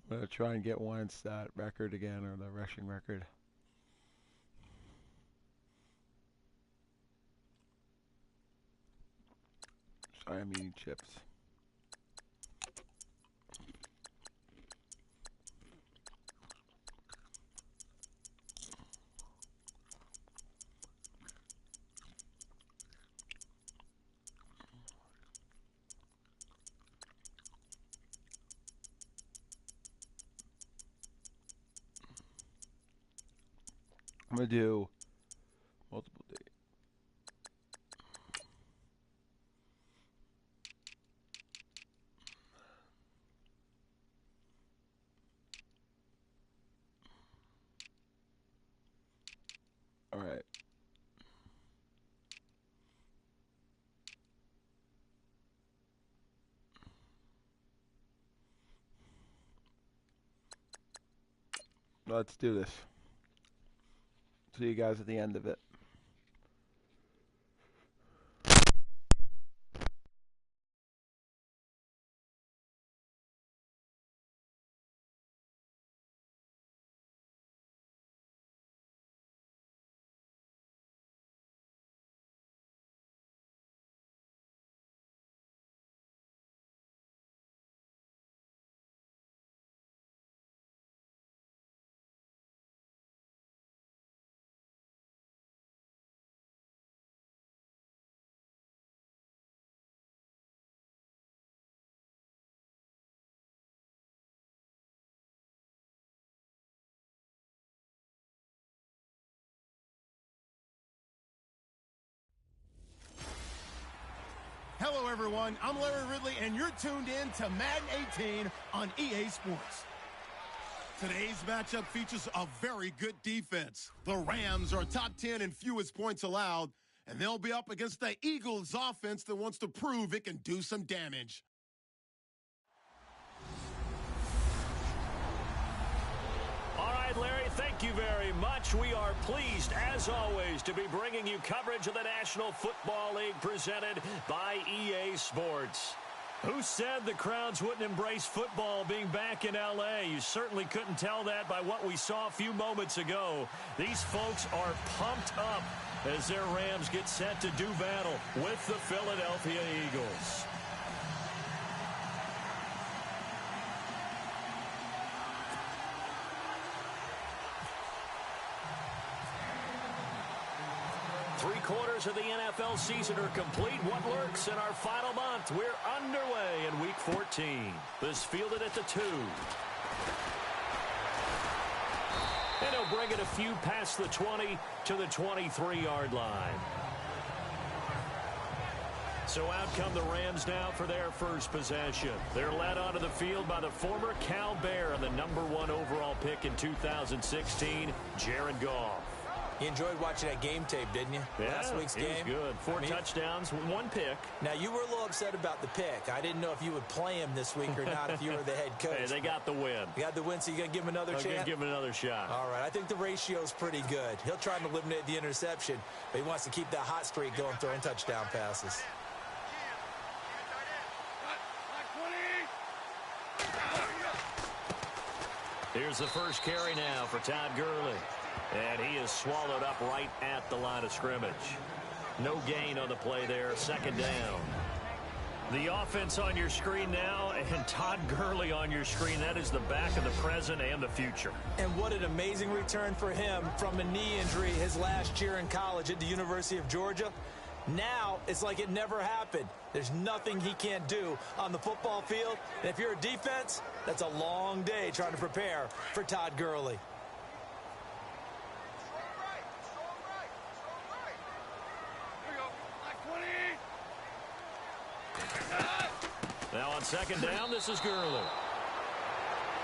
I'm going to try and get Wentz that record again, or the rushing record. Sorry, I'm eating chips. I'm going to do multiple days. All right. Let's do this. See you guys at the end of it. Hello, everyone. I'm Larry Ridley, and you're tuned in to Madden 18 on EA Sports. Today's matchup features a very good defense. The Rams are top 10 in fewest points allowed, and they'll be up against the Eagles offense that wants to prove it can do some damage. All right, Larry, thank you very much. We are pleased, as always, to be bringing you coverage of the National Football League presented by EA Sports. Who said the crowds wouldn't embrace football being back in L.A.? You certainly couldn't tell that by what we saw a few moments ago. These folks are pumped up as their Rams get set to do battle with the Philadelphia Eagles. Three-quarters of the NFL season are complete. What lurks in our final month? We're underway in Week 14. This fielded at the 2. And he'll bring it a few past the 20 to the 23-yard line. So out come the Rams now for their first possession. They're led onto the field by the former Cal Bear and the #1 overall pick in 2016, Jared Goff. You enjoyed watching that game tape, didn't you? Yeah, Last week's game? It was good. Four touchdowns, 1 pick. Now, you were a little upset about the pick. I didn't know if you would play him this week or not if you were the head coach. Hey, they got the win. You got the win, so you're going to give him another chance? I'm going to give him another shot. All right, I think the ratio's pretty good. He'll try and eliminate the interception, but he wants to keep that hot streak going, throwing touchdown passes. Here's the first carry now for Todd Gurley. And he is swallowed up right at the line of scrimmage. No gain on the play there. Second down. The offense on your screen now, and Todd Gurley on your screen. That is the back of the present and the future. And what an amazing return for him from a knee injury his last year in college at the University of Georgia. Now, it's like it never happened. There's nothing he can't do on the football field. And if you're a defense, that's a long day trying to prepare for Todd Gurley. Now on second down, this is Gurley.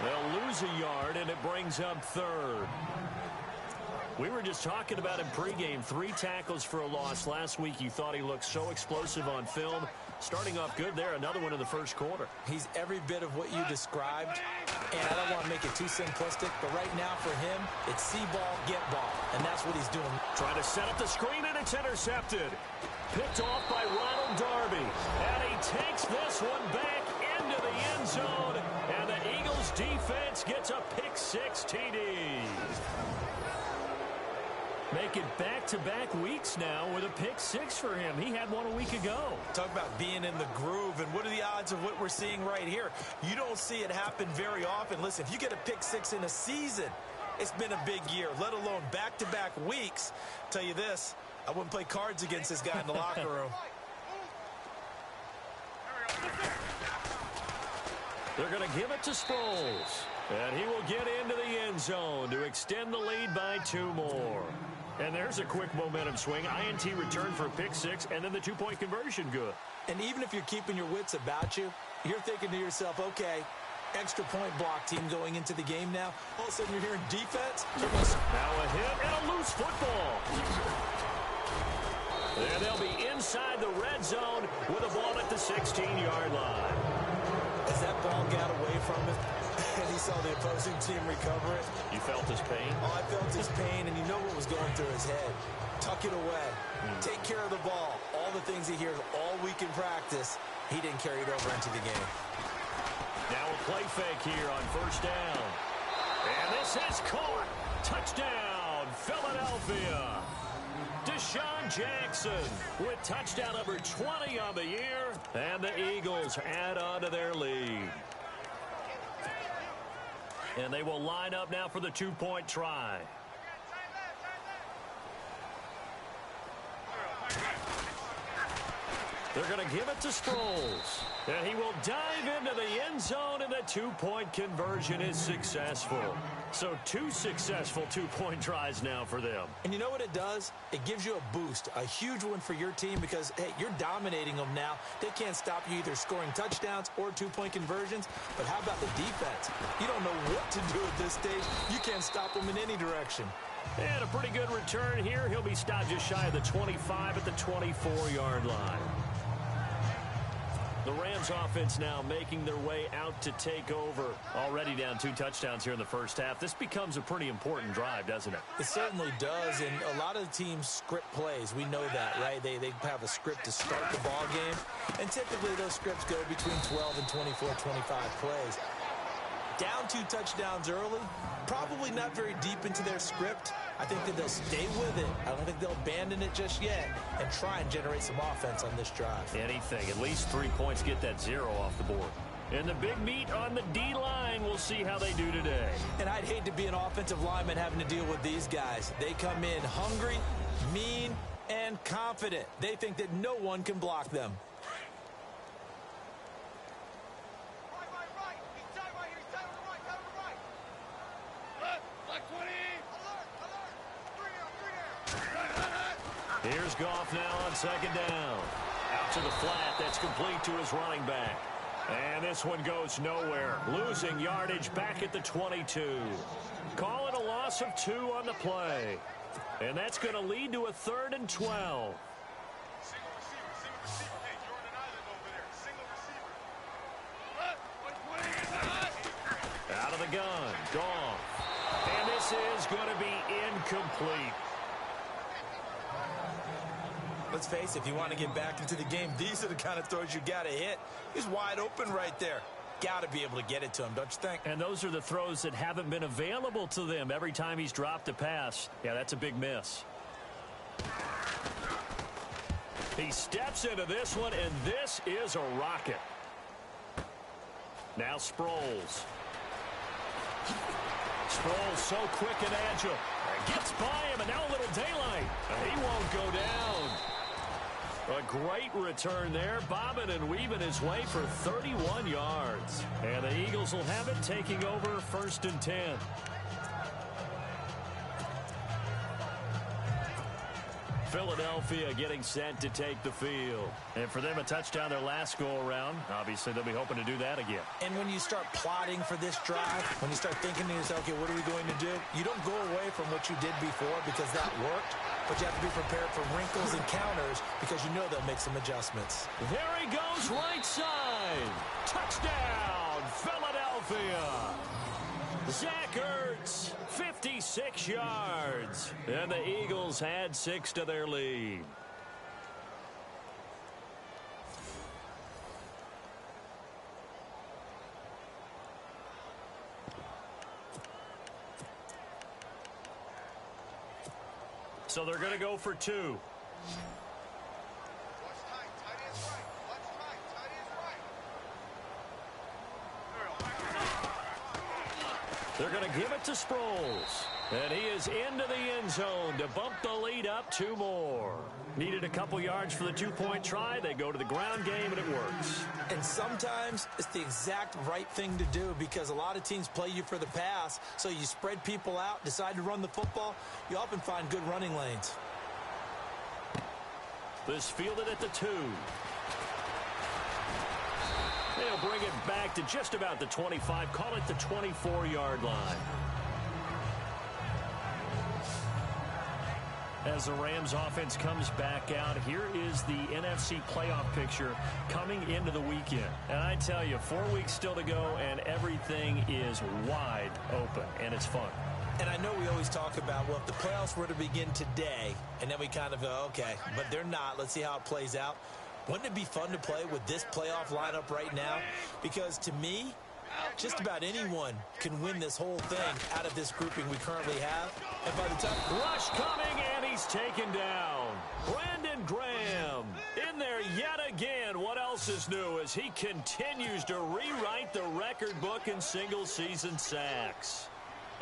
They'll lose a yard, and it brings up third. We were just talking about him pregame. 3 tackles for a loss last week. You thought he looked so explosive on film. Starting off good there. Another one in the first quarter. He's every bit of what you described. And I don't want to make it too simplistic, but right now for him, it's see ball, get ball. And that's what he's doing. Trying to set up the screen, and it's intercepted. Picked off by Ronald Darby. And he takes this one back into the end zone, and the Eagles defense gets a pick-6 TD. Make it back-to-back weeks now with a pick-6 for him. He had one a week ago. Talk about being in the groove, and what are the odds of what we're seeing right here? You don't see it happen very often. Listen, if you get a pick-6 in a season, it's been a big year, let alone back-to-back weeks. Tell you this, I wouldn't play cards against this guy in the locker room. They're going to give it to Sproles, and he will get into the end zone to extend the lead by 2 more. And there's a quick momentum swing. INT return for a pick-6, and then the 2-point conversion good. And even if you're keeping your wits about you, you're thinking to yourself, okay, extra point block team going into the game now. All of a sudden you're hearing defense. Now a hit and a loose football. And they'll be inside the red zone with a ball at the 16-yard line. As that ball got away from him, and he saw the opposing team recover it. You felt his pain? Oh, I felt his pain, and you know what was going through his head. Tuck it away. Take care of the ball. All the things he hears all week in practice, he didn't carry it over into the game. Now a play fake here on first down. And this is caught. Touchdown, Philadelphia. Deshaun Jackson with touchdown number 20 on the year. And the Eagles add on to their lead. And they will line up now for the 2-point try. They're going to give it to Sproles. And he will dive into the end zone, and the 2-point conversion is successful. So 2 successful 2-point tries now for them. And you know what it does? It gives you a boost, a huge one for your team because, hey, you're dominating them now. They can't stop you either scoring touchdowns or 2-point conversions. But how about the defense? You don't know what to do at this stage. You can't stop them in any direction. And a pretty good return here. He'll be stopped just shy of the 25 at the 24-yard line. The Rams offense now making their way out to take over. Already down 2 touchdowns here in the first half. This becomes a pretty important drive, doesn't it? It certainly does, and a lot of teams script plays. We know that, right? They have a script to start the ball game, and typically those scripts go between 12 and 24, 25 plays. Down 2 touchdowns early, probably not very deep into their script. I think that they'll stay with it. I don't think they'll abandon it just yet and try and generate some offense on this drive. Anything. At least 3 points get that 0 off the board. And the big meat on the D-line, we'll see how they do today. And I'd hate to be an offensive lineman having to deal with these guys. They come in hungry, mean, and confident. They think that no one can block them. Here's Goff now on second down. Out to the flat. That's complete to his running back. And this one goes nowhere. Losing yardage back at the 22. Call it a loss of 2 on the play. And that's going to lead to a 3rd and 12. Out of the gun. Goff. And this is going to be incomplete. Let's face it, if you want to get back into the game, these are the kind of throws you got to hit. He's wide open right there. Got to be able to get it to him, don't you think? And those are the throws that haven't been available to them every time he's dropped a pass. Yeah, that's a big miss. He steps into this one, and this is a rocket. Now Sproles. Sproles so quick and agile. Gets by him, and now a little daylight. He won't go down. A great return there, bobbing and weaving his way for 31 yards. And the Eagles will have it, taking over 1st and 10. Philadelphia getting set to take the field. And for them, a touchdown their last go-around. Obviously, they'll be hoping to do that again. And when you start plotting for this drive, when you start thinking to yourself, okay, what are we going to do? You don't go away from what you did before because that worked, but you have to be prepared for wrinkles and counters because you know they'll make some adjustments. There he goes, right side. Touchdown, Philadelphia. Zach Ertz, 56 yards. And the Eagles add 6 to their lead. So they're going to go for 2. They're going to give it to Sproles. And he is into the end zone to bump the lead up 2 more. Needed a couple yards for the 2-point try. They go to the ground game, and it works. And sometimes it's the exact right thing to do because a lot of teams play you for the pass. So you spread people out, decide to run the football. You often find good running lanes. This fielded at the 2. They'll bring it back to just about the 25. Call it the 24-yard line. As the Rams offense comes back out, here is the NFC playoff picture coming into the weekend. And I tell you, 4 weeks still to go, and everything is wide open, and it's fun. And I know we always talk about, well, if the playoffs were to begin today, and then we kind of go, okay, but they're not. Let's see how it plays out. Wouldn't it be fun to play with this playoff lineup right now? Because to me, just about anyone can win this whole thing out of this grouping we currently have. And by the time... Rush coming, and he's taken down. Brandon Graham in there yet again. What else is new as he continues to rewrite the record book in single-season sacks?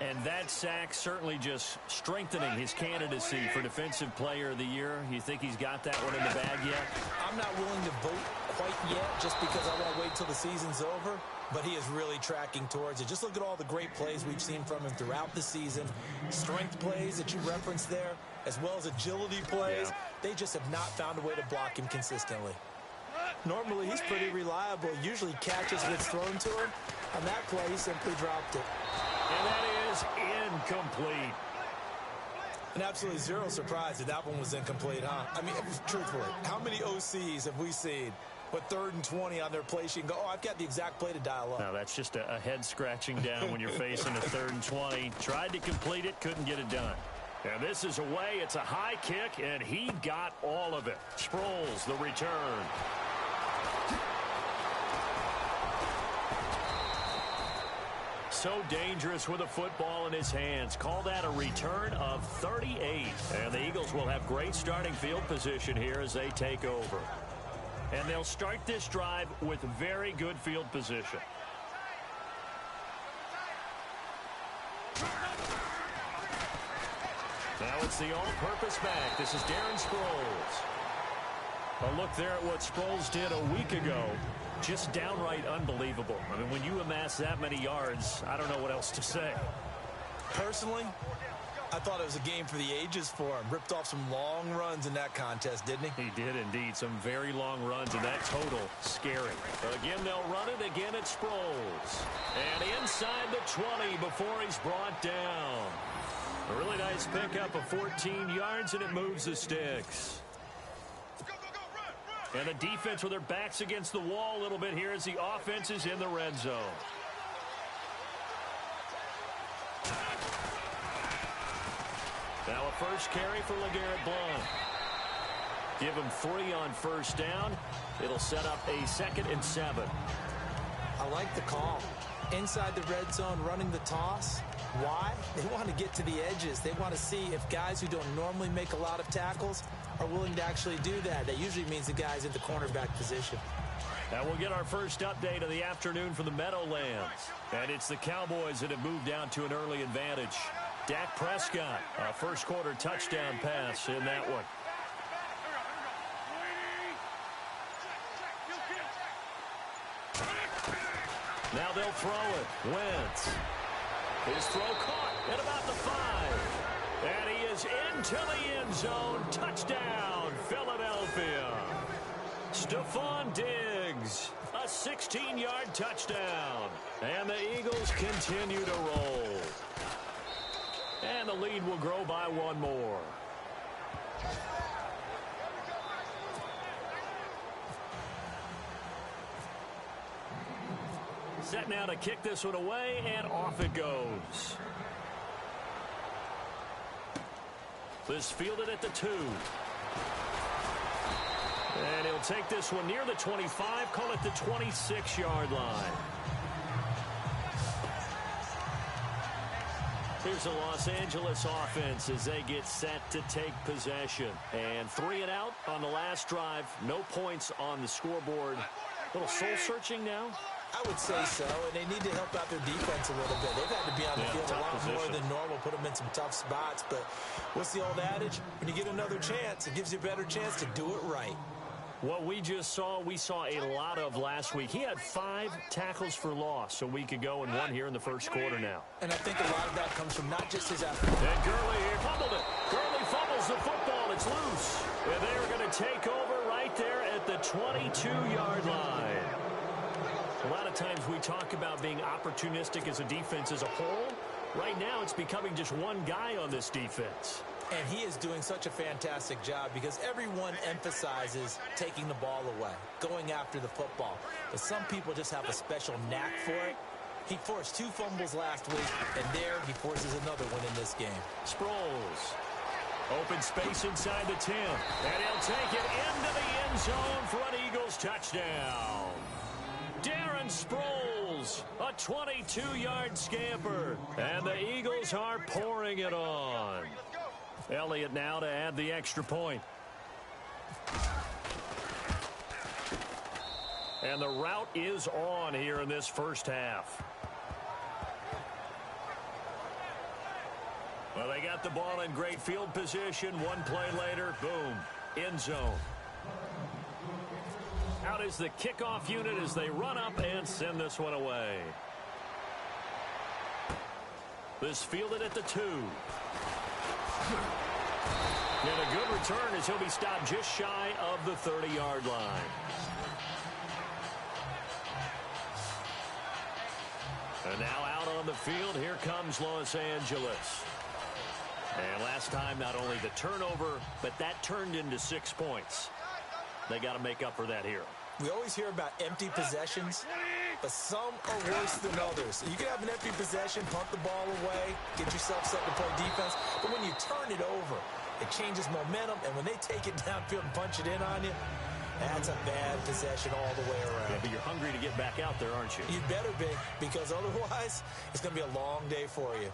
And that sack certainly just strengthening his candidacy for Defensive Player of the Year. You think he's got that one in the bag yet? I'm not willing to vote quite yet just because I want to wait till the season's over. But he is really tracking towards it. Just look at all the great plays we've seen from him throughout the season. Strength plays that you referenced there, as well as agility plays. Yeah. They just have not found a way to block him consistently. Normally, he's pretty reliable. Usually catches what's thrown to him. On that play, he simply dropped it. And that is incomplete. And absolutely zero surprise that that one was incomplete, huh? I mean, truthfully, how many OCs have we seen with 3rd and 20 on their play sheet and go, oh, I've got the exact play to dial up? No, that's just a head scratching down when you're facing a 3rd and 20. Tried to complete it, couldn't get it done. And this is away. It's a high kick, and he got all of it. Sproles, the return. So dangerous with a football in his hands. Call that a return of 38. And the Eagles will have great starting field position here as they take over. And they'll start this drive with very good field position. Now it's the all-purpose back. This is Darren Sproles. A look there at what Sproles did a week ago. Just downright unbelievable. I mean, when you amass that many yards, I don't know what else to say. Personally, I thought it was a game for the ages for him. Ripped off some long runs in that contest, didn't he? He did indeed. Some very long runs, and that total scary. Again, they'll run it. Again, it's Sproles. And inside the 20 before he's brought down. A really nice pickup of 14 yards, and it moves the sticks. And the defense with their backs against the wall a little bit here as the offense is in the red zone. Now a first carry for LeGarrette Blount. Give him 3 on first down. It'll set up a 2nd and 7. I like the call. Inside the red zone, running the toss. Why? They want to get to the edges. They want to see if guys who don't normally make a lot of tackles are willing to actually do that. That usually means the guy's in the cornerback position. Now we'll get our first update of the afternoon from the Meadowlands. And it's the Cowboys that have moved down to an early advantage. Dak Prescott, a first quarter touchdown pass in that one. Now they'll throw it. Wentz. His throw caught at about the 5. And he is into the end zone. Touchdown, Philadelphia. Stephon Diggs, a 16-yard touchdown. And the Eagles continue to roll. And the lead will grow by 1 more. Set now to kick this one away, and off it goes. This fielded at the 2. And he'll take this one near the 25, call it the 26-yard line. Here's the Los Angeles offense as they get set to take possession. And 3 and out on the last drive. No points on the scoreboard. A little soul-searching now? I would say so, and they need to help out their defense a little bit. They've had to be on the field a lot more than normal, put them in some tough spots. But what's the old adage? When you get another chance, it gives you a better chance to do it right. What we just saw, we saw a lot of last week. He had 5 tackles for loss a week ago and 1 here in the first quarter now. And I think a lot of that comes from not just his effort. And Gurley here fumbled it. Gurley fumbles the football. It's loose. And they're going to take over right there at the 22-yard line. A lot of times we talk about being opportunistic as a defense as a whole. Right now it's becoming just one guy on this defense. And he is doing such a fantastic job because everyone emphasizes taking the ball away, going after the football. But some people just have a special knack for it. He forced 2 fumbles last week, and there he forces another one in this game. Sproles. Open space inside the 10. And he'll take it into the end zone for an Eagles touchdown. Darren Sproles, a 22-yard scamper. And the Eagles are pouring it on. Elliott now to add the extra point. And the route is on here in this first half. Well, they got the ball in great field position. One play later, boom, end zone. Out is the kickoff unit as they run up and send this one away. This fielded at the 2. And a good return as he'll be stopped just shy of the 30-yard line. And now out on the field, here comes Los Angeles. And last time, not only the turnover, but that turned into 6 points. They got to make up for that here. We always hear about empty possessions, but some are worse than others. You can have an empty possession, punt the ball away, get yourself set to play defense, but when you turn it over, it changes momentum, and when they take it downfield and punch it in on you, that's a bad possession all the way around. Yeah, but you're hungry to get back out there, aren't you? You better be, because otherwise, it's going to be a long day for you.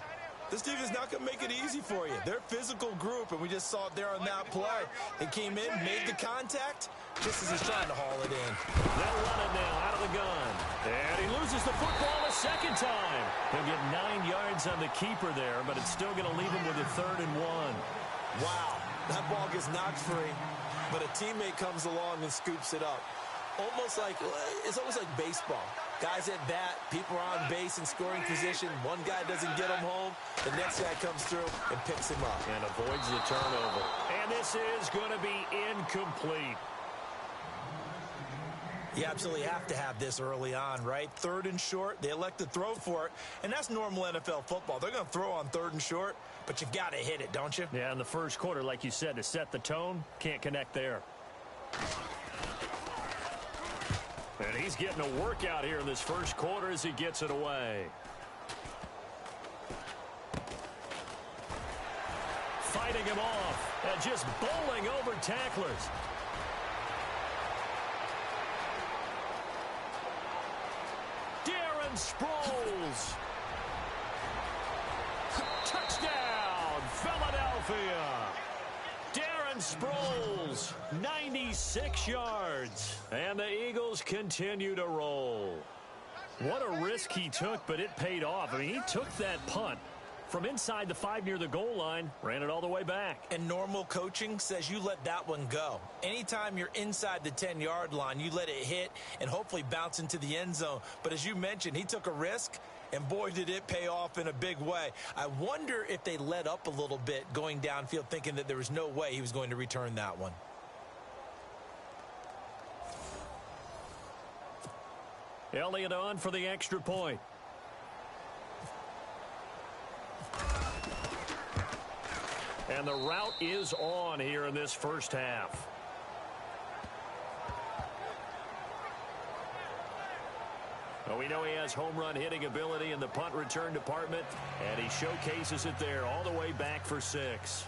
This team is not going to make it easy for you. They're a physical group, and we just saw it there on that play. They came in, made the contact, just as he's trying to haul it in. They'll run it now out of the gun. And he loses the football a second time. He'll get 9 yards on the keeper there, but it's still going to leave him with a 3rd and 1. Wow, that ball gets knocked free, but a teammate comes along and scoops it up. It's almost like baseball. Guys at bat, people are on base in scoring position. One guy doesn't get him home. The next guy comes through and picks him up. And avoids the turnover. And this is going to be incomplete. You absolutely have to have this early on, right? 3rd and short, they elect to throw for it, and that's normal NFL football. They're going to throw on 3rd and short, but you've got to hit it, don't you? Yeah, in the first quarter, like you said, to set the tone, can't connect there. And he's getting a workout here in this first quarter as he gets it away. Fighting him off and just bowling over tacklers. Darren Sproles. Touchdown, Philadelphia. Darren Sproles, 96 yards. And the Eagles continue to roll. What a risk he took, but it paid off. I mean, he took that punt from inside the 5 near the goal line, ran it all the way back. And normal coaching says you let that one go. Anytime you're inside the 10-yard line, you let it hit and hopefully bounce into the end zone. But as you mentioned, he took a risk, and boy, did it pay off in a big way. I wonder if they let up a little bit going downfield, thinking that there was no way he was going to return that one. Elliott on for the extra point. And the route is on here in this first half. Well, we know he has home run hitting ability in the punt return department, and he showcases it there all the way back for 6.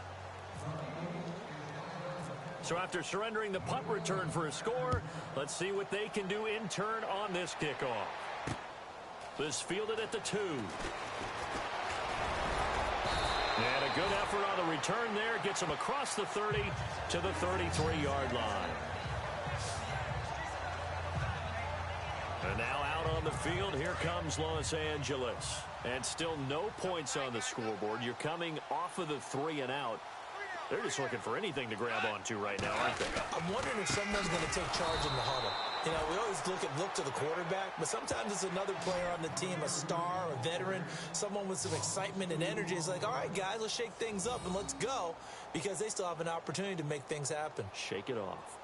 So after surrendering the punt return for a score, let's see what they can do in turn on this kickoff. This fielded at the 2. And a good effort on the return there. Gets him across the 30 to the 33-yard line. And now out on the field, here comes Los Angeles. And still no points on the scoreboard. You're coming off of the 3 and out. They're just looking for anything to grab onto right now, aren't they? I'm wondering if someone's going to take charge in the huddle. You know, we always look to the quarterback, but sometimes it's another player on the team, a star, a veteran, someone with some excitement and energy. It's like, all right, guys, let's shake things up and let's go, because they still have an opportunity to make things happen. Shake it off.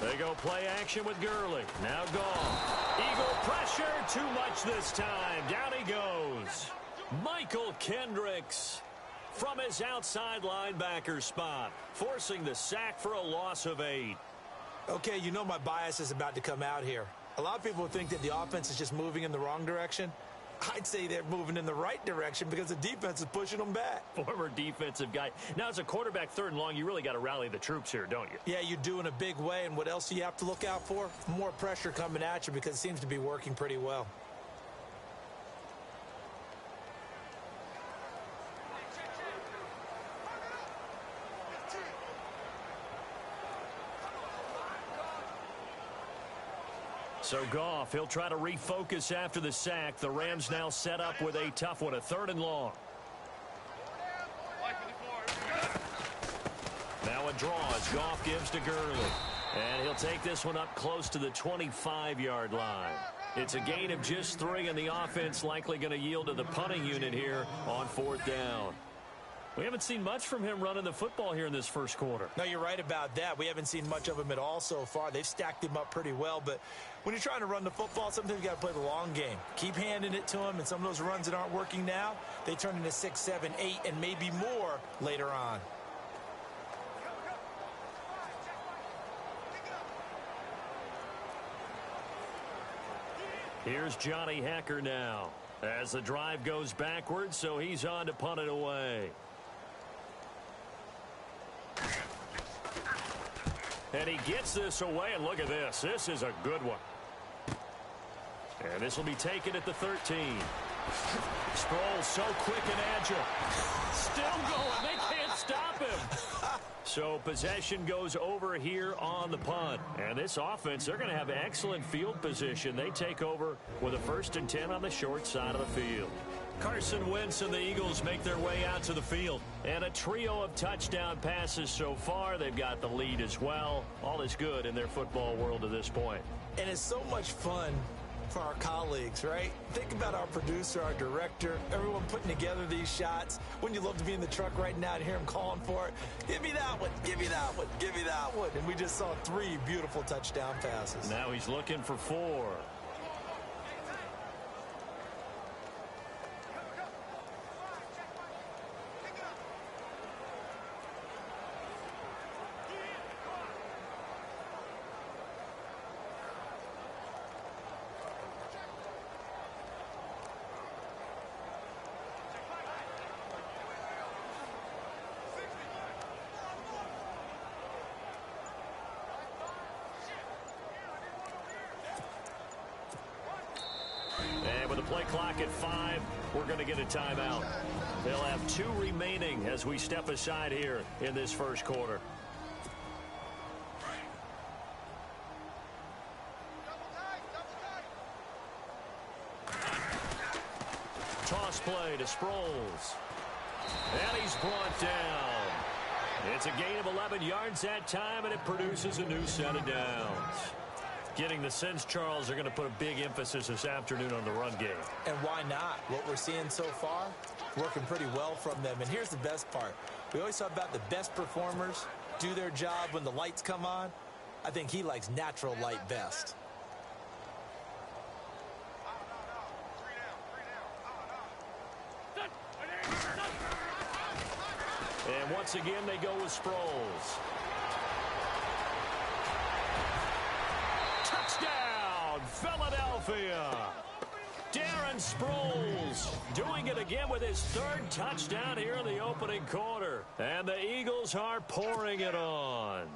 They go play action with Gurley. Now gone. Eagle pressure. Too much this time. Down he goes. Michael Kendricks from his outside linebacker spot, forcing the sack for a loss of 8. Okay, you know my bias is about to come out here. A lot of people think that the offense is just moving in the wrong direction. I'd say they're moving in the right direction because the defense is pushing them back. Former defensive guy. Now, as a quarterback, 3rd and long, you really got to rally the troops here, don't you? Yeah, you do in a big way. And what else do you have to look out for? More pressure coming at you, because it seems to be working pretty well. So Goff, he'll try to refocus after the sack. The Rams now set up with a tough one, a 3rd and long. Now a draw as Goff gives to Gurley. And he'll take this one up close to the 25-yard line. It's a gain of just 3, and the offense likely going to yield to the punting unit here on 4th down. We haven't seen much from him running the football here in this first quarter. No, you're right about that. We haven't seen much of him at all so far. They've stacked him up pretty well, but when you're trying to run the football, sometimes you got to play the long game. Keep handing it to him, and some of those runs that aren't working now, they turn into 6, 7, 8, and maybe more later on. Here's Johnny Hekker now as the drive goes backwards, so he's on to punt it away. And he gets this away, and look at this. This is a good one. And this will be taken at the 13. Sproles so quick and agile. Still going. They can't stop him. So possession goes over here on the punt. And this offense, they're going to have excellent field position. They take over with a 1st and 10 on the short side of the field. Carson Wentz and the Eagles make their way out to the field. And a trio of touchdown passes so far. They've got the lead as well. All is good in their football world to this point. And it's so much fun for our colleagues, right? Think about our producer, our director, everyone putting together these shots. Wouldn't you love to be in the truck right now and hear him calling for it? Give me that one, give me that one, give me that one. And we just saw 3 beautiful touchdown passes. Now he's looking for 4. And with the play clock at 5, we're going to get a timeout. They'll have 2 remaining as we step aside here in this first quarter. Toss play to Sproles. And he's brought down. It's a gain of 11 yards that time, and it produces a new set of downs. Getting the sense, Charles, they're going to put a big emphasis this afternoon on the run game. And why not? What we're seeing so far, working pretty well from them. And here's the best part. We always talk about the best performers do their job when the lights come on. I think he likes natural light best. And once again, they go with Sproles. Touchdown, Philadelphia! Darren Sproles doing it again with his third touchdown here in the opening quarter. And the Eagles are pouring it on.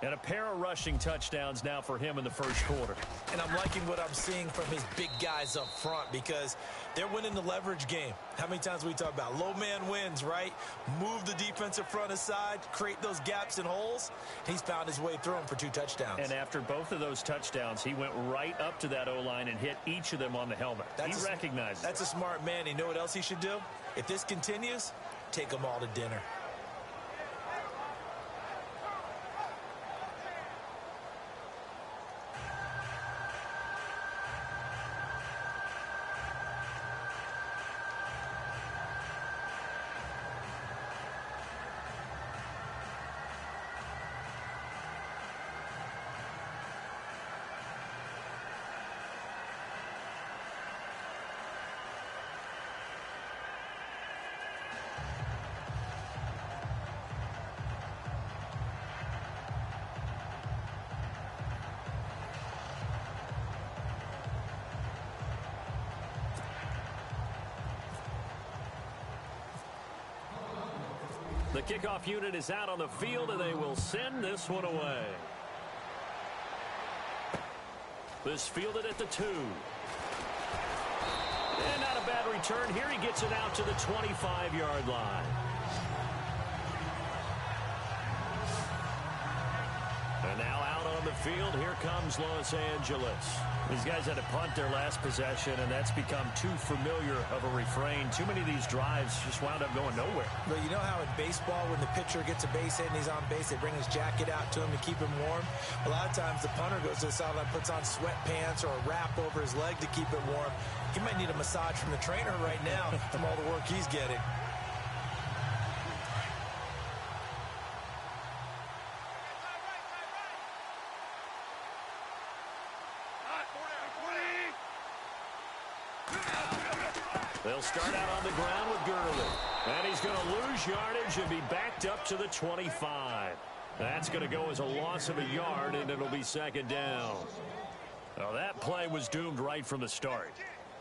And a pair of rushing touchdowns now for him in the first quarter. And I'm liking what I'm seeing from his big guys up front because they're winning the leverage game. How many times we talk about low man wins, right? Move the defensive front aside, create those gaps and holes. He's found his way through them for 2 touchdowns. And after both of those touchdowns, he went right up to that O-line and hit each of them on the helmet. He recognized it. That's a smart man. You know what else he should do? If this continues, take them all to dinner. The kickoff unit is out on the field, and they will send this one away. This fielded at the 2. And not a bad return here. He gets it out to the 25-yard line. And now out on the field, here comes Los Angeles. These guys had to punt their last possession, and that's become too familiar of a refrain. Too many of these drives just wound up going nowhere. But you know how in baseball, when the pitcher gets a base hit and he's on base, they bring his jacket out to him to keep him warm? A lot of times the punter goes to the sideline, puts on sweatpants or a wrap over his leg to keep it warm. He might need a massage from the trainer right now from all the work he's getting. They'll start out on the ground with Gurley. And he's going to lose yardage and be backed up to the 25. That's going to go as a loss of a yard, and it'll be second down. Well, that play was doomed right from the start.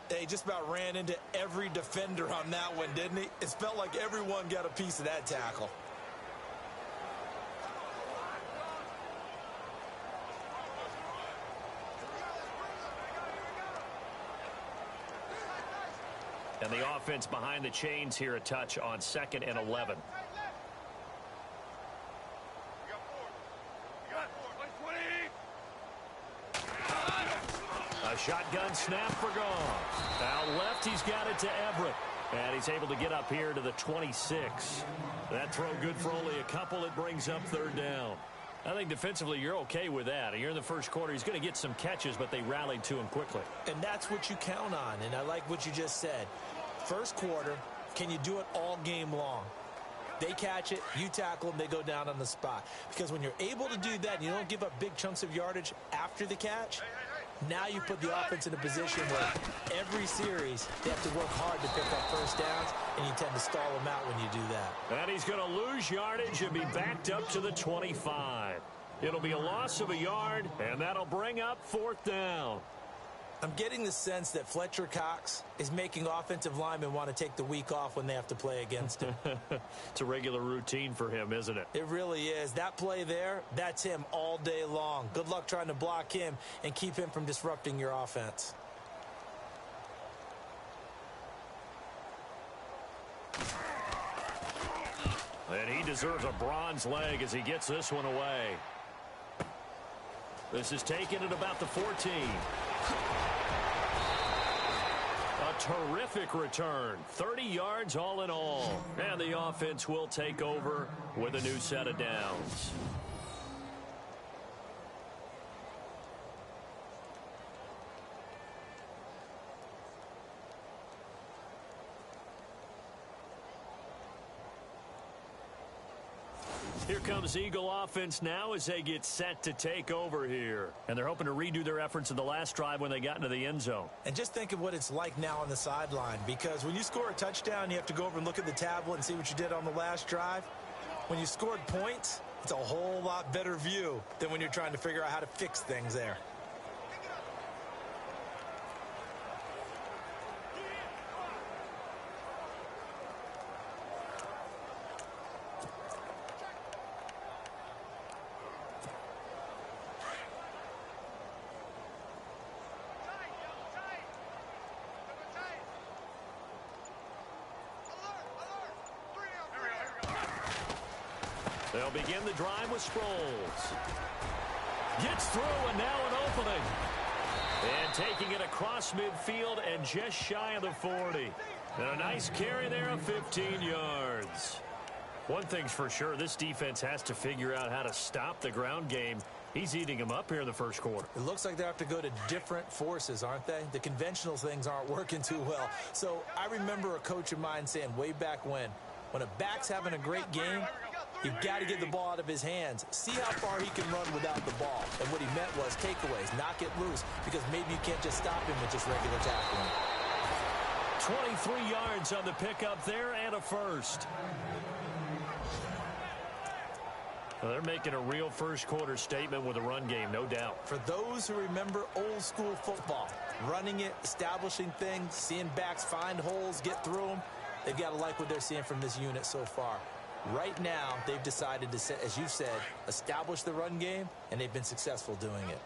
They just about ran into every defender on that one, didn't he? It felt like everyone got a piece of that tackle. And the offense behind the chains here a touch on 2nd and 11. A shotgun snap for Goff. Out left, he's got it to Everett. And he's able to get up here to the 26. That throw good for only a couple. It brings up 3rd down. I think defensively you're okay with that. You're in the first quarter. He's going to get some catches, but they rallied to him quickly. And that's what you count on, and I like what you just said. First quarter, can you do it all game long? They catch it, you tackle them, they go down on the spot. Because when you're able to do that and you don't give up big chunks of yardage after the catch, now you put the offense in a position where every series they have to work hard to pick up first downs, and you tend to stall them out when you do that. And he's going to lose yardage and be backed up to the 25. It'll be a loss of a yard, and that'll bring up 4th down. I'm getting the sense that Fletcher Cox is making offensive linemen want to take the week off when they have to play against him. It's a regular routine for him, isn't it? It really is. That play there, that's him all day long. Good luck trying to block him and keep him from disrupting your offense. And he deserves a bronze leg as he gets this one away. This is taken at about the 14. A terrific return. 30 yards all in all. And the offense will take over with a new set of downs. Here comes Eagle offense now as they get set to take over here. And they're hoping to redo their efforts in the last drive when they got into the end zone. And just think of what it's like now on the sideline, because when you score a touchdown, you have to go over and look at the tablet and see what you did on the last drive. When you scored points, it's a whole lot better view than when you're trying to figure out how to fix things there. They'll begin the drive with Sproles. Gets through, and now an opening. And taking it across midfield and just shy of the 40. And a nice carry there of 15 yards. One thing's for sure, this defense has to figure out how to stop the ground game. He's eating them up here in the first quarter. It looks like they have to go to different forces, aren't they? The conventional things aren't working too well. So I remember a coach of mine saying way back when a back's having a great game, you've got to get the ball out of his hands. See how far he can run without the ball. And what he meant was takeaways, knock it loose, because maybe you can't just stop him with just regular tackling. 23 yards on the pickup there and a first. Well, they're making a real first quarter statement with a run game, no doubt. For those who remember old school football, running it, establishing things, seeing backs find holes, get through them, they've got to like what they're seeing from this unit so far. Right now, they've decided to, as you said, establish the run game, and they've been successful doing it.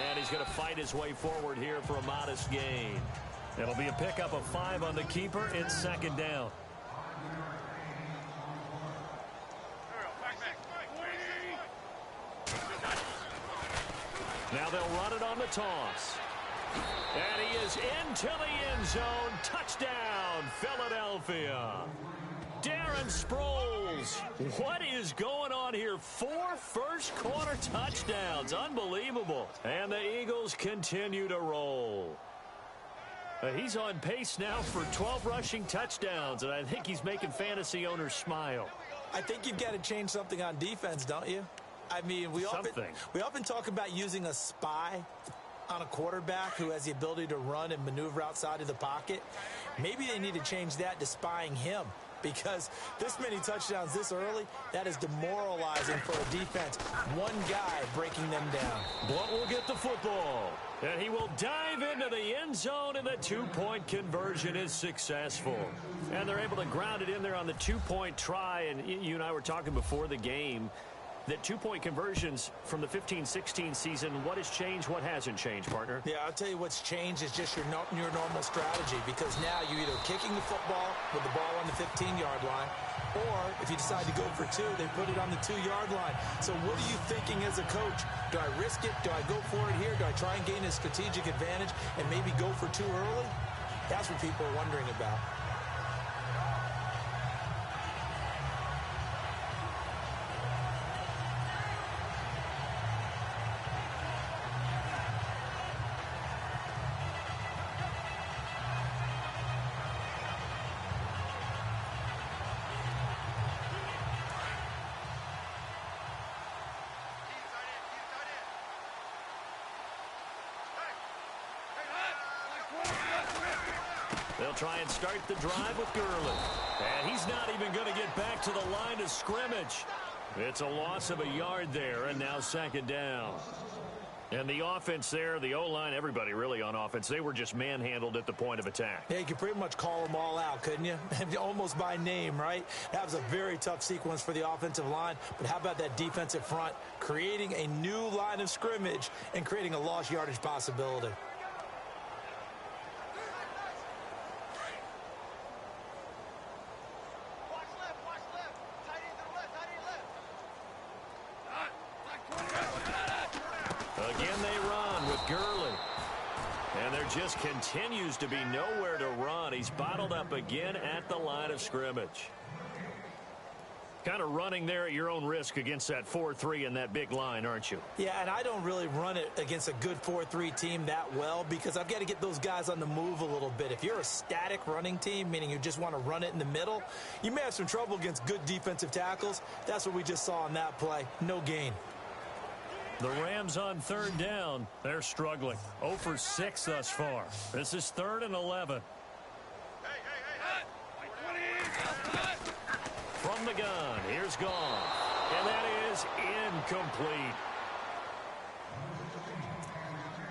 And he's going to fight his way forward here for a modest gain. It'll be a pickup of 5 on the keeper in second down. Now they'll run it on the toss. And he is into the end zone. Touchdown, Philadelphia. Darren Sproles. What is going on here? 4 first quarter touchdowns. Unbelievable. And the Eagles continue to roll. He's on pace now for 12 rushing touchdowns, and I think he's making fantasy owners smile. I think you've got to change something on defense, don't you? I mean, we often talk about using a spy on a quarterback who has the ability to run and maneuver outside of the pocket. Maybe they need to change that to spying him, because this many touchdowns this early, that is demoralizing for a defense. One guy breaking them down. Blount will get the football, and he will dive into the end zone, and the two-point conversion is successful. And they're able to ground it in there on the two-point try, and you and I were talking before the game that two-point conversions from the 15-16 season, what has changed, what hasn't changed, partner? Yeah, I'll tell you what's changed is just your normal strategy, because now you're either kicking the football with the ball on the 15-yard line, or if you decide to go for 2, they put it on the 2-yard line. So what are you thinking as a coach? Do I risk it? Do I go for it here? Do I try and gain a strategic advantage and maybe go for 2 early? That's what people are wondering about. They'll try and start the drive with Gurley. And he's not even going to get back to the line of scrimmage. It's a loss of a yard there, and now second down. And the offense there, the O-line, everybody really on offense, they were just manhandled at the point of attack. Yeah, you could pretty much call them all out, couldn't you? Almost by name, right? That was a very tough sequence for the offensive line. But how about that defensive front creating a new line of scrimmage and creating a lost yardage possibility? Again, they run with Gurley. And there just continues to be nowhere to run. He's bottled up again at the line of scrimmage. Kind of running there at your own risk against that 4-3 and that big line, aren't you? Yeah, and I don't really run it against a good 4-3 team that well because I've got to get those guys on the move a little bit. If you're a static running team, meaning you just want to run it in the middle, you may have some trouble against good defensive tackles. That's what we just saw on that play. No gain. The Rams on third down. They're struggling. 0 for 6 thus far. This is 3rd and 11. From the gun, here's Gone. And that is incomplete.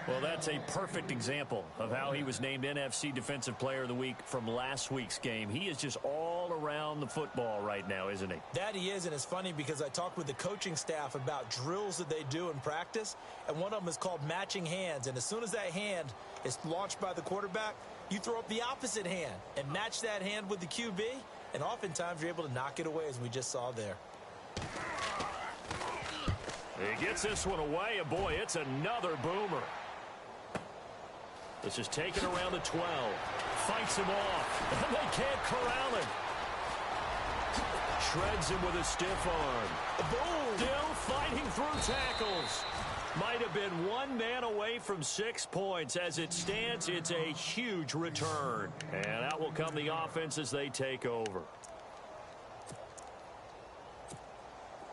Well, that's a perfect example of how he was named NFC Defensive Player of the Week from last week's game. He is just all around the football right now, isn't he? That he is, and it's funny because I talked with the coaching staff about drills that they do in practice, and one of them is called matching hands. And as soon as that hand is launched by the quarterback, you throw up the opposite hand and match that hand with the QB, and oftentimes you're able to knock it away, as we just saw there. He gets this one away, and boy, it's another boomer. This is taken around the 12. Fights him off, and they can't corral him. Shreds him with a stiff arm. Boom! Still fighting through tackles. Might have been one man away from 6 points. As it stands, it's a huge return. And out will come the offense as they take over.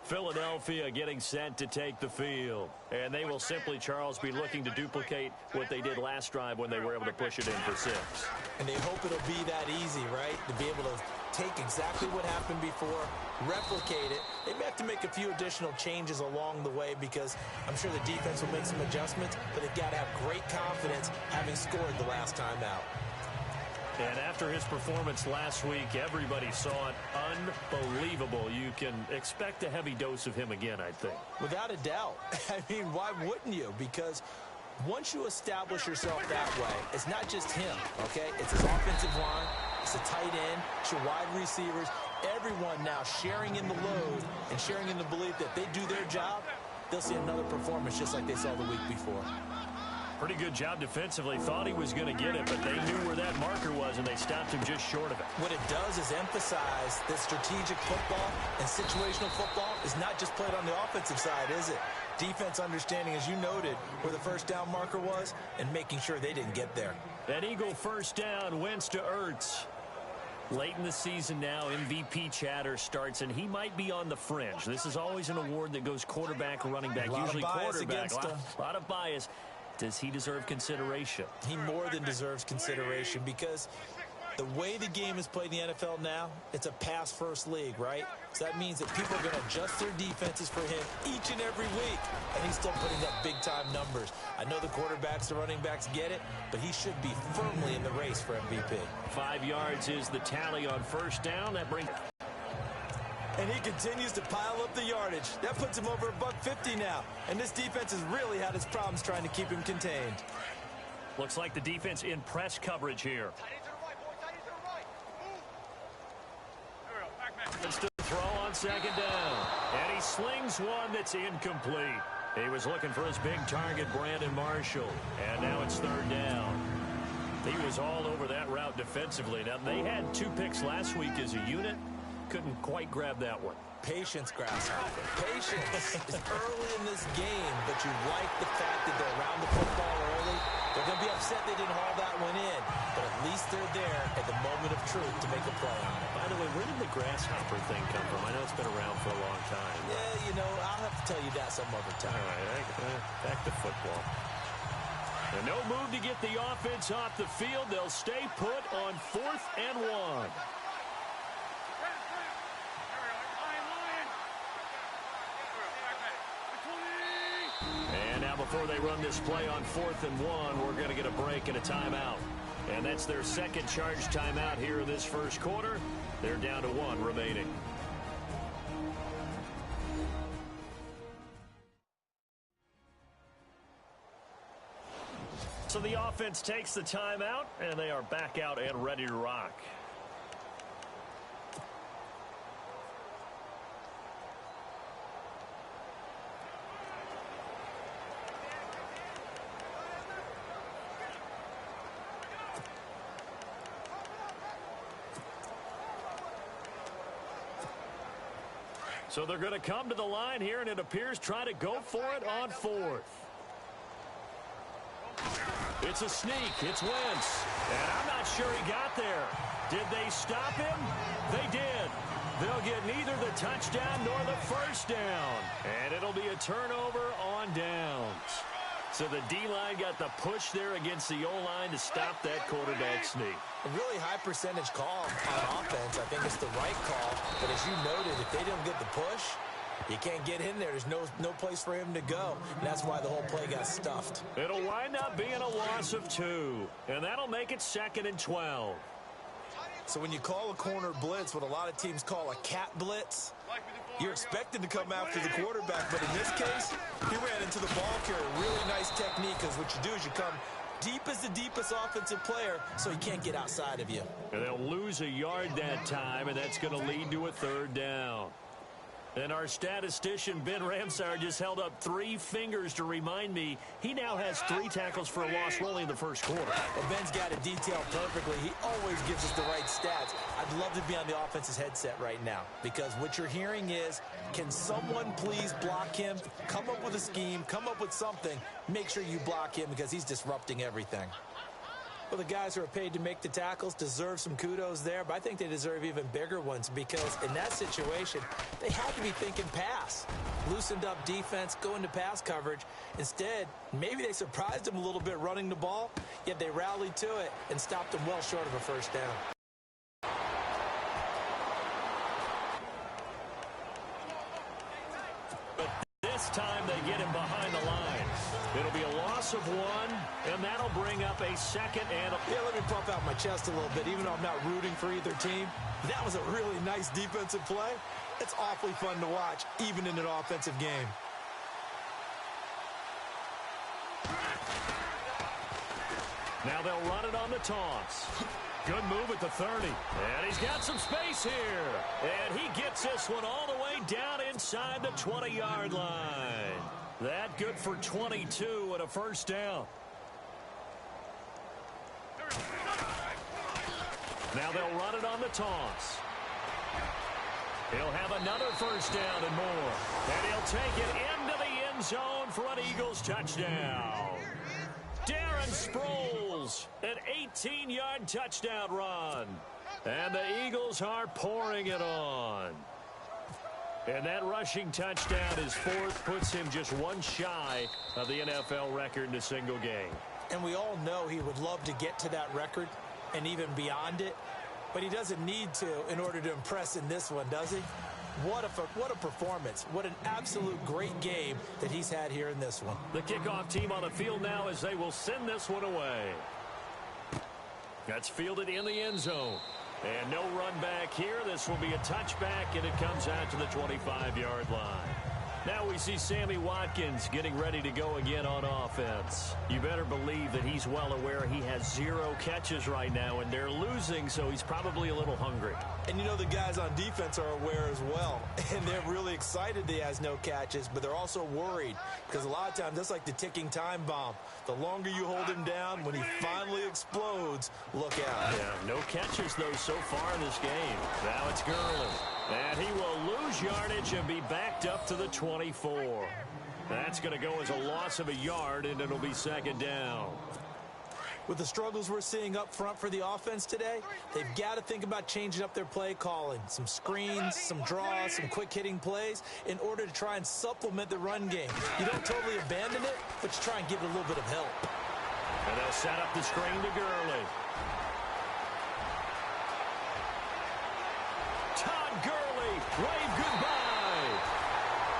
Philadelphia getting set to take the field. And they will simply, Charles, be looking to duplicate what they did last drive when they were able to push it in for 6. And they hope it'll be that easy, right? To be able to take exactly what happened before, replicate it. They may have to make a few additional changes along the way because I'm sure the defense will make some adjustments, but they've got to have great confidence having scored the last time out. And after his performance last week, everybody saw it unbelievable. You can expect a heavy dose of him again, I think. Without a doubt. I mean, why wouldn't you? Because once you establish yourself that way, it's not just him, okay? It's his offensive line, it's the tight end, it's your wide receivers, everyone now sharing in the load and sharing in the belief that they do their job, they'll see another performance just like they saw the week before. Pretty good job defensively. Thought he was going to get it, but they knew where that marker was, and they stopped him just short of it. What it does is emphasize that strategic football and situational football is not just played on the offensive side, is it? Defense understanding, as you noted, where the first down marker was and making sure they didn't get there. An Eagle first down, Wentz to Ertz. Late in the season now, MVP chatter starts, and he might be on the fringe. This is always an award that goes quarterback or running back, usually quarterback. A lot of bias. Does he deserve consideration? He more than deserves consideration because the way the game is played in the NFL now, it's a pass-first league, right? So that means that people are going to adjust their defenses for him each and every week, and he's still putting up big-time numbers. I know the quarterbacks, the running backs get it, but he should be firmly in the race for MVP. 5 yards is the tally on first down. That brings... And he continues to pile up the yardage. That puts him over $150 now. And this defense has really had its problems trying to keep him contained. Looks like the defense in press coverage here. It's to throw on second down. And he slings one that's incomplete. He was looking for his big target, Brandon Marshall. And now it's third down. He was all over that route defensively. Now, they had 2 picks last week as a unit. Couldn't quite grab that one. Patience, Grasshopper. Patience is early in this game, but you like the fact that they're around the football early. They're going to be upset they didn't haul that one in, but at least they're there at the moment of truth to make a play on it. By the way, where did the Grasshopper thing come from? I know it's been around for a long time. Yeah, you know, I'll have to tell you that some other time. All right, back to football. And no move to get the offense off the field. They'll stay put on 4th and 1. And now before they run this play on 4th and 1, we're going to get a break and a timeout. And that's their second charged timeout here in this first quarter. They're down to 1 remaining. So the offense takes the timeout, and they are back out and ready to rock. So they're going to come to the line here, and it appears try to go for it on fourth. It's a sneak. It's Wentz. And I'm not sure he got there. Did they stop him? They did. They'll get neither the touchdown nor the first down. And it'll be a turnover on downs. So the D-line got the push there against the O-line to stop that quarterback sneak. A really high percentage call on offense. I think it's the right call. But as you noted, if they don't get the push, you can't get in there. There's no place for him to go. And that's why the whole play got stuffed. It'll wind up being a loss of 2. And that'll make it 2nd and 12. So when you call a corner blitz, what a lot of teams call a cat blitz, you're expected to come after the quarterback. But in this case, he ran into the ball carrier. Really nice technique, because what you do is you come deep as the deepest offensive player, so he can't get outside of you. And they'll lose a yard that time, and that's going to lead to a 3rd down. And our statistician, Ben Ramsar, just held up 3 fingers to remind me he now has 3 tackles for a loss only in the first quarter. Well, Ben's got it detailed perfectly. He always gives us the right stats. I'd love to be on the offense's headset right now, because what you're hearing is, can someone please block him? Come up with a scheme. Come up with something. Make sure you block him, because he's disrupting everything. Well, the guys who are paid to make the tackles deserve some kudos there, but I think they deserve even bigger ones, because in that situation, they had to be thinking pass. Loosened up defense, go into pass coverage. Instead, maybe they surprised them a little bit running the ball, yet they rallied to it and stopped them well short of a first down. But this time they get him behind the line. It'll be a loss of 1, and that'll bring up a 2nd and... Yeah, let me puff out my chest a little bit, even though I'm not rooting for either team. That was a really nice defensive play. It's awfully fun to watch, even in an offensive game. Now they'll run it on the toss. Good move at the 30. And he's got some space here. And he gets this one all the way down inside the 20-yard line. That good for 22 and a first down. Now they'll run it on the toss. He'll have another first down and more. And he'll take it into the end zone for an Eagles touchdown. Darren Sproles, an 18-yard touchdown run. And the Eagles are pouring it on. And that rushing touchdown, his 4th, puts him just 1 shy of the NFL record in a single game. And we all know he would love to get to that record and even beyond it, but he doesn't need to in order to impress in this one, does he? What a performance. What an absolute great game that he's had here in this one. The kickoff team on the field now as they will send this one away. That's fielded in the end zone. And no run back here. This will be a touchback, and it comes out to the 25-yard line. Now we see Sammy Watkins getting ready to go again on offense. You better believe that he's well aware he has 0 catches right now, and they're losing, so he's probably a little hungry. And you know the guys on defense are aware as well, and they're really excited that he has no catches, but they're also worried, because a lot of times that's like the ticking time bomb. The longer you hold him down, when he finally explodes, look out. Yeah, no catches, though, so far in this game. Now it's Gurley. And he will lose yardage and be backed up to the 24. That's going to go as a loss of a yard, and it'll be 2nd down. With the struggles we're seeing up front for the offense today, they've got to think about changing up their play calling. Some screens, some draws, some quick-hitting plays in order to try and supplement the run game. You don't totally abandon it, but you try and give it a little bit of help. And they'll set up the screen to Gurley. Gurley, wave goodbye.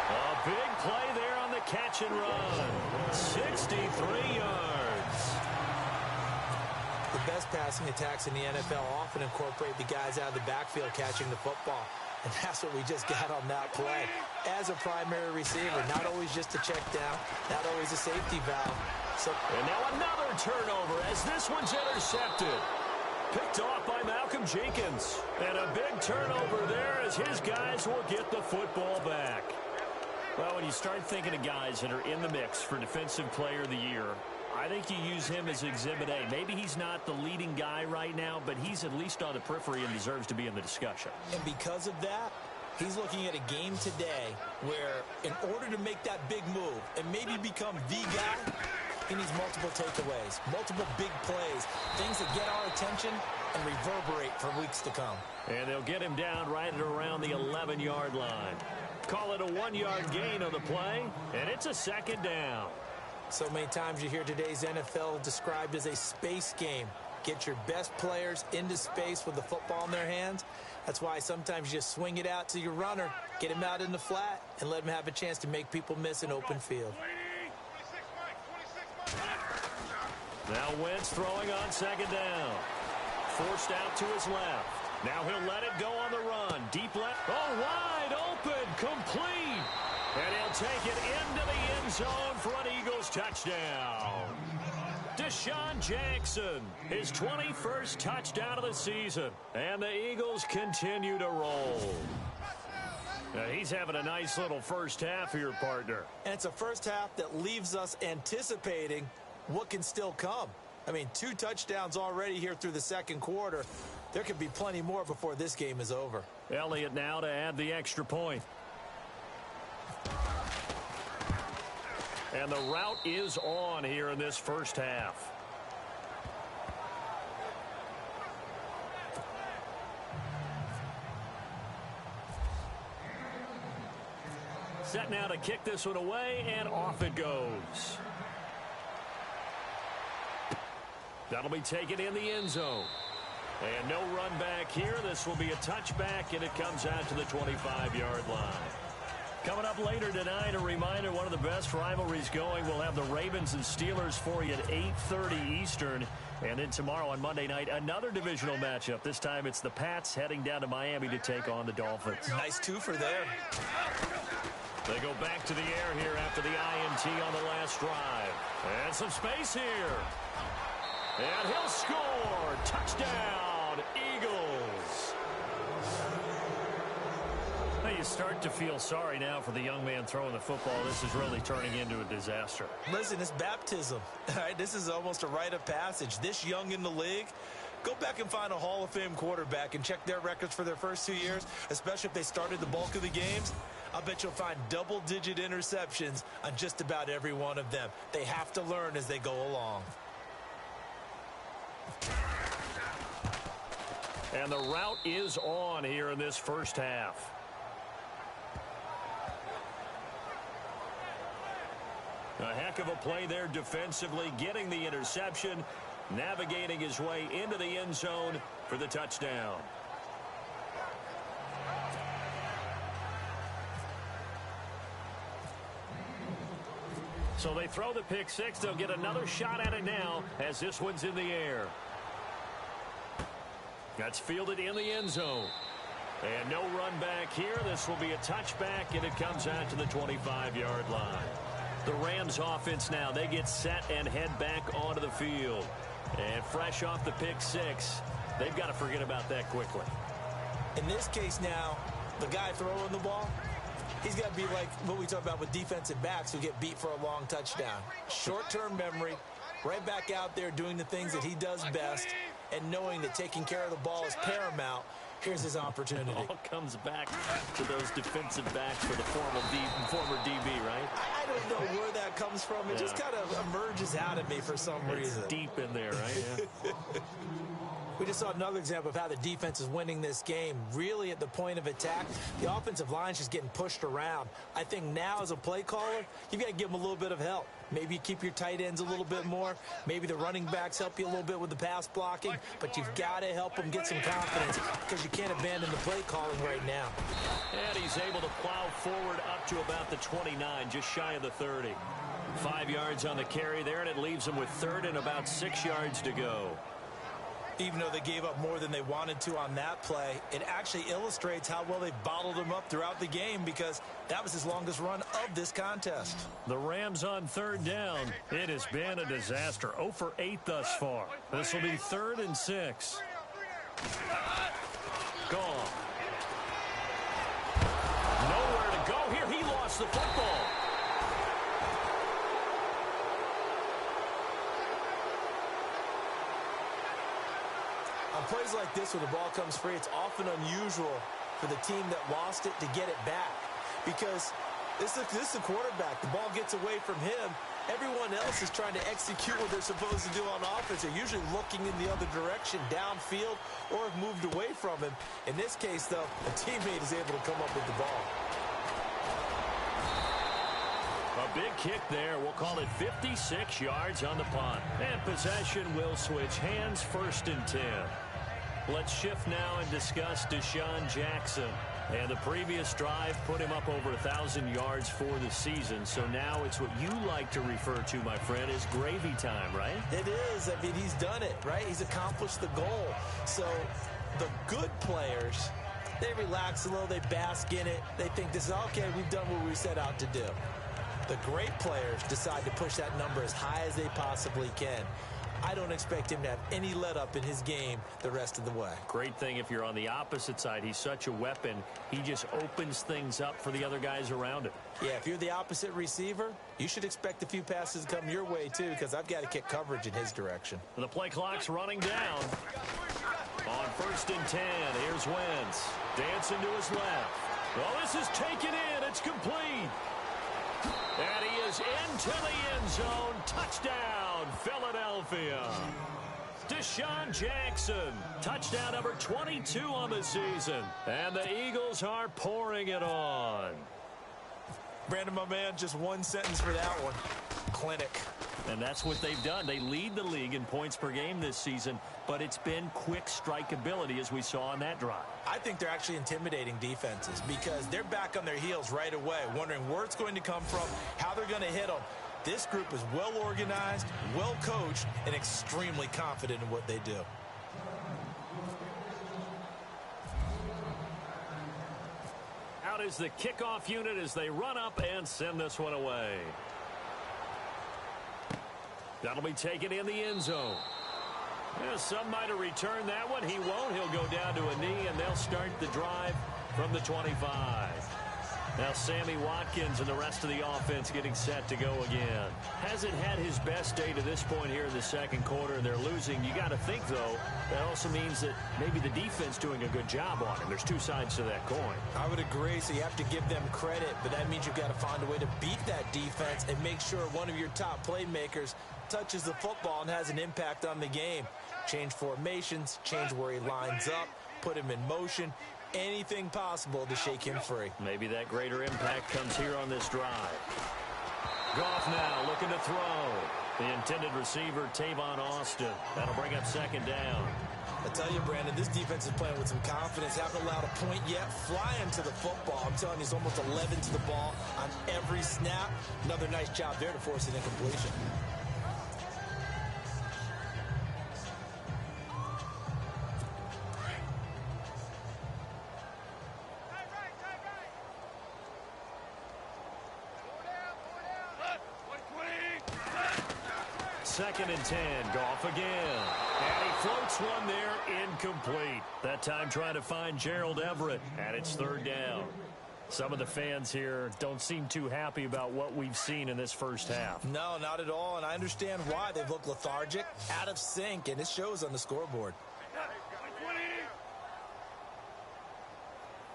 A big play there on the catch and run. 63 yards. The best passing attacks in the NFL often incorporate the guys out of the backfield catching the football. And that's what we just got on that play. As a primary receiver, not always just a check down, not always a safety valve. And now another turnover as this one's intercepted. Picked off by Malcolm Jenkins. And a big turnover there as his guys will get the football back. Well, when you start thinking of guys that are in the mix for Defensive Player of the Year, I think you use him as Exhibit A. Maybe he's not the leading guy. guy right now, but he's at least on the periphery and deserves to be in the discussion. And because of that, He's looking at a game today where in order to make that big move and maybe become the guy, he needs multiple takeaways, multiple big plays, things that get our attention and reverberate for weeks to come. And they'll get him down right at around the 11-yard line. Call it a 1-yard gain on the play, and it's a second down. So many times you hear today's NFL described as a space game. Get your best players into space with the football in their hands. That's why sometimes you just swing it out to your runner, get him out in the flat, and let him have a chance to make people miss an open field. Now Wentz throwing on second down. Forced out to his left. Now he'll let it go on the run. Deep left. Oh, wide open. Complete. And he'll take it into the end zone for an Eagles touchdown. Deshaun Jackson, his 21st touchdown of the season. And the Eagles continue to roll. Now he's having a nice little first half here, partner. And it's a first half that leaves us anticipating what can still come. I mean, 2 touchdowns already here through the second quarter. There could be plenty more before this game is over. Elliott now to add the extra point. And the route is on here in this first half. Set now to kick this one away, and off it goes. That'll be taken in the end zone. And no run back here. This will be a touchback, and it comes out to the 25-yard line. Coming up later tonight, a reminder, one of the best rivalries going. We'll have the Ravens and Steelers for you at 8:30 Eastern. And then tomorrow on Monday night, another divisional matchup. This time it's the Pats heading down to Miami to take on the Dolphins. Nice twofer there. They go back to the air here after the INT on the last drive. And some space here. And he'll score. Touchdown, Eagles. Now you start to feel sorry now for the young man throwing the football. This is really turning into a disaster. Listen, it's baptism. All right, this is almost a rite of passage. This young in the league, go back and find a Hall of Fame quarterback and check their records for their first 2 years, especially if they started the bulk of the games. I'll bet you'll find double-digit interceptions on just about every one of them. They have to learn as they go along. And the route is on here in this first half. A heck of a play there defensively, getting the interception, navigating his way into the end zone for the touchdown. So they throw the pick six. They'll get another shot at it now as this one's in the air. That's fielded in the end zone. And no run back here. This will be a touchback, and it comes out to the 25-yard line. The Rams offense now, they get set and head back onto the field. And fresh off the pick six, they've got to forget about that quickly. In this case now, the guy throwing the ball, he's got to be like what we talk about with defensive backs who get beat for a long touchdown. Short-term memory, right back out there doing the things that he does best, and knowing that taking care of the ball is paramount. Here's his opportunity. It all comes back to those defensive backs for the former DB, right? I don't know where that comes from. It just kind of emerges out of me for some reason. Deep in there, right? Yeah. We just saw another example of how the defense is winning this game. Really at the point of attack, the offensive line's just getting pushed around. I think now as a play caller, you've got to give them a little bit of help. Maybe you keep your tight ends a little bit more. Maybe the running backs help you a little bit with the pass blocking. But you've got to help them get some confidence because you can't abandon the play calling right now. And he's able to plow forward up to about the 29, just shy of the 30. 5 yards on the carry there, and it leaves him with third and about 6 yards to go. Even though they gave up more than they wanted to on that play, it actually illustrates how well they bottled him up throughout the game because that was his longest run of this contest. The Rams on third down. It has been a disaster. 0 for 8 thus far. This will be 3rd and 6. Gone. Nowhere to go here. He lost the football. On plays like this where the ball comes free, it's often unusual for the team that lost it to get it back. Because this is a quarterback. The ball gets away from him. Everyone else is trying to execute what they're supposed to do on offense. They're usually looking in the other direction, downfield, or have moved away from him. In this case, though, a teammate is able to come up with the ball. A big kick there. We'll call it 56 yards on the punt. And possession will switch hands, 1st and 10. Let's shift now and discuss Deshaun Jackson. And the previous drive put him up over 1,000 yards for the season. So now it's what you like to refer to, my friend, as gravy time, right? It is. I mean, he's done it, right? He's accomplished the goal. So the good players, they relax a little. They bask in it. They think this is, okay, we've done what we set out to do. The great players decide to push that number as high as they possibly can. I don't expect him to have any let-up in his game the rest of the way. Great thing if you're on the opposite side. He's such a weapon. He just opens things up for the other guys around him. Yeah, if you're the opposite receiver, you should expect a few passes to come your way, too, because I've got to kick coverage in his direction. The play clock's running down. On 1st and 10, here's Wentz. Dancing to his left. Well, this is taken in. It's complete. And he is into the end zone. Touchdown, Philadelphia. Deshaun Jackson, touchdown number 22 on the season. And the Eagles are pouring it on. Brandon, my man, just one sentence for that one. Clinic. And that's what they've done. They lead the league in points per game this season, but it's been quick strikeability as we saw on that drive. I think they're actually intimidating defenses because they're back on their heels right away, wondering where it's going to come from, how they're going to hit them. This group is well organized, well coached, and extremely confident in what they do. Out is the kickoff unit as they run up and send this one away. That'll be taken in the end zone. Yeah, some might have returned that one. He won't. He'll go down to a knee, and they'll start the drive from the 25. Now Sammy Watkins and the rest of the offense getting set to go again. Hasn't had his best day to this point here in the second quarter, and they're losing. You got to think, though, that also means that maybe the defense doing a good job on him. There's two sides to that coin. I would agree, so you have to give them credit, but that means you've got to find a way to beat that defense and make sure one of your top playmakers touches the football and has an impact on the game. Change formations, change where he lines up, put him in motion, anything possible to shake him free. Maybe that greater impact comes here on this drive. Goff now looking to throw. The intended receiver, Tavon Austin. That'll bring up 2nd down. I tell you, Brandon, this defense is playing with some confidence. Haven't allowed a point yet. Flying to the football. I'm telling you, he's almost 11 to the ball on every snap. Another nice job there to force an incompletion. Second and 10, Goff again. And he floats one there, incomplete. That time trying to find Gerald Everett, and it's 3rd down. Some of the fans here don't seem too happy about what we've seen in this first half. No, not at all, and I understand why. They've looked lethargic, out of sync, and it shows on the scoreboard.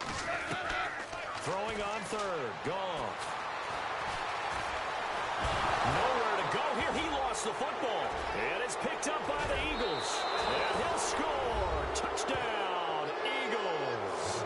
Throwing on 3rd, Goff. Nowhere to go here. He lost the football. And it's picked up by the Eagles. And he'll score. Touchdown, Eagles.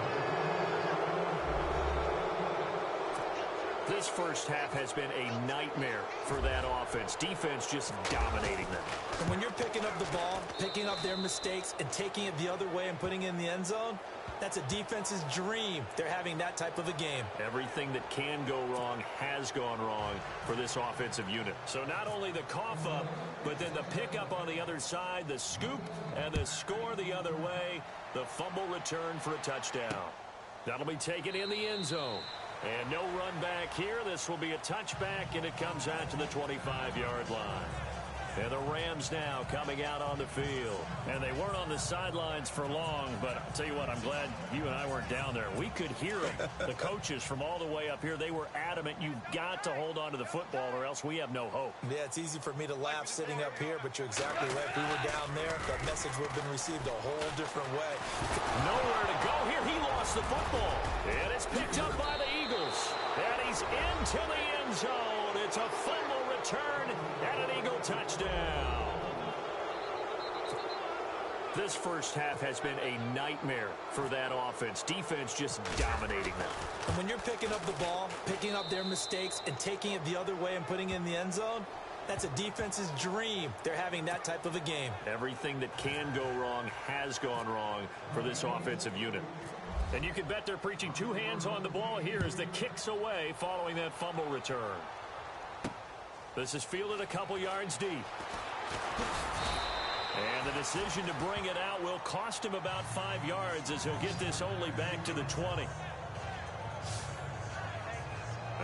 This first half has been a nightmare for that offense. Defense just dominating them. And when you're picking up the ball, picking up their mistakes, and taking it the other way and putting it in the end zone, that's a defense's dream. They're having that type of a game. Everything that can go wrong has gone wrong for this offensive unit. So not only the cough up, but then the pickup on the other side, the scoop, and the score the other way. The fumble return for a touchdown. That'll be taken in the end zone. And no run back here. This will be a touchback, and it comes out to the 25-yard line. And the Rams now coming out on the field. And they weren't on the sidelines for long, but I'll tell you what, I'm glad you and I weren't down there. We could hear them. The coaches from all the way up here, they were adamant, you've got to hold on to the football or else we have no hope. Yeah, it's easy for me to laugh sitting up here, but you're exactly right. If we were down there, that message would have been received a whole different way. Nowhere to go here. He lost the football. And it's picked up by the Eagles. And he's into the end zone. It's a fumble return and an Eagle touchdown. This first half has been a nightmare for that offense. Defense just dominating them. And when you're picking up the ball, picking up their mistakes, and taking it the other way and putting it in the end zone, that's a defense's dream. They're having that type of a game. Everything that can go wrong has gone wrong for this offensive unit. And you can bet they're preaching two hands on the ball here as the kick's away following that fumble return. This is fielded a couple yards deep. And the decision to bring it out will cost him about 5 yards as he'll get this only back to the 20.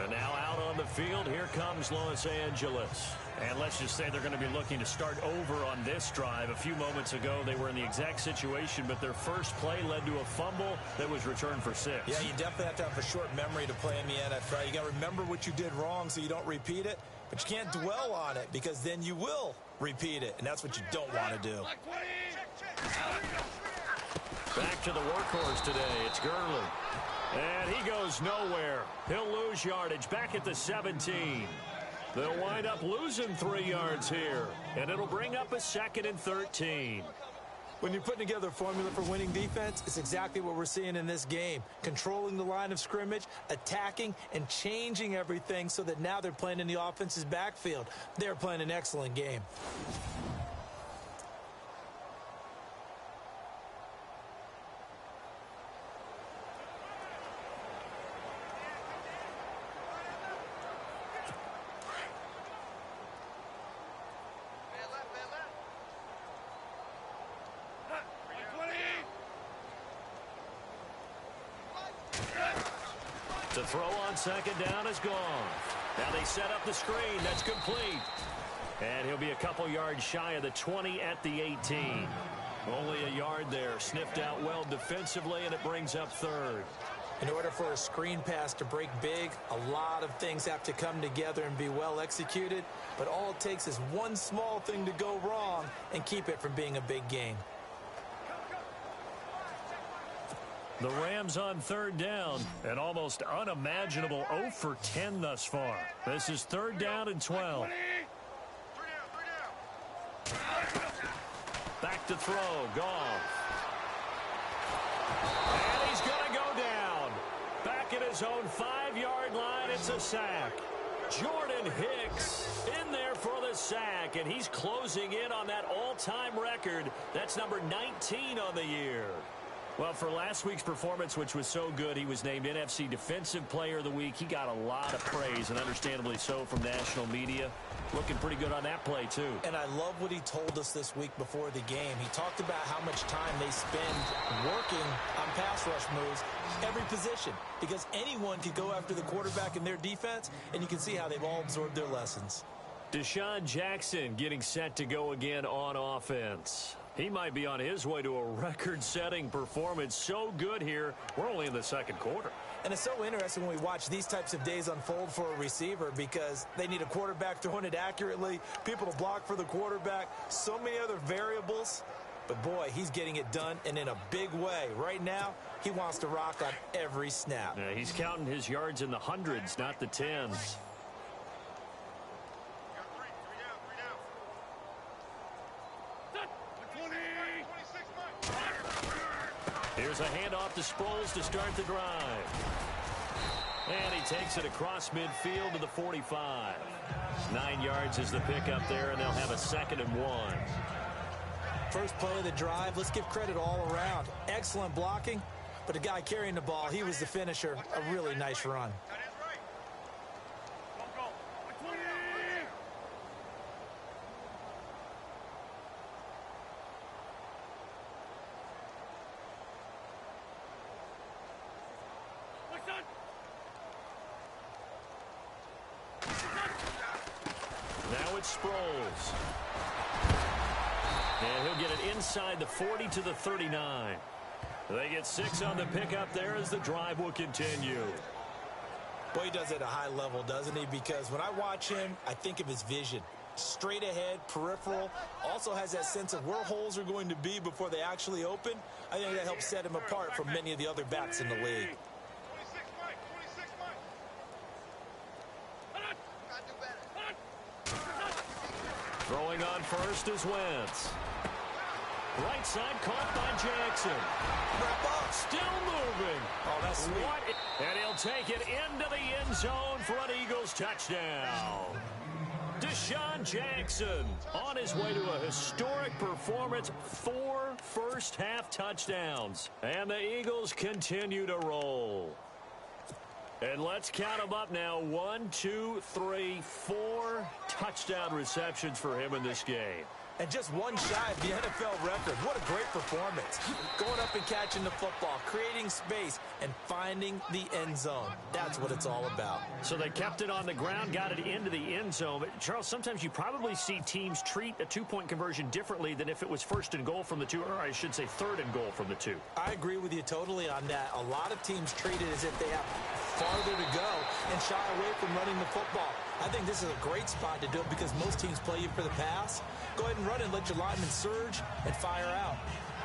And now out on the field, here comes Los Angeles. And let's just say they're going to be looking to start over on this drive. A few moments ago, they were in the exact situation, but their first play led to a fumble that was returned for 6. Yeah, you definitely have to have a short memory to play in the NFL. You got to remember what you did wrong so you don't repeat it, but you can't dwell on it because then you will repeat it, and that's what you don't want to do. Back to the workhorse today. It's Gurley. And he goes nowhere. He'll lose yardage back at the 17. They'll wind up losing 3 yards here, and it'll bring up a 2nd and 13. When you're putting together a formula for winning defense, it's exactly what we're seeing in this game. Controlling the line of scrimmage, attacking, and changing everything so that now they're playing in the offense's backfield. They're playing an excellent game. The throw on 2nd down is gone. Now they set up the screen. That's complete. And he'll be a couple yards shy of the 20 at the 18. Only a yard there. Sniffed out well defensively, and it brings up 3rd. In order for a screen pass to break big, a lot of things have to come together and be well executed. But all it takes is one small thing to go wrong and keep it from being a big game. The Rams on 3rd down, an almost unimaginable 0 for 10 thus far. This is 3rd down and 12. Back to throw, Goff. And he's going to go down. Back at his own 5-yard line, it's a sack. Jordan Hicks in there for the sack, and he's closing in on that all-time record. That's number 19 on the year. Well, for last week's performance, which was so good, he was named NFC Defensive Player of the Week. He got a lot of praise, and understandably so, from national media. Looking pretty good on that play, too. And I love what he told us this week before the game. He talked about how much time they spend working on pass rush moves, every position, because anyone could go after the quarterback in their defense, and you can see how they've all absorbed their lessons. Deshaun Jackson getting set to go again on offense. He might be on his way to a record-setting performance. So good here. We're only in the 2nd quarter. And it's so interesting when we watch these types of days unfold for a receiver because they need a quarterback throwing it accurately, people to block for the quarterback, so many other variables. But, boy, he's getting it done and in a big way. Right now, he wants to rock on every snap. Yeah, he's counting his yards in the hundreds, not the tens. Here's a handoff to Sproles to start the drive. And he takes it across midfield to the 45. 9 yards is the pickup there, and they'll have a 2nd and 1. First play of the drive, let's give credit all around. Excellent blocking, but the guy carrying the ball, he was the finisher. A really nice run. Now it's Sproles. And he'll get it inside the 40 to the 39. They get 6 on the pickup there as the drive will continue. Boy, he does it at a high level, doesn't he? Because when I watch him, I think of his vision. Straight ahead, peripheral, also has that sense of where holes are going to be before they actually open. I think that helps set him apart from many of the other backs in the league. Throwing on first is Wentz. Right side caught by Jackson. Still moving. Oh, that's sweet. And he'll take it into the end zone for an Eagles touchdown. Deshaun Jackson on his way to a historic performance. 4 first-half touchdowns. And the Eagles continue to roll. And let's count them up now. 1, 2, 3, 4 touchdown receptions for him in this game. And just one shy of the NFL record. What a great performance. Going up and catching the football, creating space, and finding the end zone. That's what it's all about. So they kept it on the ground, got it into the end zone. But, Charles, sometimes you probably see teams treat a two-point conversion differently than if it was first and goal from the 2, or I should say third and goal from the 2. I agree with you totally on that. A lot of teams treat it as if they have farther to go and shy away from running the football. I think this is a great spot to do it because most teams play you for the pass. Go ahead and run and let your linemen surge and fire out.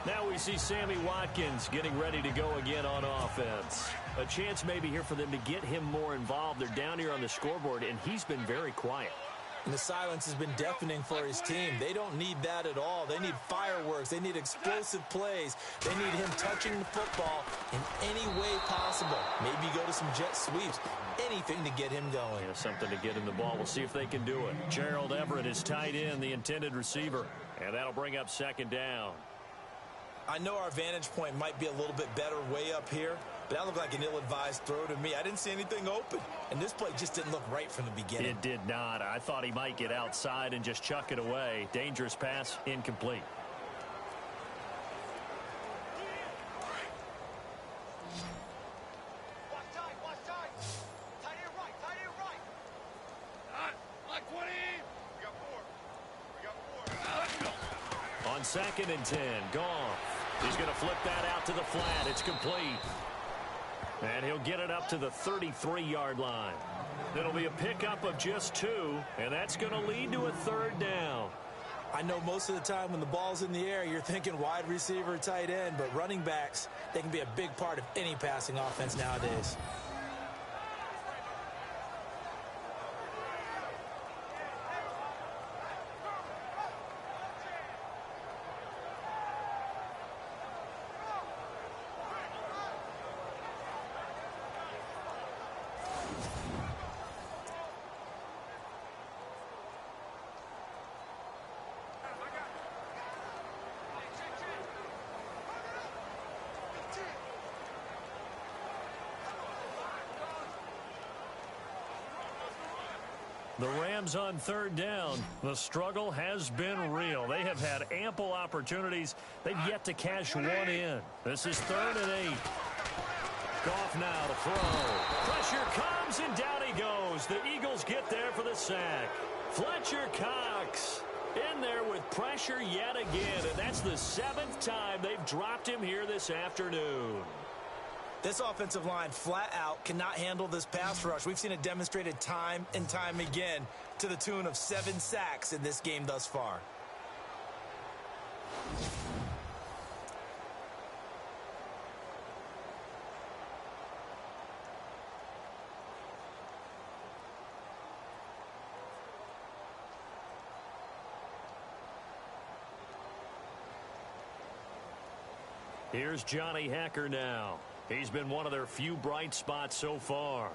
Now we see Sammy Watkins getting ready to go again on offense. A chance maybe here for them to get him more involved. They're down here on the scoreboard, and he's been very quiet. And the silence has been deafening for his team. They don't need that at all. They need fireworks. They need explosive plays. They need him touching the football in any way possible. Maybe go to some jet sweeps. Anything to get him going. Yeah, something to get him the ball. We'll see if they can do it. Gerald Everett is tight end, the intended receiver. And that'll bring up second down. I know our vantage point might be a little bit better way up here, but that looked like an ill-advised throw to me. I didn't see anything open, and this play just didn't look right from the beginning. It did not. I thought he might get outside and just chuck it away. Dangerous pass, incomplete. On 2nd and 10, Goff. He's going to flip that out to the flat. It's complete. And he'll get it up to the 33-yard line. It'll be a pickup of just 2, and that's going to lead to a 3rd down. I know most of the time when the ball's in the air, you're thinking wide receiver, tight end, but running backs, they can be a big part of any passing offense nowadays. The Rams on 3rd down. The struggle has been real. They have had ample opportunities. They've yet to cash one in. This is 3rd and 8. Goff now to throw. Pressure comes, and down he goes. The Eagles get there for the sack. Fletcher Cox in there with pressure yet again, and that's the 7th time they've dropped him here this afternoon. This offensive line flat out cannot handle this pass rush. We've seen it demonstrated time and time again to the tune of 7 sacks in this game thus far. Here's Johnny Hekker now. He's been one of their few bright spots so far.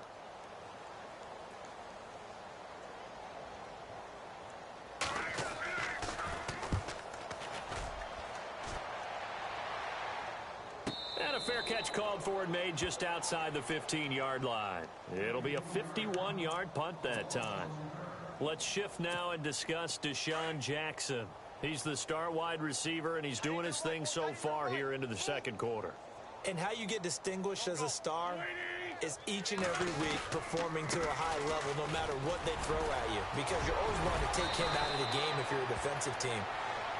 And a fair catch called for and made just outside the 15-yard line. It'll be a 51-yard punt that time. Let's shift now and discuss Deshaun Jackson. He's the star wide receiver, and he's doing his thing so far here into the second quarter. And how you get distinguished as a star, is each and every week performing to a high level no matter what they throw at you, because you're always wanting to take him out of the game if you're a defensive team.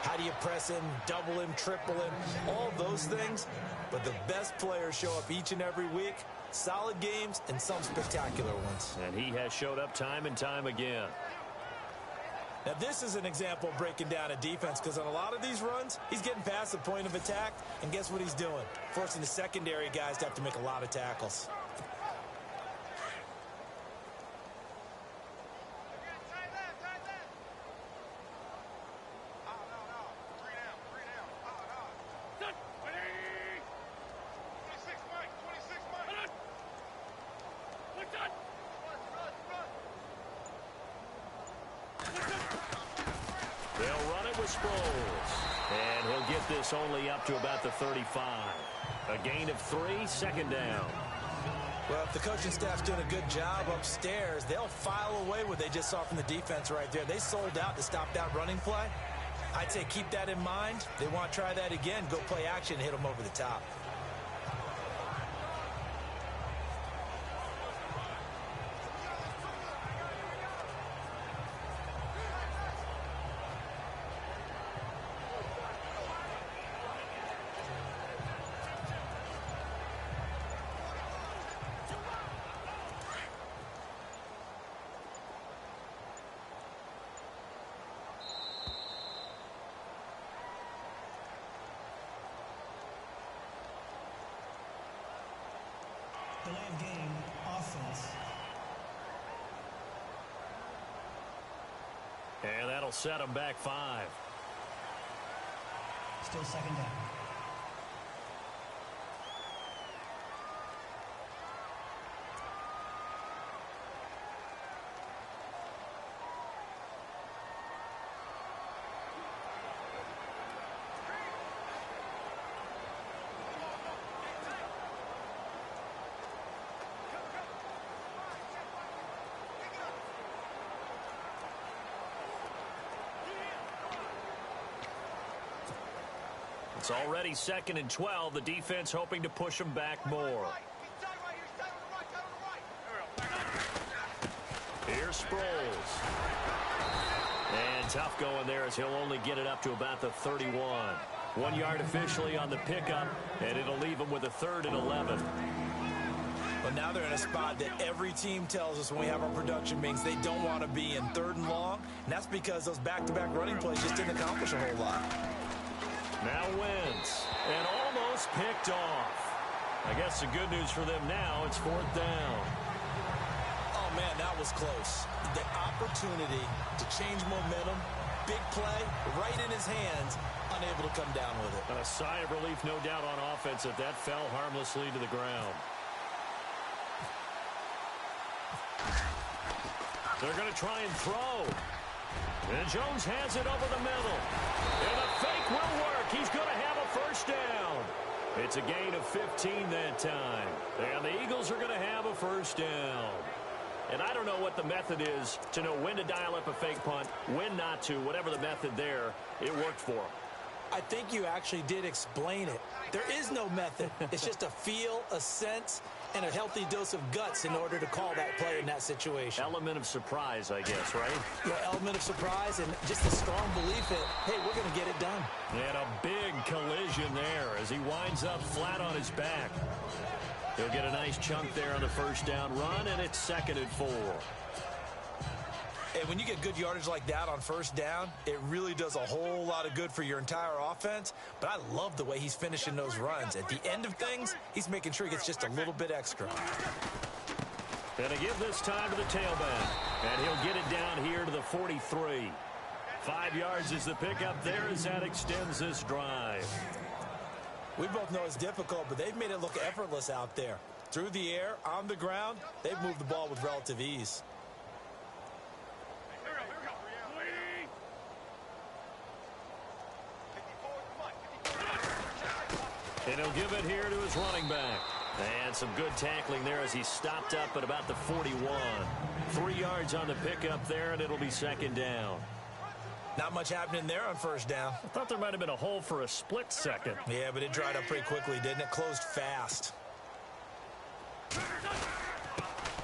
How do you press him, double him, triple him, all those things? But the best players show up each and every week, solid games and some spectacular ones. And he has showed up time and time again. Now, this is an example of breaking down a defense, because on a lot of these runs, he's getting past the point of attack, and guess what he's doing? Forcing the secondary guys to have to make a lot of tackles. They'll run it with Sproles. And he'll get this only up to about the 35. A gain of 3, second down. Well, if the coaching staff's doing a good job upstairs, they'll file away what they just saw from the defense right there. They sold out to stop that running play. I'd say keep that in mind. They want to try that again, go play action, and hit them over the top. Delay of game, offense. And that'll set him back 5. Still second down. It's already 2nd and 12. The defense hoping to push him back more. Here's Sproles. And tough going there, as he'll only get it up to about the 31. 1 yard officially on the pickup, and it'll leave him with a 3rd and 11. Well, now they're in a spot that every team tells us when we have our production meetings they don't want to be in, 3rd and long. And that's because those back-to-back running plays just didn't accomplish a whole lot. Now Wentz, and almost picked off. I guess the good news for them now, it's 4th down. Oh, man, that was close. The opportunity to change momentum, big play, right in his hands, unable to come down with it. A sigh of relief, no doubt, on offense, that fell harmlessly to the ground. They're going to try and throw. And Jones has it over the middle. And the fake will work. He's going to have a 1st down. It's a gain of 15 that time. And the Eagles are going to have a 1st down. And I don't know what the method is to know when to dial up a fake punt, when not to. Whatever the method there, it worked for him. I think you actually did explain it. There is no method. It's just a feel, a sense, and a healthy dose of guts in order to call that play in that situation. Element of surprise, I guess, right? Yeah, element of surprise and just a strong belief that, hey, we're going to get it done. And a big collision there as he winds up flat on his back. He'll get a nice chunk there on the 1st down run, and it's 2nd and 4. And when you get good yardage like that on 1st down, it really does a whole lot of good for your entire offense. But I love the way he's finishing those runs. At the end of things, he's making sure he gets just a little bit extra. And to give this time to the tailback. And he'll get it down here to the 43. 5 yards is the pickup there as that extends this drive. We both know it's difficult, but they've made it look effortless out there. Through the air, on the ground, they've moved the ball with relative ease. And he'll give it here to his running back. And some good tackling there as he stopped up at about the 41. 3 yards on the pickup there, and it'll be 2nd down. Not much happening there on 1st down. I thought there might have been a hole for a split second. Yeah, but it dried up pretty quickly, didn't it? Closed fast.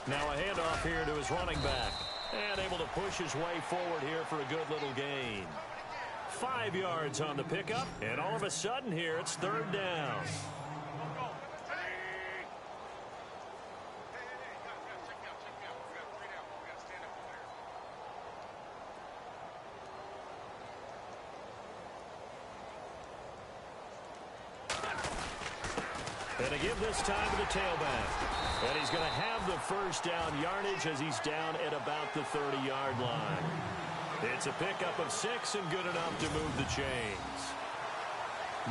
Now a handoff here to his running back. And able to push his way forward here for a good little gain. 5 yards on the pickup. And all of a sudden here, it's third down. And to give this time to the tailback. And he's going to have the first down yardage as he's down at about the 30-yard line. It's a pickup of 6 and good enough to move the chains.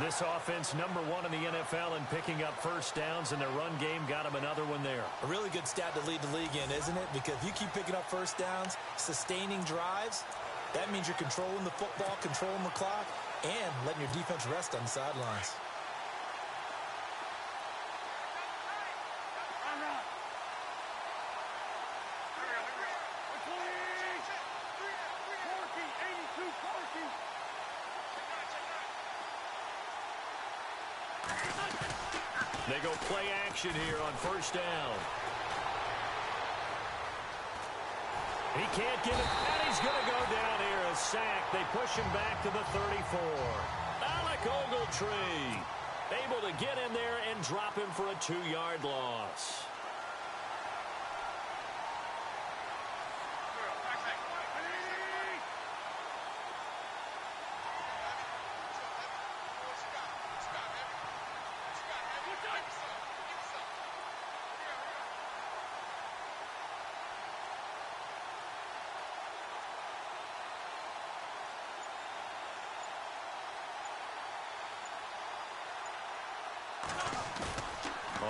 This offense, number 1 in the NFL in picking up first downs, and their run game got him another one there. A really good stat to lead the league in, isn't it? Because if you keep picking up first downs, sustaining drives, that means you're controlling the football, controlling the clock, and letting your defense rest on the sidelines. They go play action here on first down. He can't get it, and he's going to go down here. A sack. They push him back to the 34. Alec Ogletree able to get in there and drop him for a 2-yard loss.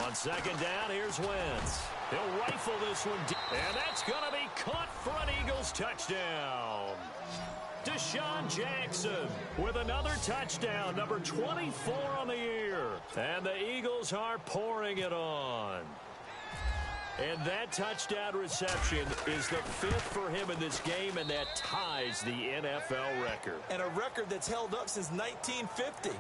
On second down, here's Wentz. He'll rifle this one deep, and that's going to be caught for an Eagles touchdown. Deshaun Jackson with another touchdown, number 24 on the year. And the Eagles are pouring it on. And that touchdown reception is the 5th for him in this game, and that ties the NFL record. And a record that's held up since 1950.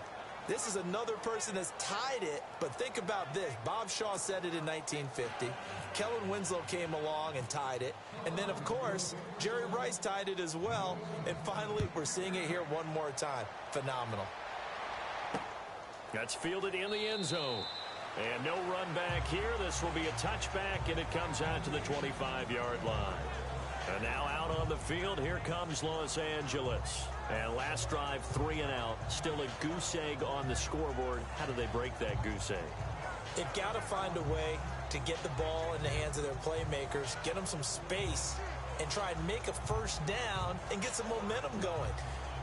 This is another person that's tied it, but think about this. Bob Shaw said it in 1950. Kellen Winslow came along and tied it. And then, of course, Jerry Rice tied it as well. And finally, we're seeing it here one more time. Phenomenal. That's fielded in the end zone. And no run back here. This will be a touchback, and it comes out to the 25-yard line. And now out on the field, here comes Los Angeles. And last drive, 3 and out. Still a goose egg on the scoreboard. How do they break that goose egg? They've got to find a way to get the ball in the hands of their playmakers, get them some space, and try and make a first down and get some momentum going.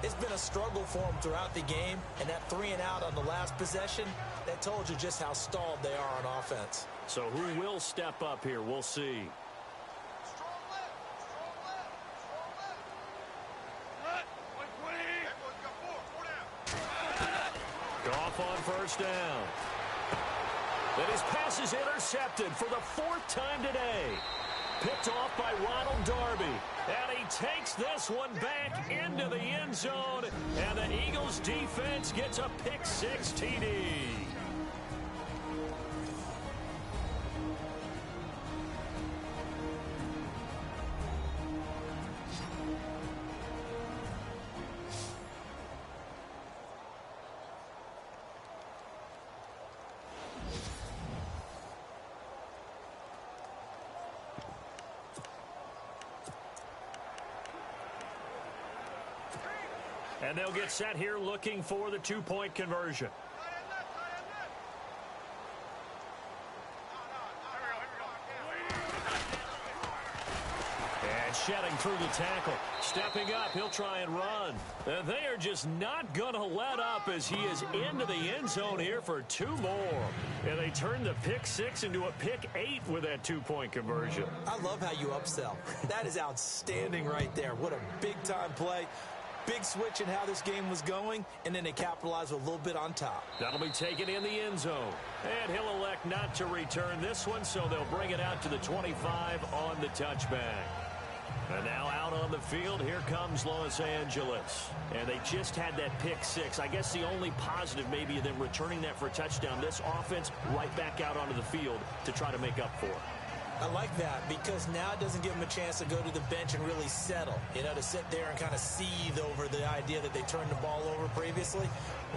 It's been a struggle for them throughout the game, and that 3 and out on the last possession, that told you just how stalled they are on offense. So who will step up here? We'll see. Goff on first down. And his pass is intercepted for the 4th time today. Picked off by Ronald Darby. And he takes this one back into the end zone. And the Eagles defense gets a pick-6 TD. And they'll get set here looking for the 2-point conversion. And shedding through the tackle. Stepping up, he'll try and run. And they are just not going to let up as he is into the end zone here for 2 more. And they turn the pick-6 into a pick-8 with that 2-point conversion. I love how you upsell. That is outstanding right there. What a big-time play. Big switch in how this game was going, and then they capitalize with a little bit on top. That'll be taken in the end zone. And he'll elect not to return this one, so they'll bring it out to the 25 on the touchback. And now out on the field, here comes Los Angeles. And they just had that pick-6. I guess the only positive maybe of them returning that for a touchdown. This offense right back out onto the field to try to make up for it. I like that because now it doesn't give him a chance to go to the bench and really settle, to sit there and kind of seethe over the idea that they turned the ball over previously.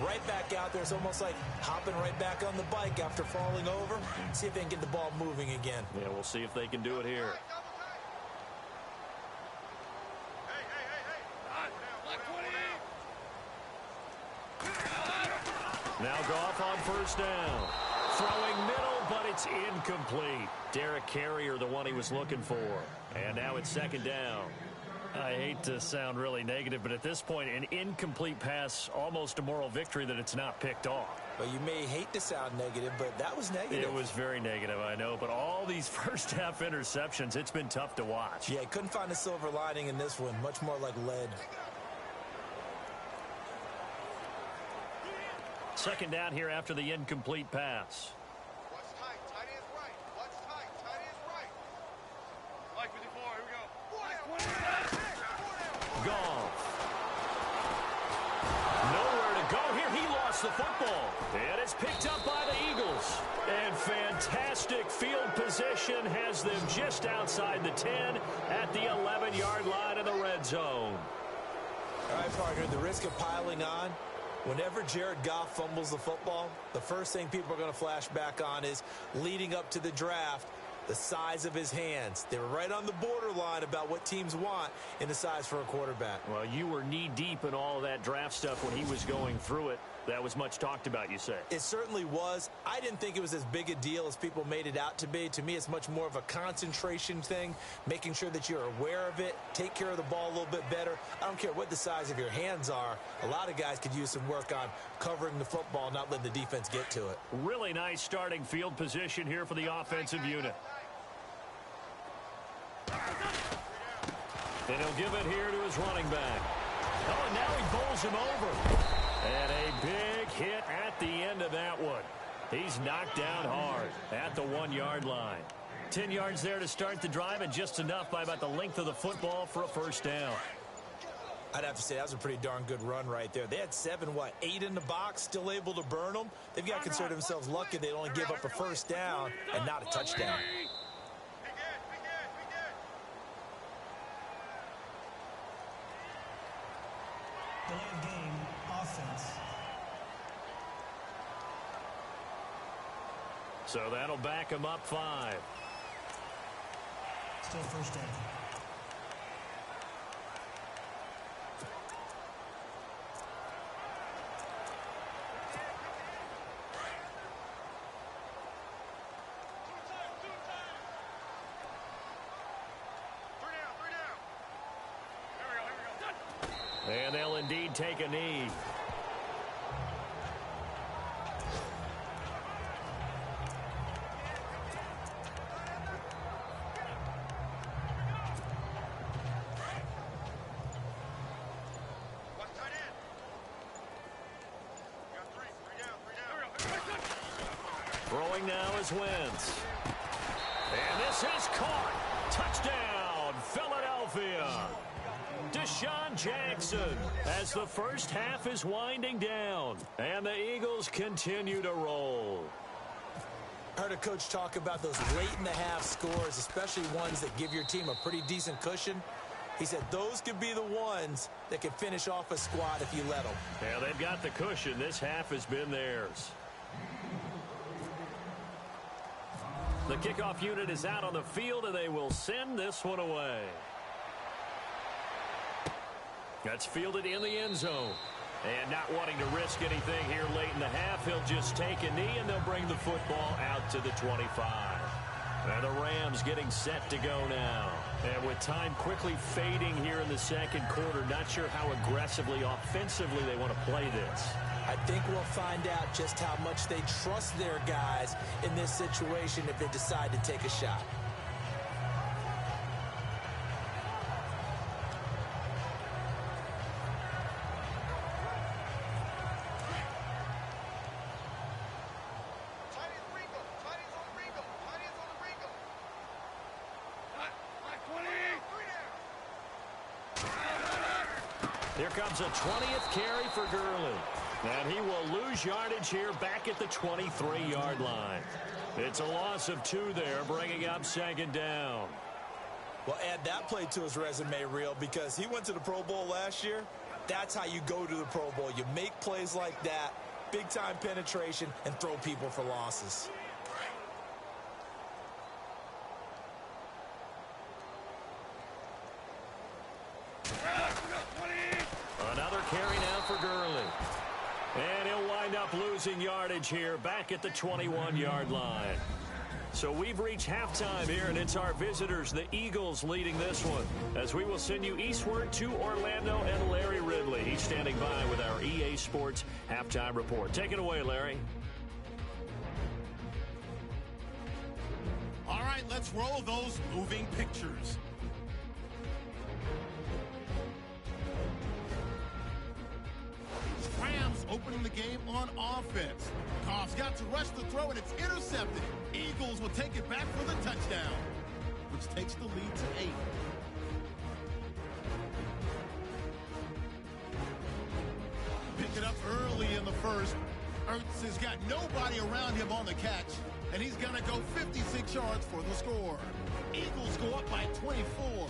Right back out there, it's almost like hopping right back on the bike after falling over. See if they can get the ball moving again. Yeah, we'll see if they can do it here. Now Goff on first down. Throwing middle, but it's incomplete. Derek Carrier, the one he was looking for. And now it's second down. I hate to sound really negative, but at this point, an incomplete pass, almost a moral victory that it's not picked off. Well, you may hate to sound negative, but that was negative. It was very negative, I know. But all these first-half interceptions, it's been tough to watch. Yeah, couldn't find a silver lining in this one. Much more like lead. Second down here after the incomplete pass. Watch tight. Tight ends right. Watch tight. Tight ends right. Mike 54. Here we go. Goff. Nowhere to go here. He lost the football. And it's picked up by the Eagles. And fantastic field position has them just outside the 10 at the 11-yard line in the red zone. All right, partner, the risk of piling on. Whenever Jared Goff fumbles the football, the first thing people are going to flash back on is leading up to the draft, the size of his hands. They were right on the borderline about what teams want in the size for a quarterback. Well, you were knee-deep in all of that draft stuff when he was going through it. That was much talked about, you say? It certainly was. I didn't think it was as big a deal as people made it out to be. To me, it's much more of a concentration thing, making sure that you're aware of it, take care of the ball a little bit better. I don't care what the size of your hands are. A lot of guys could use some work on covering the football, not letting the defense get to it. Really nice starting field position here for the offensive unit. And he'll give it here to his running back. Oh, and now he bowls him over. And a big hit at the end of that one. He's knocked down hard at the 1-yard line. 10 yards there to start the drive, and just enough by about the length of the football for a first down. I'd have to say that was a pretty darn good run right there. They had 8 in the box, still able to burn them. They've got to consider themselves lucky they only give up a first down and not a touchdown. Delay of game, offense. So that'll back him up 5. Still first down. And they'll indeed take a knee. Throwing now is Wentz. And this is caught. Touchdown, Philadelphia. Deshaun Jackson as the first half is winding down. And the Eagles continue to roll. I heard a coach talk about those late-in-the-half scores, especially ones that give your team a pretty decent cushion. He said those could be the ones that can finish off a squad if you let them. Yeah, they've got the cushion. This half has been theirs. The kickoff unit is out on the field, and they will send this one away. That's fielded in the end zone. And not wanting to risk anything here late in the half, he'll just take a knee, and they'll bring the football out to the 25. And the Rams getting set to go now. And with time quickly fading here in the second quarter, not sure how aggressively, offensively they want to play this. I think we'll find out just how much they trust their guys in this situation if they decide to take a shot. Here comes a 20th carry for Gurley. And he will lose yardage here back at the 23-yard line. It's a loss of 2 there, bringing up 2nd down. Well, add that play to his resume, Real, because he went to the Pro Bowl last year. That's how you go to the Pro Bowl. You make plays like that, big-time penetration, and throw people for losses. Another carry now for Gurley. And he'll wind up losing yardage here back at the 21-yard line. So we've reached halftime here, and it's our visitors, the Eagles, leading this one, as we will send you eastward to Orlando and Larry Ridley. He's standing by with our EA Sports halftime report. Take it away, Larry. All right, let's roll those moving pictures. Rams opening the game on offense. Goff's got to rush the throw, and it's intercepted. Eagles will take it back for the touchdown, which takes the lead to 8. Pick it up early in the first. Ertz has got nobody around him on the catch, and he's going to go 56 yards for the score. Eagles go up by 24.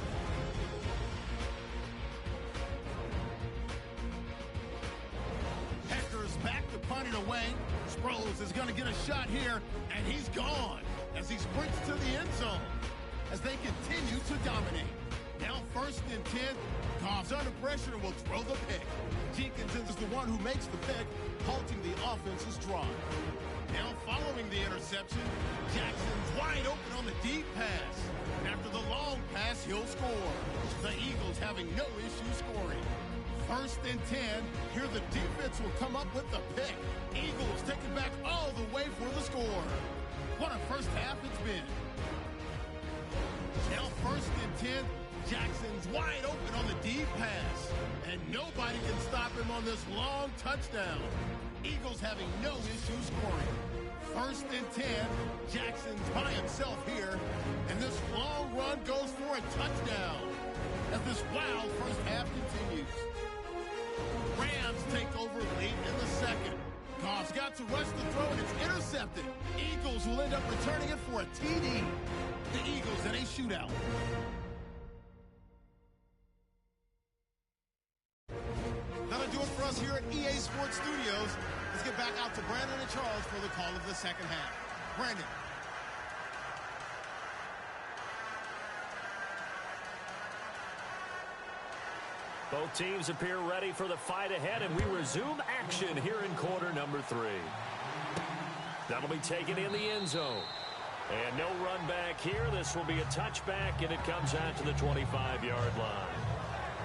Back to punt it away. Sproles is going to get a shot here, and he's gone as he sprints to the end zone as they continue to dominate. Now 1st and 10. Goff's under pressure and will throw the pick. Jenkins is the one who makes the pick, halting the offense's drive. Now following the interception, Jackson's wide open on the deep pass. After the long pass, he'll score. The Eagles having no issue scoring. 1st and 10. Here the defense will come up with the pick. Eagles take it back all the way for the score. What a first half it's been. Now 1st and 10. Jackson's wide open on the deep pass. And nobody can stop him on this long touchdown. Eagles having no issue scoring. 1st and 10. Jackson's by himself here. And this long run goes for a touchdown as this wild first half continues. Rams take over late in the second. Goff's got to rush the throw, and it's intercepted. Eagles will end up returning it for a TD. The Eagles in a shootout. That'll do it for us here at EA Sports Studios. Let's get back out to Brandon and Charles for the call of the second half. Brandon. Both teams appear ready for the fight ahead, and we resume action here in quarter number 3. That'll be taken in the end zone. And no run back here. This will be a touchback, and it comes out to the 25-yard line.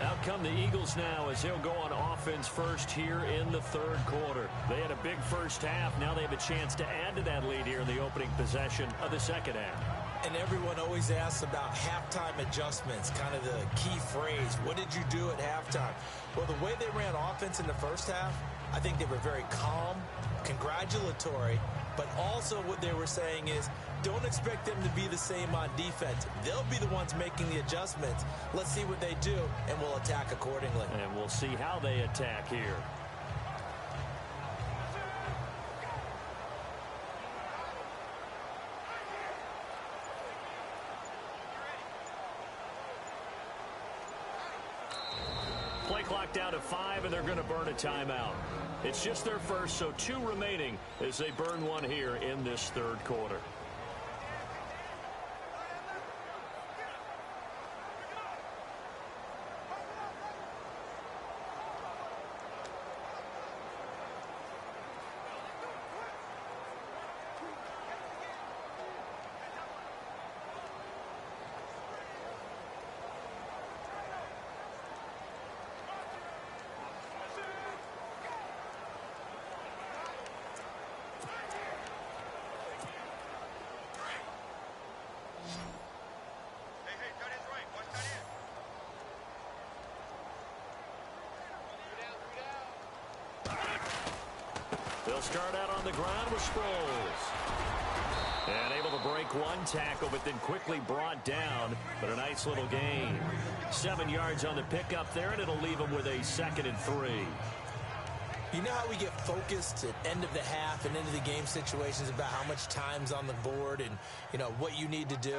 Out come the Eagles now as they'll go on offense first here in the 3rd quarter. They had a big first half. Now they have a chance to add to that lead here in the opening possession of the 2nd half. And everyone always asks about halftime adjustments, kind of the key phrase. What did you do at halftime? Well, the way they ran offense in the first half, I think they were very calm, congratulatory, but also what they were saying is don't expect them to be the same on defense. They'll be the ones making the adjustments. Let's see what they do, and we'll attack accordingly. And we'll see how they attack here. Play clock down to 5, and they're going to burn a timeout. It's just their first, so 2 remaining as they burn one here in this 3rd quarter. They'll start out on the ground with Sproles. And able to break one tackle, but then quickly brought down. But a nice little gain. 7 yards on the pickup there, and it'll leave them with a 2nd and 3. You know how we get focused at end of the half and into the game situations about how much time's on the board and, you know, what you need to do?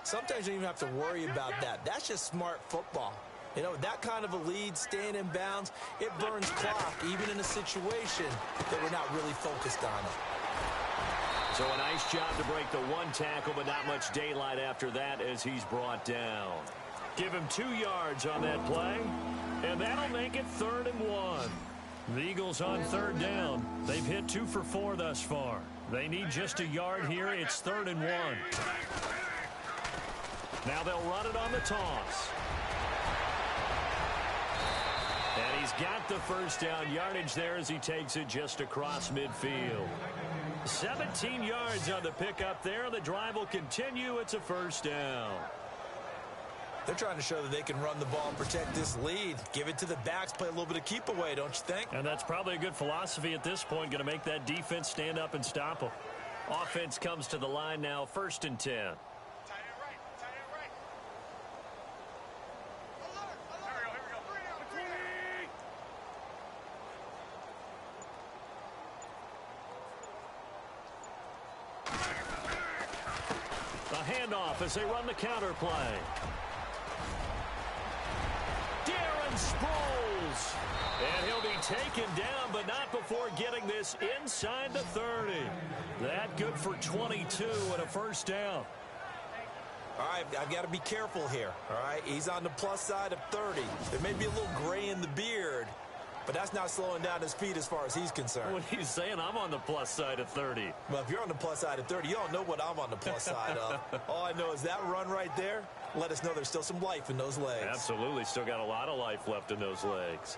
Sometimes you don't even have to worry about that. That's just smart football. You know, that kind of a lead, staying in bounds, it burns clock, even in a situation that we're not really focused on it. So a nice job to break the one tackle, but not much daylight after that as he's brought down. Give him 2 yards on that play, and that'll make it 3rd and 1. The Eagles on 3rd down. They've hit 2 for 4 thus far. They need just a yard here. It's 3rd and 1. Now they'll run it on the toss. And he's got the first down yardage there as he takes it just across midfield. 17 yards on the pickup there. The drive will continue. It's a first down. They're trying to show that they can run the ball and protect this lead. Give it to the backs, play a little bit of keep away, don't you think? And that's probably a good philosophy at this point. Going to make that defense stand up and stop them. Offense comes to the line now, 1st and 10. Tight end right. Tight end right. Alert. Alert. Here we go. 3 down. 3 down. A handoff as they run the counter play. Darren Sproles. And he'll be taken down, but not before getting this inside the 30. That good for 22 and a first down. All right, I've got to be careful here, all right? He's on the plus side of 30. There may be a little gray in the beard, but that's not slowing down his speed as far as he's concerned. What he's saying, I'm on the plus side of 30. Well, if you're on the plus side of 30, you don't know what I'm on the plus side of. All I know is that run right there let us know there's still some life in those legs. Absolutely. Still got a lot of life left in those legs.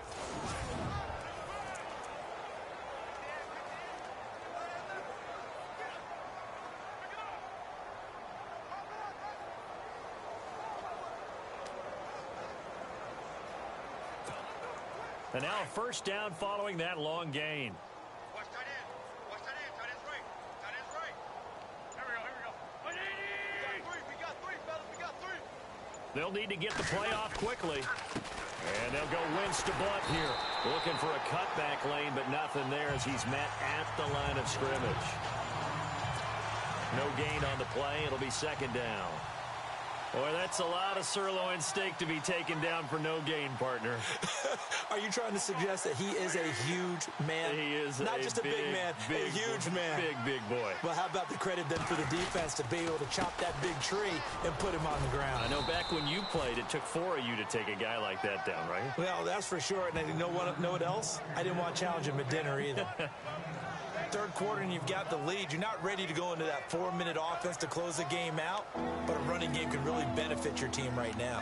And now a first down following that long gain. Watch tight end. Watch tight end. Tight end's right. Tight end's right. Here we go. Here we go. We got 3, fellas. We got 3. They'll need to get the play off quickly. And they'll go Wentz to Blunt here. Looking for a cutback lane, but nothing there as he's met at the line of scrimmage. No gain on the play. It'll be 2nd down. Boy, that's a lot of sirloin steak to be taken down for no gain, partner. Are you trying to suggest that he is a huge man? He is not just a big man, a huge man. Big boy. Well, how about the credit then for the defense to be able to chop that big tree and put him on the ground? I know back when you played, it took 4 of you to take a guy like that down, right? Well, that's for sure. And you know what else? I didn't want to challenge him at dinner either. 3rd quarter and you've got the lead. You're not ready to go into that 4-minute offense to close the game out, but a running game can really benefit your team right now.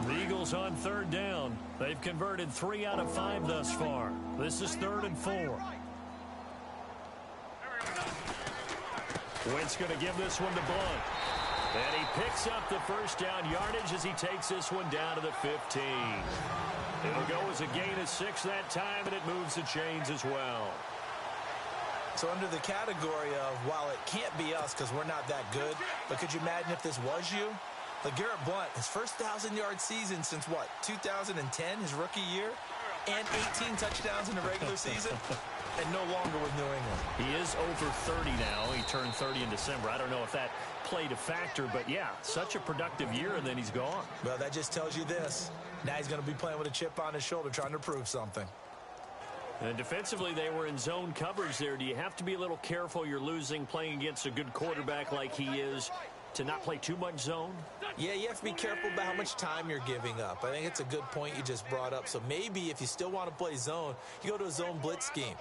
The Eagles on 3rd down. They've converted 3 out of 5 thus far. This is 3rd and 4. Wentz going to give this one to Blunt. And he picks up the first down yardage as he takes this one down to the 15. It'll go as a gain of 6 that time, and it moves the chains as well. So under the category of, while it can't be us because we're not that good, but could you imagine if this was you? LeGarrette Blunt, his first 1,000-yard season since, what, 2010, his rookie year? And 18 touchdowns in the regular season? And no longer with New England. He is over 30 now. He turned 30 in December. I don't know if that played a factor, but yeah, such a productive year, and then he's gone. Well, that just tells you this. Now he's going to be playing with a chip on his shoulder trying to prove something. And defensively, they were in zone coverage there. Do you have to be a little careful? You're losing playing against a good quarterback like he is to not play too much zone? Yeah, you have to be careful about how much time you're giving up. I think it's a good point you just brought up. So maybe if you still want to play zone, you go to a zone blitz scheme.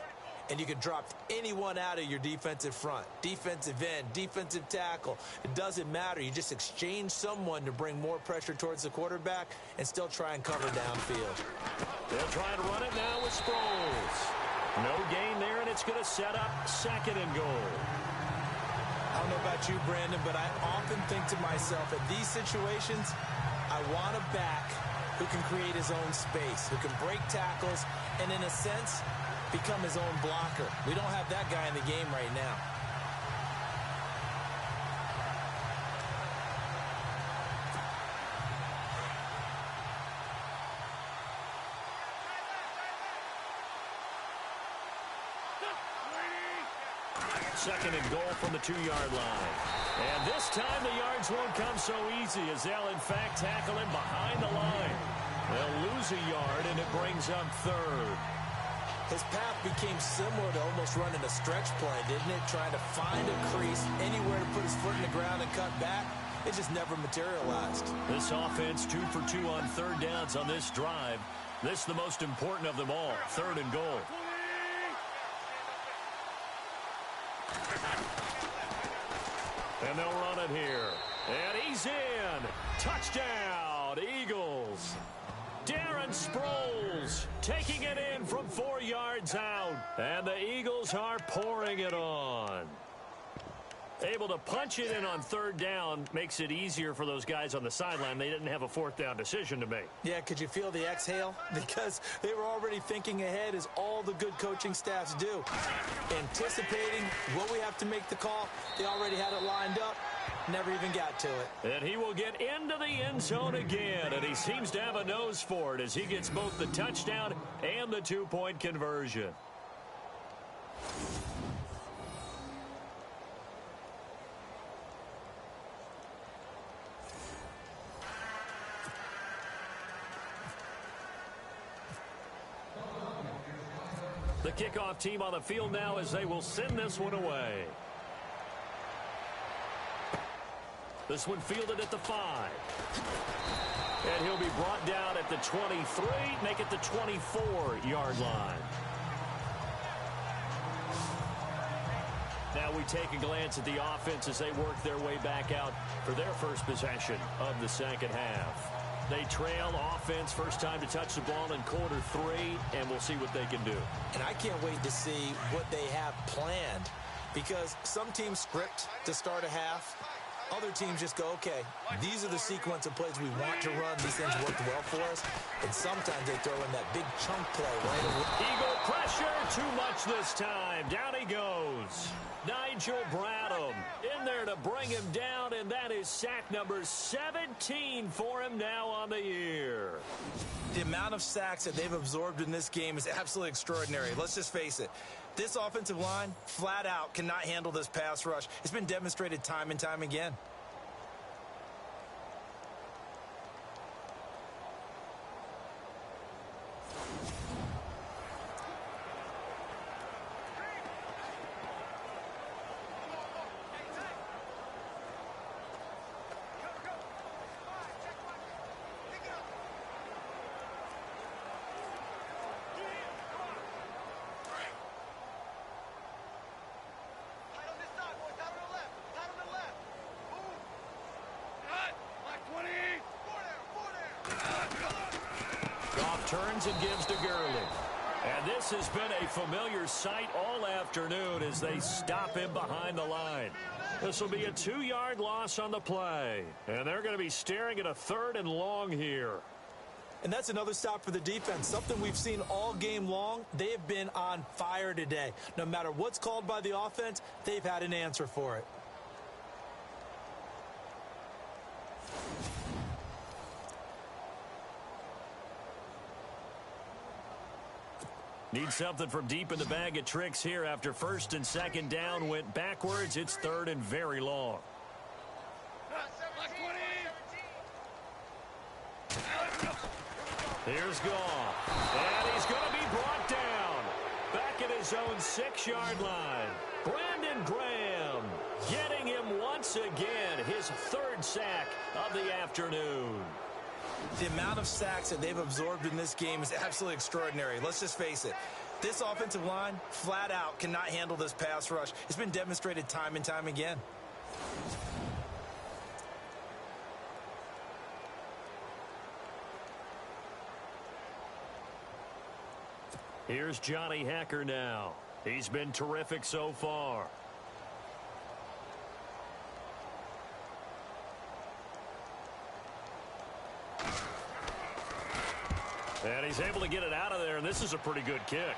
And you can drop anyone out of your defensive front, defensive end, defensive tackle. It doesn't matter. You just exchange someone to bring more pressure towards the quarterback and still try and cover downfield. They'll try to run it now with Sproles. No gain there, and it's going to set up 2nd and goal. I don't know about you, Brandon, but I often think to myself, in these situations, I want a back who can create his own space, who can break tackles, and in a sense, become his own blocker. We don't have that guy in the game right now. Second and goal from the 2-yard line. And this time the yards won't come so easy as they'll, in fact, tackle him behind the line. They'll lose a yard, and it brings up third. His path became similar to almost running a stretch play, didn't it? Trying to find a crease, anywhere to put his foot in the ground and cut back. It just never materialized. This offense 2 for 2 on third downs on this drive. This the most important of them all, third and goal. And they'll run it here. And he's in. Touchdown, Eagles. Darren Sproles taking it in from 4 yards out. And the Eagles are pouring it on. Able to punch it in on third down makes it easier for those guys on the sideline. They didn't have a fourth down decision to make. Yeah, could you feel the exhale? Because they were already thinking ahead, as all the good coaching staffs do. Anticipating, will we have to make the call? They already had it lined up. Never even got to it. And he will get into the end zone again, and he seems to have a nose for it as he gets both the touchdown and the 2-point conversion. The kickoff team on the field now as they will send this one away. This one fielded at the 5. And he'll be brought down at the 23, make it the 24-yard line. Now we take a glance at the offense as they work their way back out for their first possession of the second half. They trail offense, first time to touch the ball in quarter 3, and we'll see what they can do. And I can't wait to see what they have planned, because some teams script to start a half. Other teams just go, okay, these are the sequence of plays we want to run. These things worked well for us. And sometimes they throw in that big chunk play right away. Eagle pressure, too much this time. Down he goes. Nigel Bradham in there to bring him down, and that is sack number 17 for him now on the year. The amount of sacks that they've absorbed in this game is absolutely extraordinary. Let's just face it. This offensive line, flat out, cannot handle this pass rush. It's been demonstrated time and time again. Turns and gives to Gurley. And this has been a familiar sight all afternoon as they stop him behind the line. This will be a 2-yard loss on the play. And they're going to be staring at a 3rd and long here. And that's another stop for the defense, something we've seen all game long. They have been on fire today. No matter what's called by the offense, they've had an answer for it. Need something from deep in the bag of tricks here after first and second down went backwards. It's 3rd and very long. Here's Goff. And he's going to be brought down. Back at his own 6-yard line. Brandon Graham getting him once again. His 3rd sack of the afternoon. The amount of sacks that they've absorbed in this game is absolutely extraordinary. Let's just face it. This offensive line, flat out, cannot handle this pass rush. It's been demonstrated time and time again. Here's Johnny Hekker now. He's been terrific so far. And he's able to get it out of there, and this is a pretty good kick.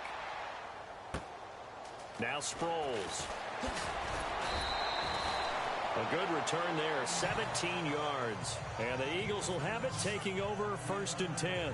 Now Sproles. A good return there, 17 yards. And the Eagles will have it, taking over 1st and 10.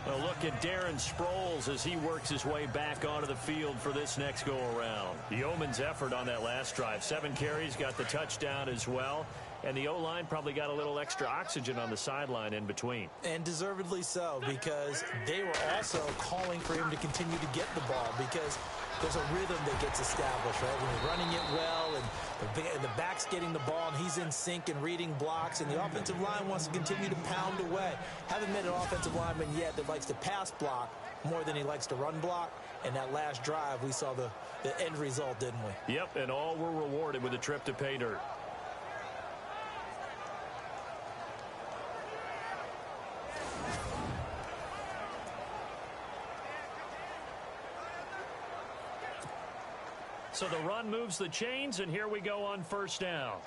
A look at Darren Sproles as he works his way back onto the field for this next go-around. Yeoman's effort on that last drive. 7 carries, got the touchdown as well. And the O-line probably got a little extra oxygen on the sideline in between. And deservedly so, because they were also calling for him to continue to get the ball, because there's a rhythm that gets established, right? When you're running it well and the back's getting the ball and he's in sync and reading blocks, and the offensive line wants to continue to pound away. Haven't met an offensive lineman yet that likes to pass block more than he likes to run block. And that last drive, we saw the end result, didn't we? Yep, and all were rewarded with a trip to pay dirt. So the run moves the chains, and here we go on first down.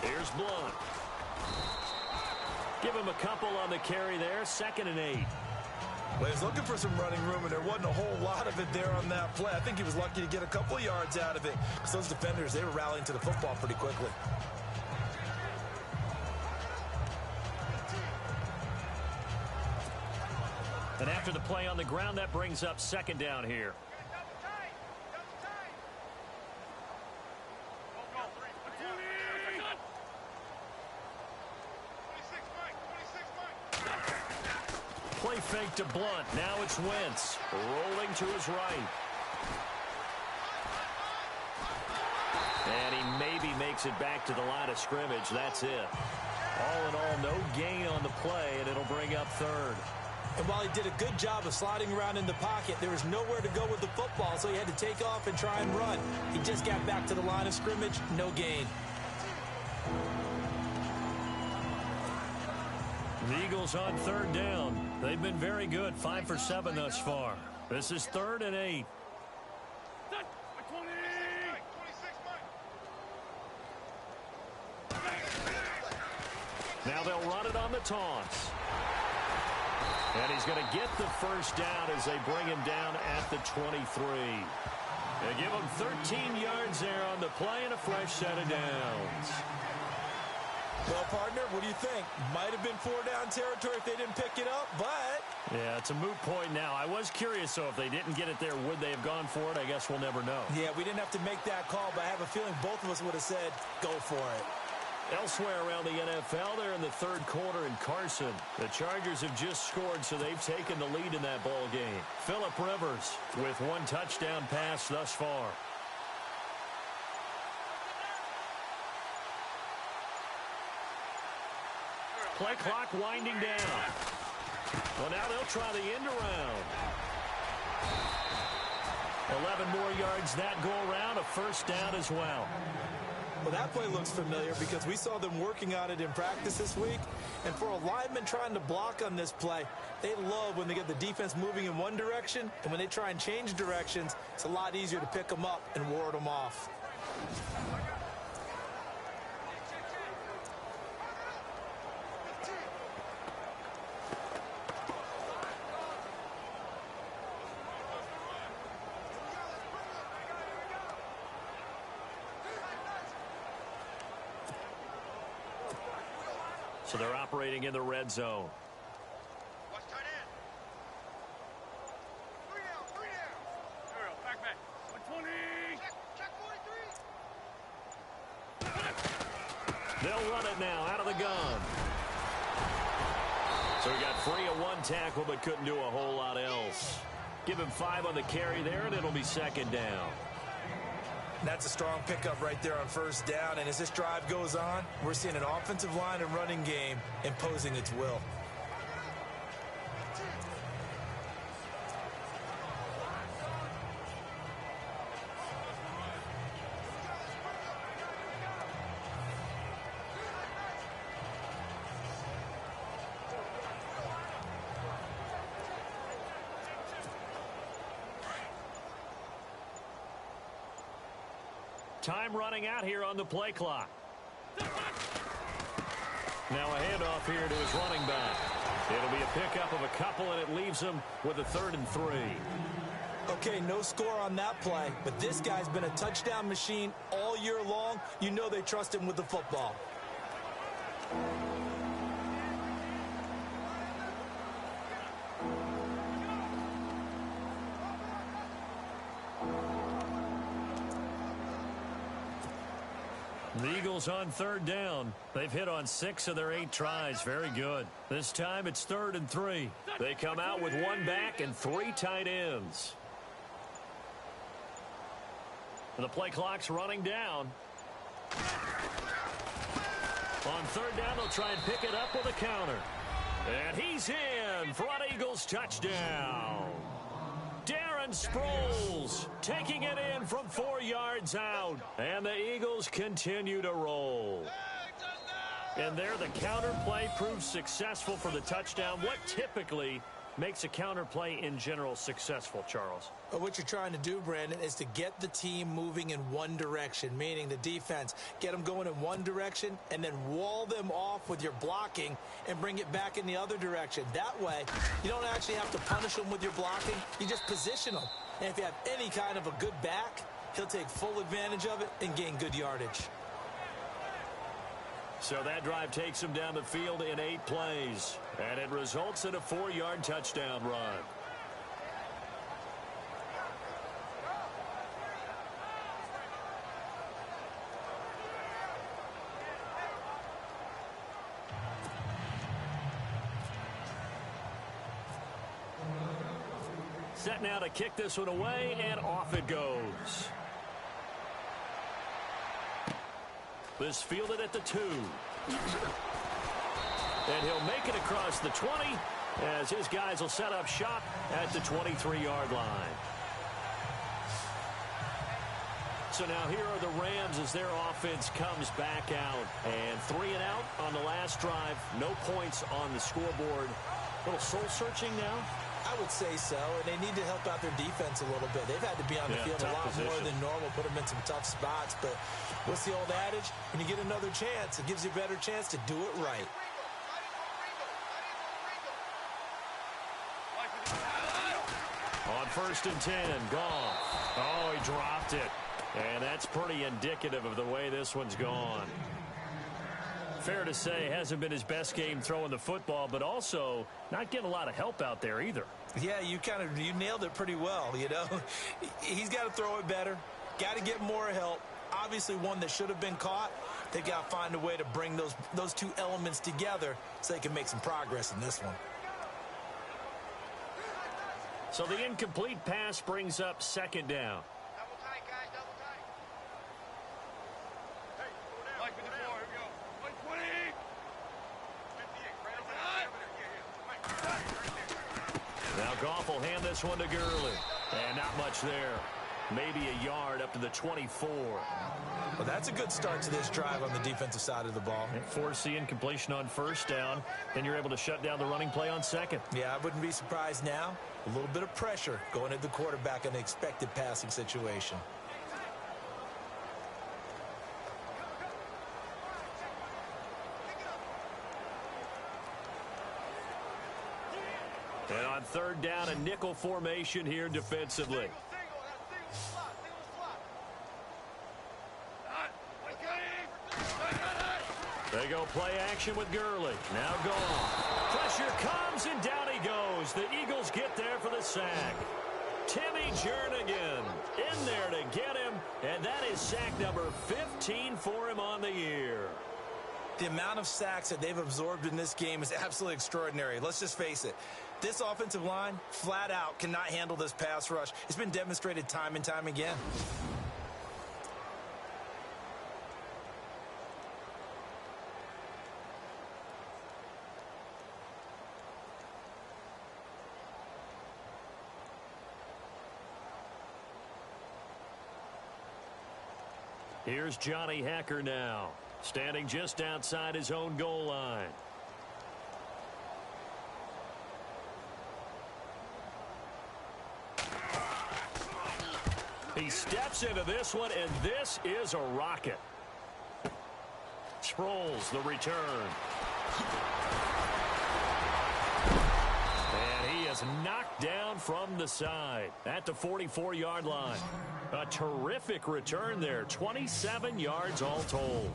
Here's Blunt. Give him a couple on the carry there, 2nd and 8. Well, he's looking for some running room, and there wasn't a whole lot of it there on that play. I think he was lucky to get a couple of yards out of it, because those defenders, they were rallying to the football pretty quickly. And after the play on the ground, that brings up 2nd down here. Play fake to Blunt. Now it's Wentz rolling to his right. And he maybe makes it back to the line of scrimmage. That's it. All in all, no gain on the play, and it'll bring up 3rd. And while he did a good job of sliding around in the pocket, there was nowhere to go with the football, so he had to take off and try and run. He just got back to the line of scrimmage, no gain. The Eagles on 3rd down. They've been very good, 5 for 7 thus far. This is 3rd and 8. Now they'll run it on the taunts. And he's going to get the first down as they bring him down at the 23. They give him 13 yards there on the play and a fresh set of downs. Well, partner, what do you think? Might have been 4-down territory if they didn't pick it up, but... Yeah, it's a moot point now. I was curious, so if they didn't get it there, would they have gone for it? I guess we'll never know. Yeah, we didn't have to make that call, but I have a feeling both of us would have said, go for it. Elsewhere around the NFL, they're in the 3rd quarter in Carson. The Chargers have just scored, so they've taken the lead in that ball game. Phillip Rivers with 1 touchdown pass thus far. Play clock winding down. Well, now they'll try the end around. 11 more yards that go around, a first down as well. Well, that play looks familiar because we saw them working on it in practice this week. And for a lineman trying to block on this play, they love when they get the defense moving in one direction. And when they try and change directions, it's a lot easier to pick them up and ward them off. So they're operating in the red zone. Watch tight end. 3 down, 3 down. Back. 120. Check 43. They'll run it now out of the gun. So he got free of 1 tackle but couldn't do a whole lot else. Give him 5 on the carry there, and it'll be 2nd down. That's a strong pickup right there on first down. And as this drive goes on, we're seeing an offensive line and running game imposing its will. Time running out here on the play clock. Now a handoff here to his running back. It'll be a pickup of a couple, and it leaves him with a 3rd and 3. Okay, no score on that play, but this guy's been a touchdown machine all year long. You know they trust him with the football. The Eagles on third down. They've hit on 6 of their 8 tries. Very good. This time it's 3rd and 3. They come out with 1 back and 3 tight ends. The play clock's running down. On third down, they'll try and pick it up with a counter. And he's in for an Eagles touchdown. Darren Sproles taking it in from 4 yards out. And the Eagles continue to roll. And there, the counter play proves successful for the touchdown. What typically makes a counter play in general successful, Charles? What you're trying to do, Brandon, is to get the team moving in one direction, meaning the defense. Get them going in one direction and then wall them off with your blocking and bring it back in the other direction. That way, you don't actually have to punish them with your blocking. You just position them. And if you have any kind of a good back, he'll take full advantage of it and gain good yardage. So that drive takes them down the field in 8 plays. And it results in a 4-yard touchdown run. Set now to kick this one away, and off it goes. This fielded at the 2. And he'll make it across the 20 as his guys will set up shop at the 23-yard line. So now here are the Rams as their offense comes back out. And 3 and out on the last drive. No points on the scoreboard. A little soul-searching now? I would say so, and they need to help out their defense a little bit. They've had to be on the field a lot more than normal, put them in some tough spots. But what's the old adage? When you get another chance, it gives you a better chance to do it right. On 1st and 10, Goff. Oh, he dropped it. And that's pretty indicative of the way this one's gone. Fair to say, hasn't been his best game throwing the football, but also not getting a lot of help out there either. Yeah, you nailed it pretty well, you know. He's got to throw it better, got to get more help. Obviously one that should have been caught. They've got to find a way to bring those two elements together so they can make some progress in this one. So the incomplete pass brings up 2nd down. Double tight, guys, double tight. Hey, like with the 4, here we go. 120. 58, right over there. Now Goff will hand this one to Gurley. And not much there. Maybe a yard up to the 24. Well, that's a good start to this drive on the defensive side of the ball. And force the incompletion on 1st down. Then you're able to shut down the running play on 2nd. Yeah, I wouldn't be surprised now. A little bit of pressure going at the quarterback in an expected passing situation. And on 3rd down, a nickel formation here defensively. They go play action with Gurley. Now Goff. Pressure comes, and down he goes. The Eagles get there for the sack. Timmy Jernigan in there to get him, and that is sack number 15 for him on the year. The amount of sacks that they've absorbed in this game is absolutely extraordinary. Let's just face it. This offensive line, flat out, cannot handle this pass rush. It's been demonstrated time and time again. Here's Johnny Hekker now, standing just outside his own goal line. He steps into this one, and this is a rocket. Sproles, the return. And he is was knocked down from the side at the 44-yard line. A terrific return there, 27 yards all told.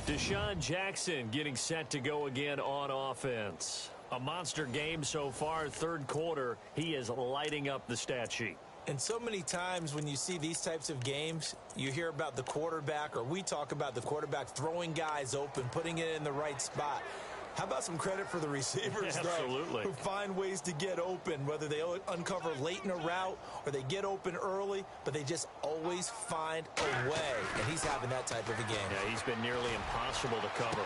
Deshaun Jackson getting set to go again on offense. A monster game so far, third quarter. He is lighting up the stat sheet. And so many times when you see these types of games, you hear about the quarterback, or we talk about the quarterback throwing guys open, putting it in the right spot. How about some credit for the receivers, Absolutely. though, who find ways to get open, whether they uncover late in a route or they get open early, but they just always find a way. And he's having that type of a game. Yeah, he's been nearly impossible to cover.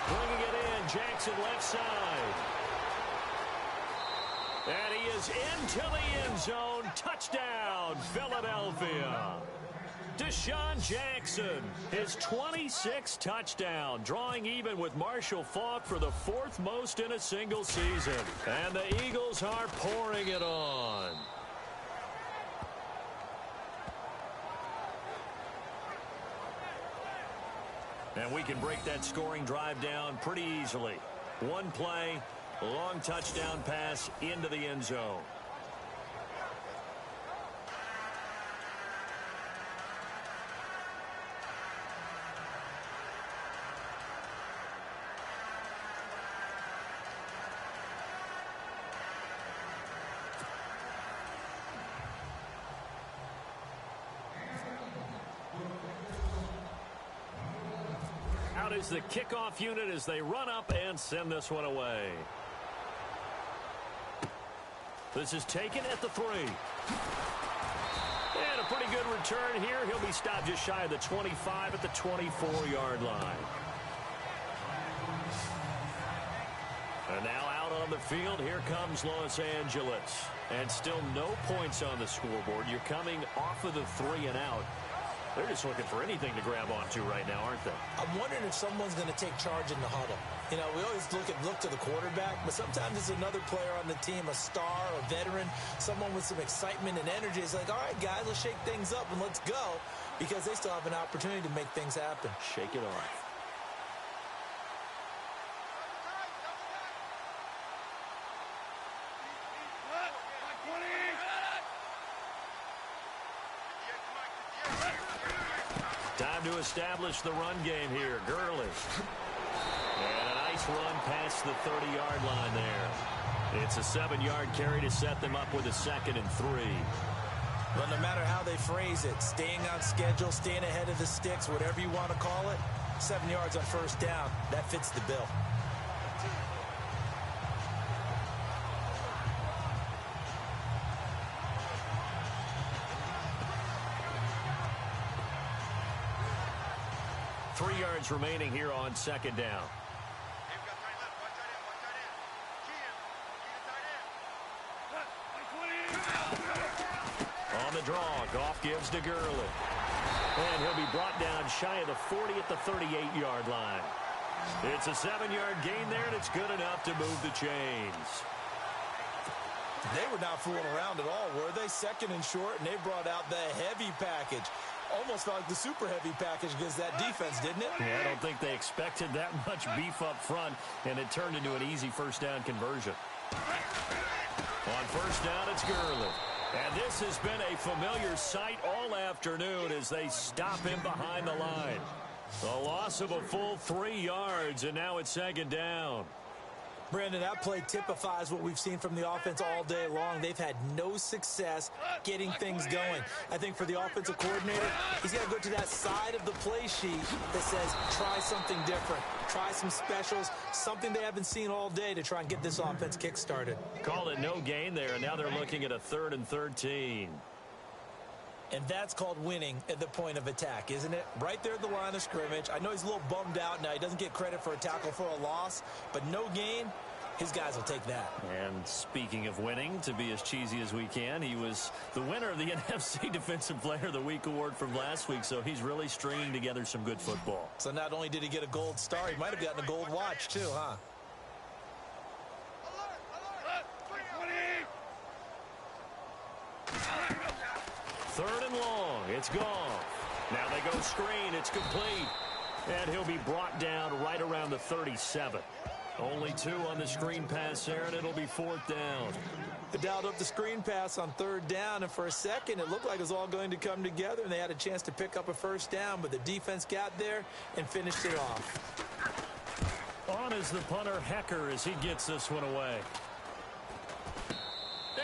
Bringing it in, Jackson left side. And he is into the end zone. Touchdown, Philadelphia. Deshaun Jackson, his 26th touchdown, drawing even with Marshall Faulk for the fourth most in a single season. And the Eagles are pouring it on. And we can break that scoring drive down pretty easily. One play, long touchdown pass into the end zone. Out is the kickoff unit as they run up and send this one away. This is taken at the 3. And a pretty good return here. He'll be stopped just shy of the 25 at the 24-yard line. And now out on the field, here comes Los Angeles. And still no points on the scoreboard. You're coming off of the 3 and out. They're just looking for anything to grab onto right now, aren't they? I'm wondering if someone's going to take charge in the huddle. You know, we always look to the quarterback, but sometimes it's another player on the team, a star, a veteran, someone with some excitement and energy. It's like, all right, guys, let's shake things up and let's go, because they still have an opportunity to make things happen. Shake it off. Time to establish the run game here. Gurley. And a nice run past the 30-yard line there. It's a 7-yard carry to set them up with a 2nd and 3. Well, no matter how they phrase it, staying on schedule, staying ahead of the sticks, whatever you want to call it, 7 yards on first down, that fits the bill. Three yards remaining here on 2nd down. On the draw, Goff gives to Gurley. And he'll be brought down shy of the 40 at the 38-yard line. It's a 7-yard gain there, and it's good enough to move the chains. They were not fooling around at all, were they? 2nd and short, and they brought out the heavy package. Almost felt like the super heavy package against that defense, didn't it? Yeah, I don't think they expected that much beef up front, and it turned into an easy first down conversion. On first down, it's Gurley. And this has been a familiar sight all afternoon as they stop him behind the line. A loss of a full 3 yards, and now it's 2nd down. Brandon, that play typifies what we've seen from the offense all day long. They've had no success getting things going. I think for the offensive coordinator, he's got to go to that side of the play sheet that says, try something different. Try some specials, something they haven't seen all day to try and get this offense kick-started. Call it no gain there, and now they're looking at a 3rd and 13. And that's called winning at the point of attack, isn't it? Right there at the line of scrimmage. I know he's a little bummed out now. He doesn't get credit for a tackle for a loss, but no gain, his guys will take that. And speaking of winning, to be as cheesy as we can, he was the winner of the NFC Defensive Player of the Week award from last week, so he's really stringing together some good football. So not only did he get a gold star, he might have gotten a gold watch too, huh? Third and long. It's gone. Now they go screen. It's complete. And he'll be brought down right around the 37. Only 2 on the screen pass there, and it'll be 4th down. They dialed up the screen pass on 3rd down, and for a second it looked like it was all going to come together, and they had a chance to pick up a 1st down, but the defense got there and finished it off. On is the punter, Hecker, as he gets this one away.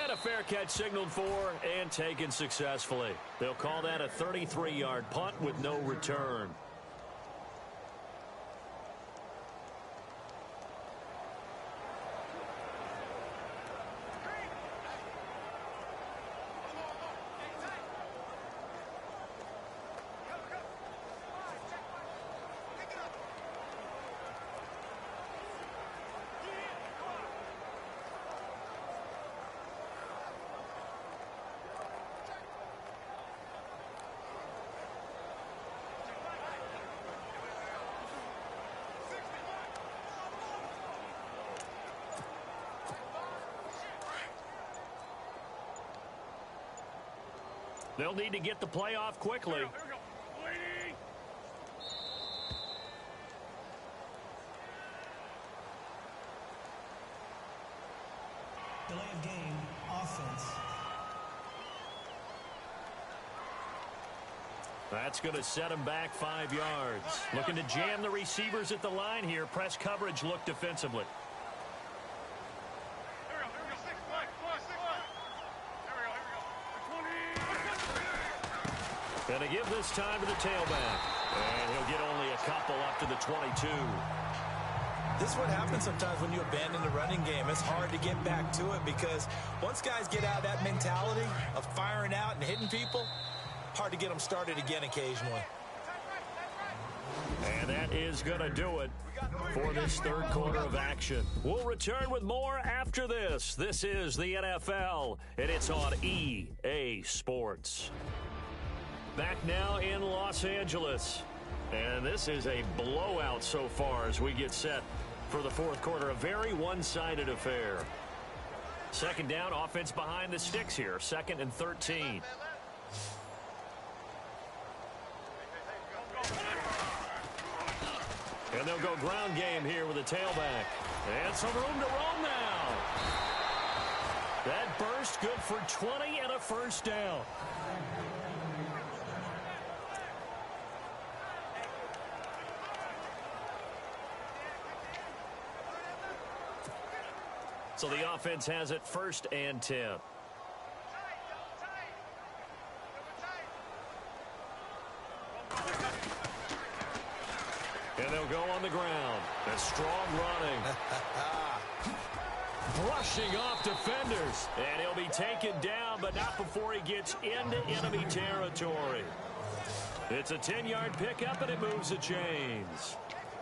And a fair catch signaled for and taken successfully. They'll call that a 33-yard punt with no return. They'll need to get the play off quickly. Delay of game, offense. That's going to set him back 5 yards. Looking to jam the receivers at the line here. Press coverage look defensively. Going to give this time to the tailback. And he'll get only a couple up to the 22. This is what happens sometimes when you abandon the running game. It's hard to get back to it because once guys get out of that mentality of firing out and hitting people, hard to get them started again occasionally. And that is going to do it for this 3rd quarter of action. We'll return with more after this. This is the NFL, and it's on EA Sports. Back now in Los Angeles. And this is a blowout so far as we get set for the 4th quarter. A very one-sided affair. 2nd down, offense behind the sticks here. 2nd and 13. And they'll go ground game here with a tailback. And some room to roam now. That burst good for 20 and a 1st down. So the offense has it 1st and 10. And they'll go on the ground. A strong running. Brushing off defenders. And he'll be taken down, but not before he gets into enemy territory. It's a 10-yard pickup, and it moves the chains.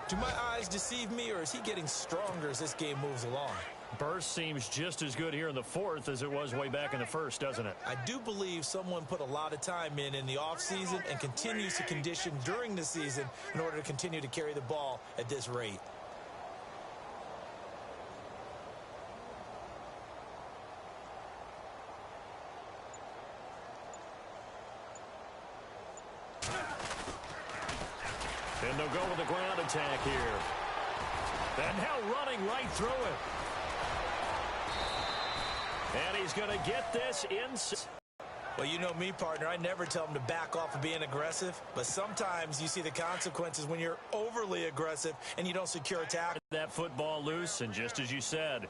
Do my eyes deceive me, or is he getting stronger as this game moves along? Burst seems just as good here in the 4th as it was way back in the 1st, doesn't it? I do believe someone put a lot of time in the offseason and continues to condition during the season in order to continue to carry the ball at this rate. And they'll go with the ground attack here. And now running right through it. And he's going to get this in. Well, you know me, partner. I never tell him to back off of being aggressive. But sometimes you see the consequences when you're overly aggressive and you don't secure a tackle. That football loose, and just as you said.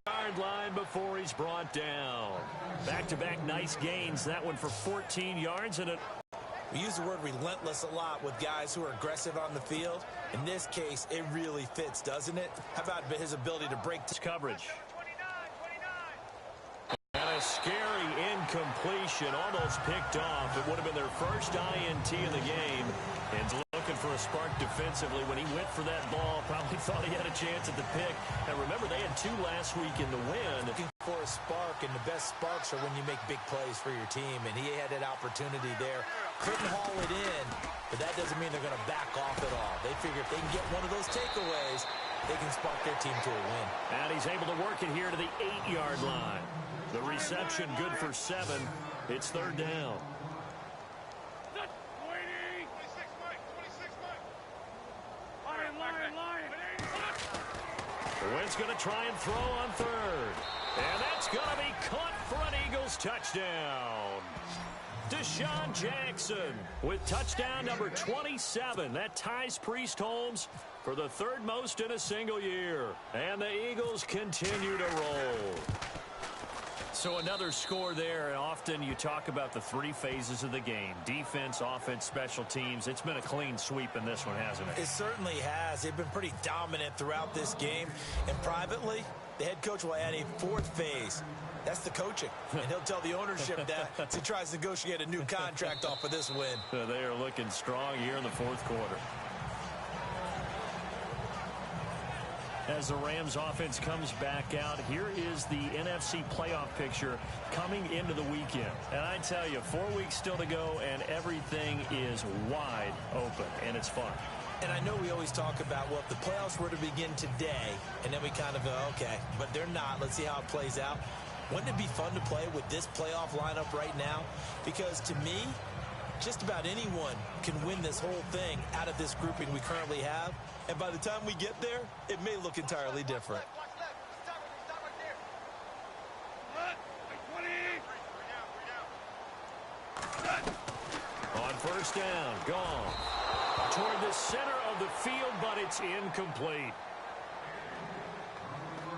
Yard line before he's brought down. Back-to-back nice gains. That one for 14 yards. And we use the word relentless a lot with guys who are aggressive on the field. In this case, it really fits, doesn't it? How about his ability to break this coverage? And a scary incompletion, almost picked off. It would have been their first INT in the game. And looking for a spark defensively when he went for that ball. Probably thought he had a chance at the pick. And remember, they had 2 last week in the win. Looking for a spark, and the best sparks are when you make big plays for your team. And he had that opportunity there. Couldn't haul it in, but that doesn't mean they're going to back off at all. They figure if they can get one of those takeaways, they can spark their team to a win. And he's able to work it here to the 8-yard line. The reception good for 7. It's third down. 26 Mike. 26 Mike. The Wind's going to try and throw on third. And that's going to be caught for an Eagles touchdown. Deshaun Jackson with touchdown number 27. That ties Priest Holmes for the third most in a single year. And the Eagles continue to roll. So another score there, and often you talk about the 3 phases of the game. Defense, offense, special teams. It's been a clean sweep in this one, hasn't it? It certainly has. They've been pretty dominant throughout this game. And privately, the head coach will add a 4th phase. That's the coaching. And he'll tell the ownership that as he tries to negotiate a new contract off of this win. They are looking strong here in the 4th quarter. As the Rams offense comes back out, here is the NFC playoff picture coming into the weekend. And I tell you, 4 weeks still to go, and everything is wide open, and it's fun. And I know we always talk about, well, if the playoffs were to begin today, and then we kind of go, okay, but they're not. Let's see how it plays out. Wouldn't it be fun to play with this playoff lineup right now? Because to me, just about anyone can win this whole thing out of this grouping we currently have. And by the time we get there, it may look entirely different. Watch left. Stop right there. Look. 20. On first down, gone. Toward the center of the field, but it's incomplete.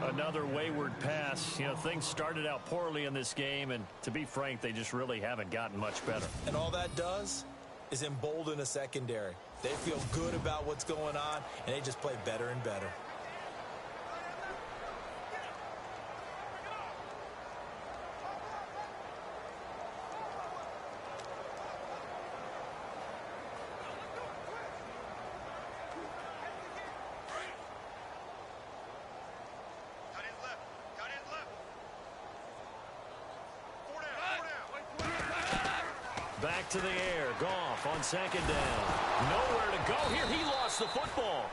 Another wayward pass. You know, things started out poorly in this game, and to be frank, they just really haven't gotten much better. And all that does is embolden a secondary. They feel good about what's going on, and they just play better and better. Back to the air. Goff on second down. Nowhere to go here. He lost the football.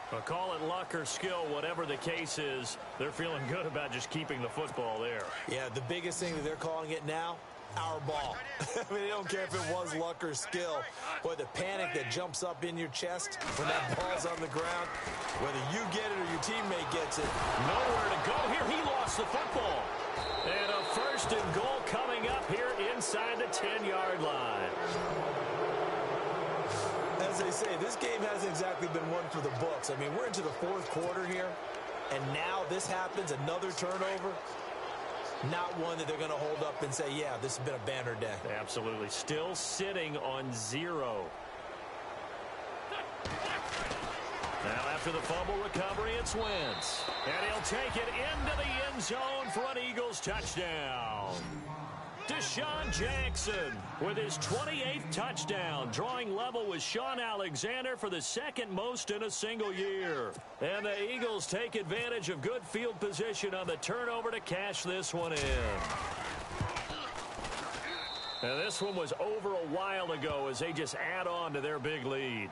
But call it luck or skill, whatever the case is, they're feeling good about just keeping the football there. Yeah, the biggest thing that they're calling it now, our ball. I mean, they don't care if it was luck or skill. Boy, the panic that jumps up in your chest when that ball's on the ground, whether you get it or your teammate gets it. Nowhere to go here. He lost the football. And a first and goal coming up here inside the 10-yard line. As they say, this game hasn't exactly been one for the books. I mean, we're into the 4th quarter here, and now this happens, another turnover. Not one that they're going to hold up and say, yeah, this has been a banner day. Absolutely. Still sitting on 0. Now after the fumble recovery, it's Wentz. And he'll take it into the end zone for an Eagles touchdown. Deshaun Jackson with his 28th touchdown, drawing level with Shaun Alexander for the 2nd most in a single year. And the Eagles take advantage of good field position on the turnover to cash this one in. And this one was over a while ago as they just add on to their big lead.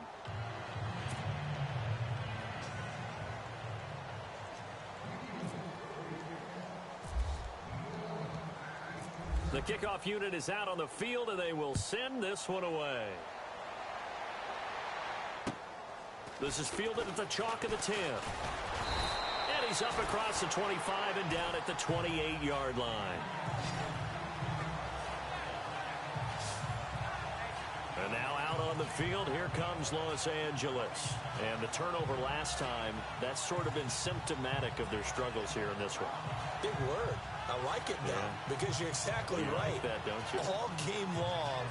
The kickoff unit is out on the field, and they will send this one away. This is fielded at the chalk of the 10. And he's up across the 25 and down at the 28-yard line. And now out on the field, here comes Los Angeles. And the turnover last time, that's sort of been symptomatic of their struggles here in this one. Big word. I like it now, because you're exactly right. Like that, don't you? All game long,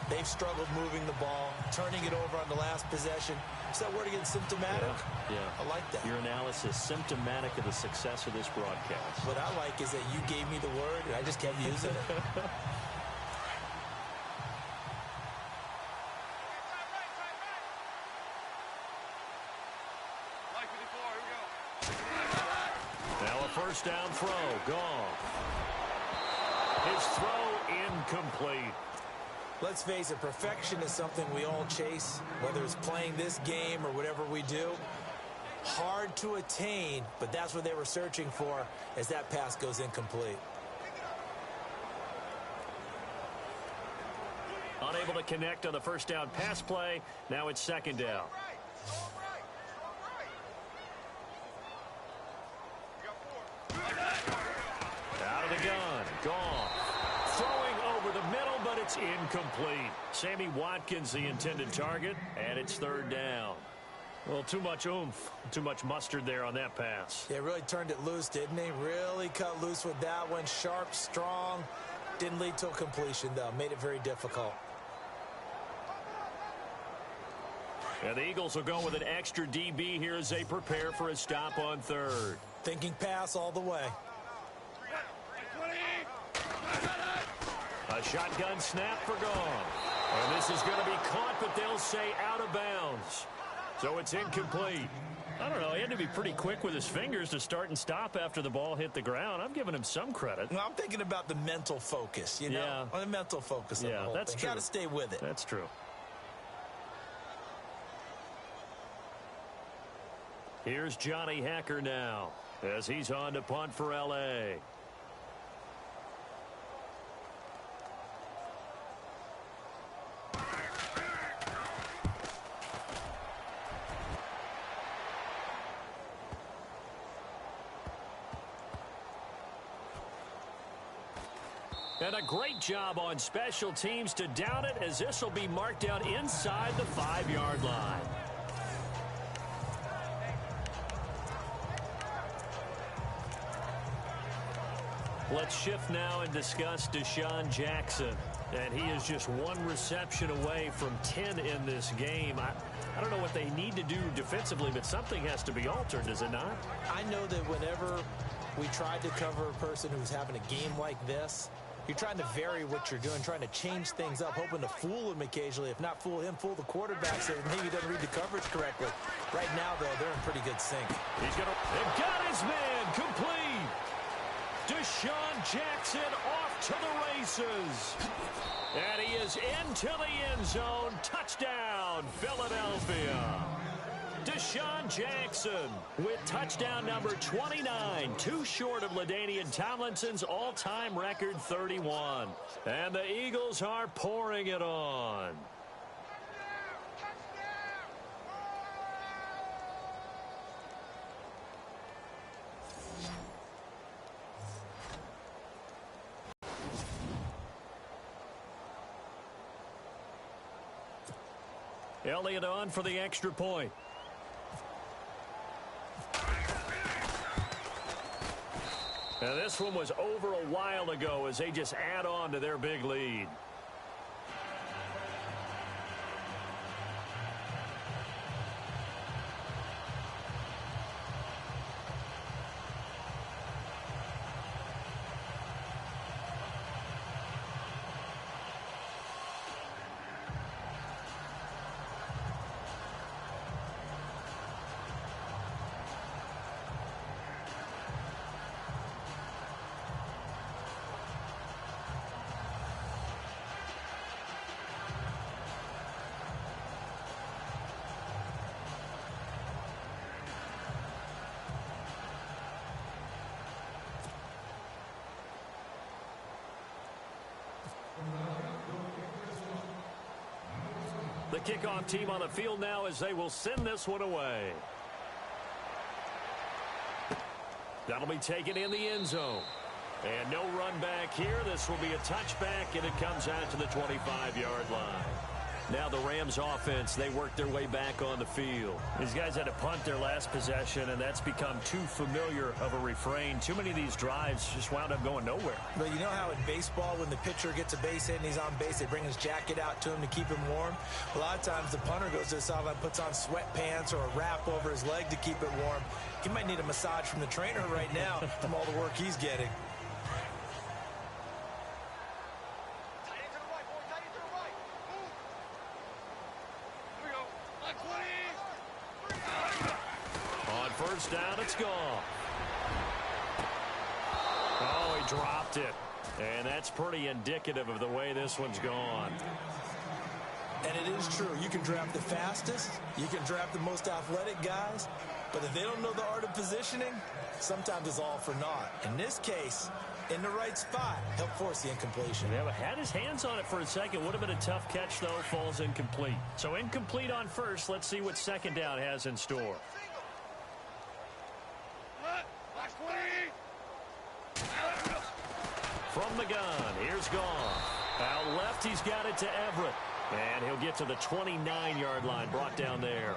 they've struggled moving the ball, turning it over on the last possession. Is that word again, symptomatic? Yeah. I like that. Your analysis, symptomatic of the success of this broadcast. What I like is that you gave me the word, and I just kept using it. Mike 54, here we go. Now a first down throw. Gone. His throw incomplete. Let's face it, perfection is something we all chase, whether it's playing this game or whatever we do. Hard to attain, but that's what they were searching for as that pass goes incomplete. Unable to connect on the first down pass play. Now it's second down. Out of the gun. Gone. Throwing over the middle, but it's incomplete. Sammy Watkins, the intended target, and it's third down. Well, too much oomph, too much mustard there on that pass. Yeah, really turned it loose, didn't he? Really cut loose with that one. Sharp, strong. Didn't lead to a completion, though. Made it very difficult. And the Eagles will go with an extra DB here as they prepare for a stop on third. Thinking pass all the way. A shotgun snap for gone. And this is going to be caught, but they'll say out of bounds. So it's incomplete. I don't know. He had to be pretty quick with his fingers to start and stop after the ball hit the ground. I'm giving him some credit. Well, I'm thinking about the mental focus, you know? Yeah. On the mental focus of the whole that's thing. true. Got to stay with it. That's true. Here's Johnny Hacker now as he's on to punt for L.A. And a great job on special teams to down it, as this will be marked down inside the 5-yard line. Let's shift now and discuss Deshaun Jackson. And he is just one reception away from 10 in this game. I don't know what they need to do defensively, but something has to be altered, does it not? I know that whenever we tried to cover a person who's having a game like this, you're trying to vary what you're doing, trying to change things up, hoping to fool him occasionally. If not fool him, fool the quarterback so maybe he doesn't read the coverage correctly. Right now, though, they're in pretty good sync. They've got his man complete. Deshaun Jackson off to the races. And he is into the end zone. Touchdown, Philadelphia. Deshaun Jackson with touchdown number 29, too short of LaDainian Tomlinson's all-time record 31. And the Eagles are pouring it on. Elliott on for the extra point. Now this one was over a while ago as they just add on to their big lead. The kickoff team on the field now as they will send this one away. That'll be taken in the end zone. And no run back here. This will be a touchback, and it comes out to the 25-yard line. Now the Rams offense, they work their way back on the field. These guys had to punt their last possession, and that's become too familiar of a refrain. Too many of these drives just wound up going nowhere. But you know how in baseball, when the pitcher gets a base hit and he's on base, they bring his jacket out to him to keep him warm? A lot of times the punter goes to the sideline, puts on sweatpants or a wrap over his leg to keep it warm. He might need a massage from the trainer right now from all the work he's getting. First down, it's gone. Oh, he dropped it. And that's pretty indicative of the way this one's gone. And it is true. You can draft the fastest. You can draft the most athletic guys. But if they don't know the art of positioning, sometimes it's all for naught. In this case, in the right spot, he'll force the incompletion. Yeah, but had his hands on it for a second. Would have been a tough catch, though. Falls incomplete. So incomplete on first. Let's see what second down has in store. From the gun, here's Goff. Out left, he's got it to Everett. And he'll get to the 29-yard line, brought down there.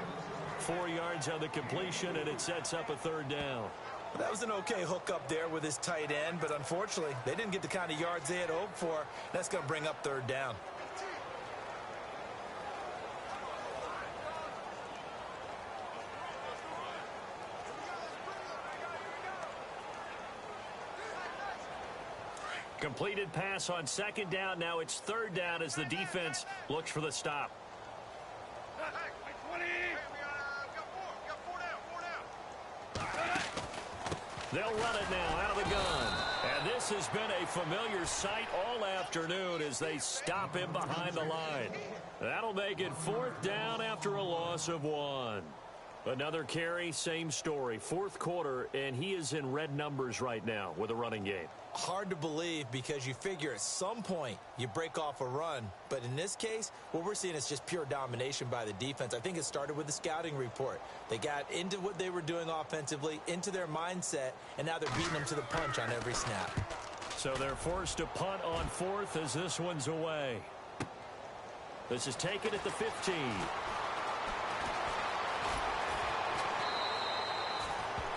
4 yards on the completion, and it sets up a third down. That was an okay hook up there with his tight end, but unfortunately, they didn't get the kind of yards they had hoped for. That's going to bring up third down. Completed pass on second down. Now it's third down as the defense looks for the stop. They'll run it now out of the gun. And this has been a familiar sight all afternoon as they stop him behind the line. That'll make it fourth down after a loss of 1. Another carry, same story. Fourth quarter, and he is in red numbers right now with a running game. Hard to believe because you figure at some point you break off a run. But in this case, what we're seeing is just pure domination by the defense. I think it started with the scouting report. They got into what they were doing offensively, into their mindset, and now they're beating them to the punch on every snap. So they're forced to punt on fourth as this one's away. This is taken at the 15.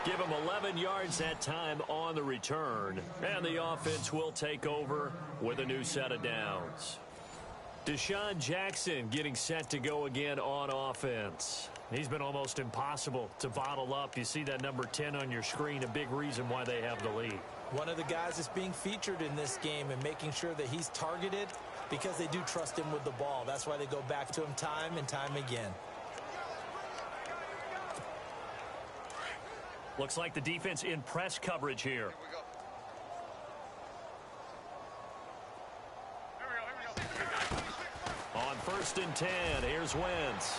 Give him 11 yards that time on the return. And the offense will take over with a new set of downs. Deshaun Jackson getting set to go again on offense. He's been almost impossible to bottle up. You see that number 10 on your screen, a big reason why they have the lead. One of the guys that's being featured in this game and making sure that he's targeted because they do trust him with the ball. That's why they go back to him time and time again. Looks like the defense in press coverage here. On 1st and 10, here's Wentz.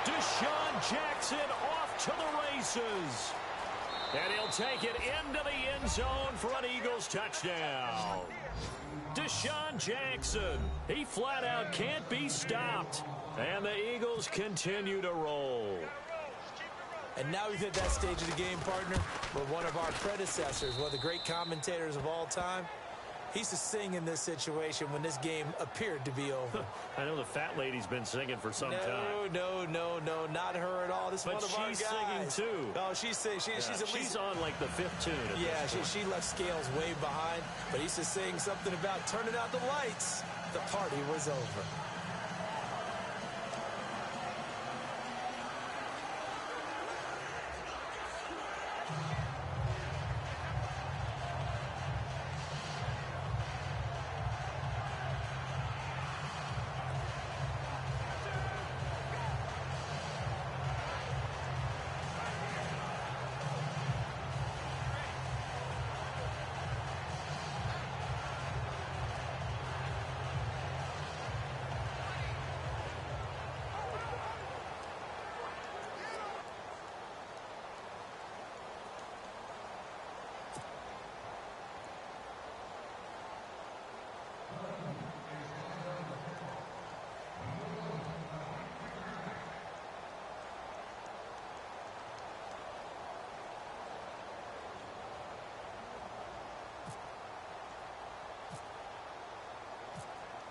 Deshaun Jackson off to the races. And he'll take it into the end zone for an Eagles touchdown. Deshaun Jackson, he flat out can't be stopped. And the Eagles continue to roll. And now we've hit that stage of the game, partner, where one of our predecessors, one of the great commentators of all time, he used to sing in this situation when this game appeared to be over. I know the fat lady's been singing for some time. No, not her at all. This is one of our guys. But she's singing too. Oh, she's at least... She's on like the 5th tune. Yeah, she left Scales way behind, but he used to sing something about turning out the lights. The party was over.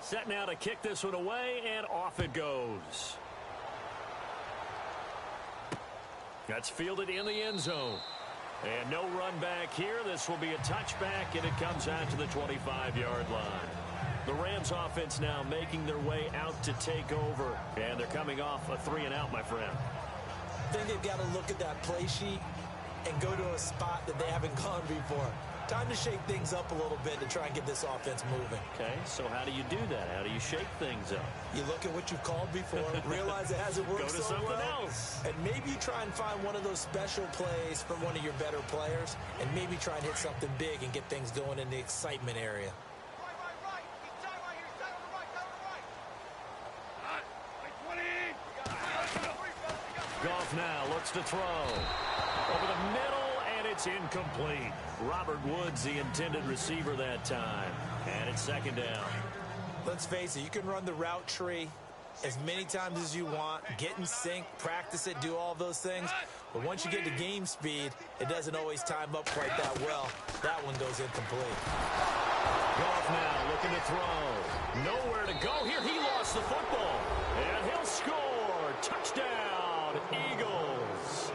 Set now to kick this one away, and off it goes. That's fielded in the end zone. And no run back here. This will be a touchback, and it comes out to the 25-yard line. The Rams offense now making their way out to take over. And they're coming off a 3-and-out, my friend. I think they've got to look at that play sheet and go to a spot that they haven't gone before. Time to shake things up a little bit to try and get this offense moving. Okay, so how do you do that? How do you shake things up? You look at what you've called before, realize it hasn't worked Go to so something well, else. and maybe you try and find one of those special plays from one of your better players, and maybe try and hit something big and get things going in the excitement area. Right. He's tight right here. He's tight on the right. Tight on the right. Goff now looks to throw. Over the middle, and it's incomplete. Robert Woods, the intended receiver that time. And it's second down. Let's face it, you can run the route tree as many times as you want, get in sync, practice it, do all those things. But once you get to game speed, it doesn't always time up quite that well. That one goes incomplete. Goff now looking to throw. Nowhere to go here. He lost the football. And he'll score. Touchdown, Eagles.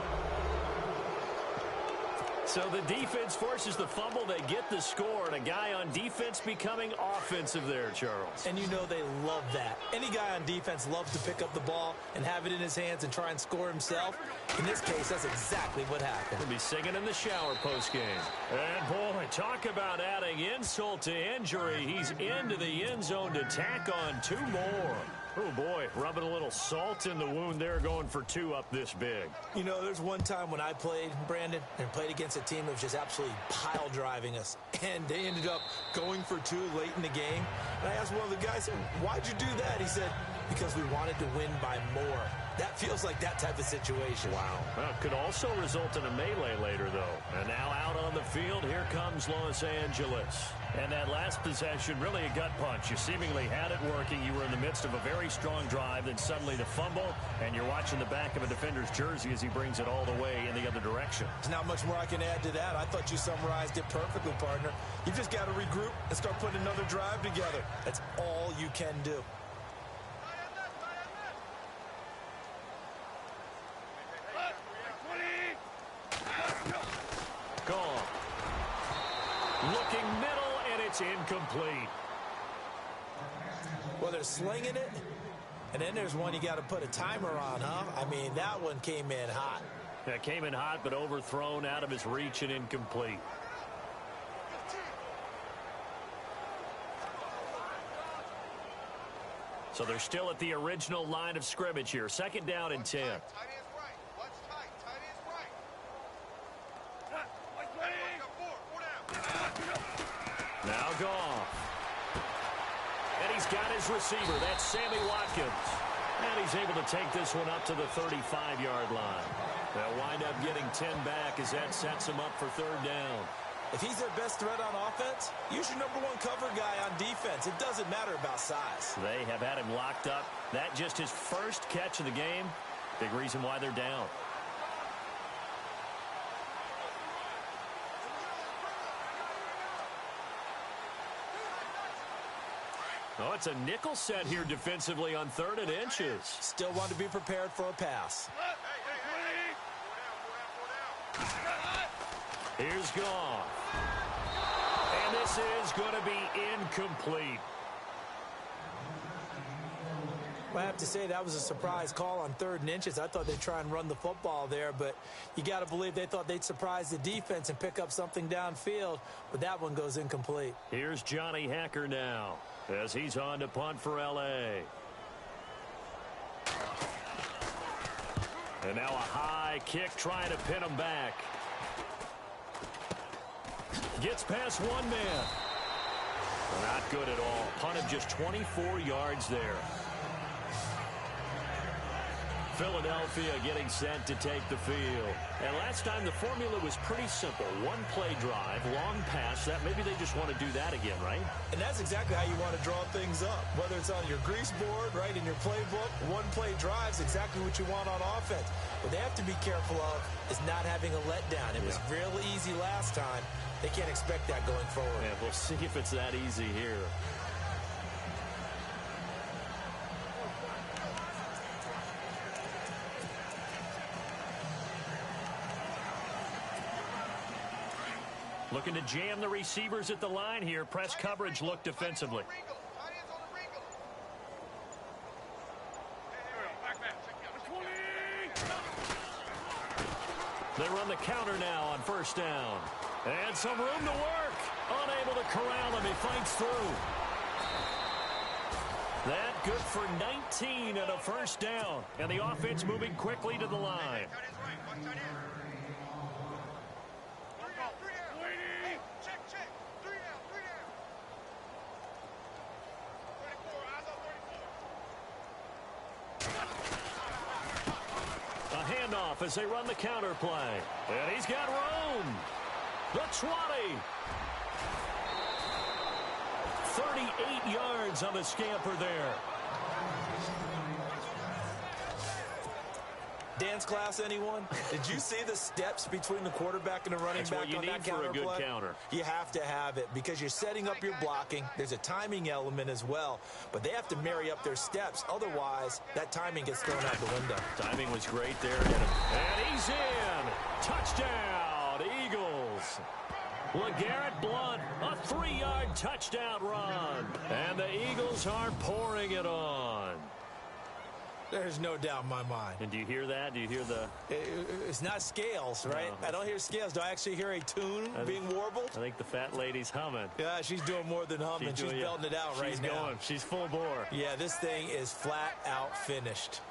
So the defense forces the fumble. They get the score, and a guy on defense becoming offensive there, Charles. And you know they love that. Any guy on defense loves to pick up the ball and have it in his hands and try and score himself. In this case, that's exactly what happened. He'll be singing in the shower postgame. And, boy, talk about adding insult to injury. He's into the end zone to tack on two more. Oh, boy, rubbing a little salt in the wound there, going for two up this big. You know, there's one time when I played, Brandon, and played against a team that was just absolutely pile driving us. And they ended up going for two late in the game. And I asked one of the guys, why'd you do that? He said, because we wanted to win by more. That feels like that type of situation. Wow. Well, it could also result in a melee later, though. And now out on the field, here comes Los Angeles. And that last possession, really a gut punch. You seemingly had it working. You were in the midst of a very strong drive, then suddenly the fumble, and you're watching the back of a defender's jersey as he brings it all the way in the other direction. There's not much more I can add to that. I thought you summarized it perfectly, partner. You just got to regroup and start putting another drive together. That's all you can do. Gone. Looking middle, and it's incomplete. Well, they're slinging it, and then there's one you got to put a timer on, huh? I mean, that one came in hot. That came in hot, but overthrown, out of his reach, and incomplete. So they're still at the original line of scrimmage here. Second down and 10. Tight is right. What's tight? Tight is right. Now Goff. And he's got his receiver. That's Sammy Watkins. And he's able to take this one up to the 35-yard line. They'll wind up getting 10 back as that sets him up for third down. If he's their best threat on offense, use your number one cover guy on defense. It doesn't matter about size. They have had him locked up. That just his first catch of the game. Big reason why they're down. Oh, it's a nickel set here defensively on 3rd and inches. Still want to be prepared for a pass. Here's Goff. And this is going to be incomplete. Well, I have to say that was a surprise call on 3rd and inches. I thought they'd try and run the football there, but you got to believe they thought they'd surprise the defense and pick up something downfield, but that one goes incomplete. Here's Johnny Hacker now as he's on to punt for L.A. And now a high kick trying to pin him back. Gets past one man. Not good at all. Punt of just 24 yards there. Philadelphia getting set to take the field. And last time the formula was pretty simple. One play drive, long pass. That maybe they just want to do that again, right? And that's exactly how you want to draw things up. Whether it's on your grease board, right, in your playbook, one play drive is exactly what you want on offense. What they have to be careful of is not having a letdown. It was real easy last time. They can't expect that going forward. Yeah, we'll see if it's that easy here. Looking to jam the receivers at the line here. Press coverage look defensively. They run the counter now on first down. And some room to work. Unable to corral him. He fights through. That good for 19 and a first down. And the offense moving quickly to the line. A handoff as they run the counter play. And he's got room. The 20. 38 yards on the scamper there. Dance class, anyone? Did you see the steps between the quarterback and the running back on that counter play? That's what you need for a good counter. You have to have it because you're setting up your blocking. There's a timing element as well, but they have to marry up their steps. Otherwise, that timing gets thrown out the window. Timing was great there. And he's in. Touchdown, Eagles. LeGarrette Blount, a 3-yard touchdown run. And the Eagles are pouring it on. There's no doubt in my mind. And do you hear that? Do you hear the... It's not scales, right? No. I don't hear scales. Do I actually hear a tune being warbled? I think the fat lady's humming. Yeah, she's doing more than humming. She's belting it out right now. She's going. She's full bore. Yeah, this thing is flat out finished.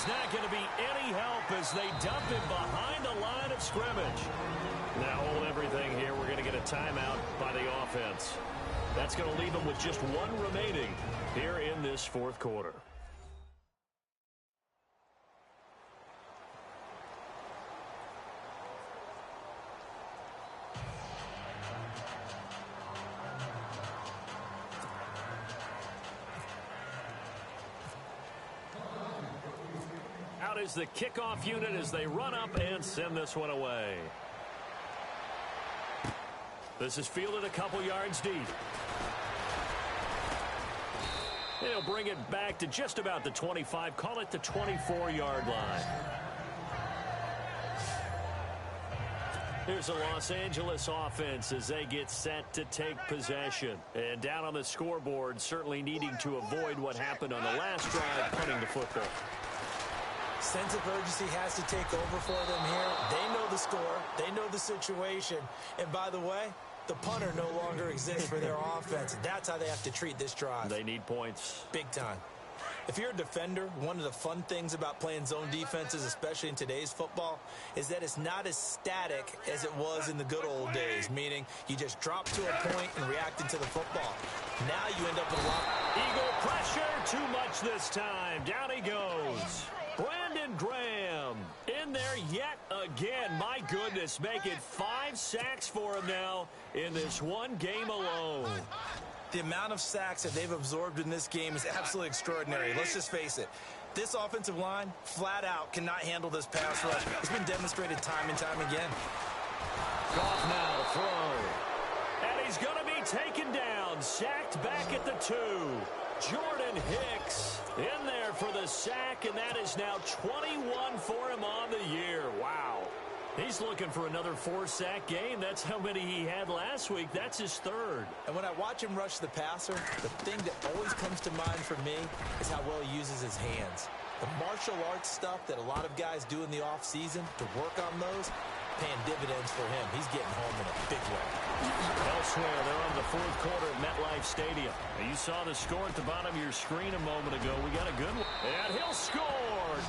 Not going to be any help as they dump him behind the line of scrimmage. Now hold everything here. We're going to get a timeout by the offense. That's going to leave them with just one remaining here in this fourth quarter. Is the kickoff unit as they run up and send this one away. This is fielded a couple yards deep. They'll bring it back to just about the 25, call it the 24-yard line. Here's the Los Angeles offense as they get set to take possession. And down on the scoreboard, certainly needing to avoid what happened on the last drive, punting the football. Sense of urgency has to take over for them here. They know the score. They know the situation. And by the way, the punter no longer exists for their offense. That's how they have to treat this drive. They need points. Big time. If you're a defender, one of the fun things about playing zone defenses, especially in today's football, is that it's not as static as it was in the good old days, meaning you just drop to a point and react into the football. Now you end up with a lot. Eagle pressure, too much this time. Down he goes. Brandon Graham in there yet again. My goodness, make it 5 sacks for him now in this one game alone. The amount of sacks that they've absorbed in this game is absolutely extraordinary. Let's just face it. This offensive line, flat out, cannot handle this pass rush. It's been demonstrated time and time again. Goff now to throw. And he's going to be taken down. Sacked back at the 2. Jordan Hicks in there for the sack, and that is now 21 for him on the year. Wow. He's looking for another 4-sack game. That's how many he had last week. That's his 3rd. And when I watch him rush the passer, the thing that always comes to mind for me is how well he uses his hands. The martial arts stuff that a lot of guys do in the offseason to work on those, paying dividends for him. He's getting home in a big way. Elsewhere, they're on the fourth quarter at MetLife Stadium. And you saw the score at the bottom of your screen a moment ago. We got a good one. And he'll score.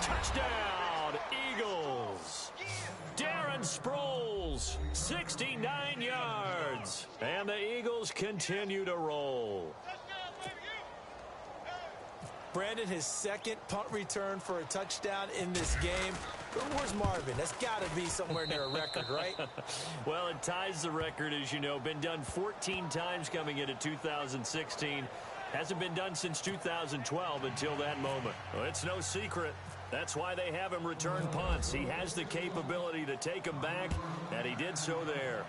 Touchdown, Eagles. Darren Sproles, 69 yards. And the Eagles continue to roll. Brandon, his second punt return for a touchdown in this game. Where's Marvin? That's got to be somewhere near a record, right? Well, it ties the record, as you know. Been done 14 times coming into 2016. Hasn't been done since 2012 until that moment. Well, it's no secret. That's why they have him return punts. He has the capability to take them back, and he did so there.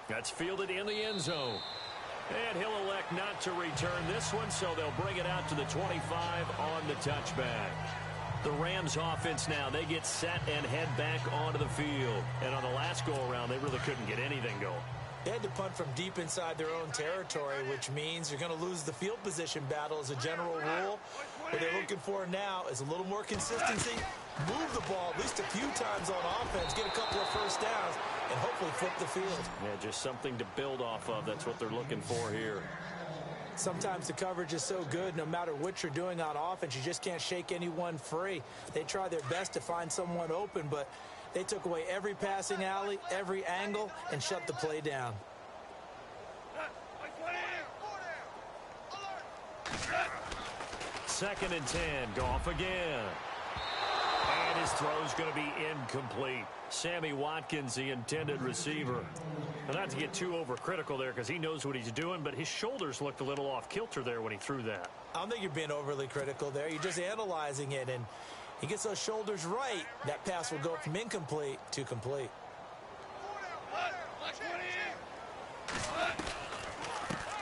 That's fielded in the end zone. And he'll elect not to return this one, so they'll bring it out to the 25 on the touchback. The Rams offense now, they get set and head back onto the field. And on the last go-around, they really couldn't get anything going. They had to punt from deep inside their own territory, which means you're going to lose the field position battle as a general rule. What they're looking for now is a little more consistency, move the ball at least a few times on offense, get a couple of first downs, and hopefully flip the field. Yeah, just something to build off of. That's what they're looking for here. Sometimes the coverage is so good, no matter what you're doing on offense, you just can't shake anyone free. They try their best to find someone open, but they took away every passing alley, every angle, and shut the play down. Second and 10, Goff again. And his throw's going to be incomplete. Sammy Watkins, the intended receiver. Now, not to get too overcritical there because he knows what he's doing, but his shoulders looked a little off kilter there when he threw that. I don't think you're being overly critical there. You're just analyzing it, and he gets those shoulders right. That pass will go from incomplete to complete.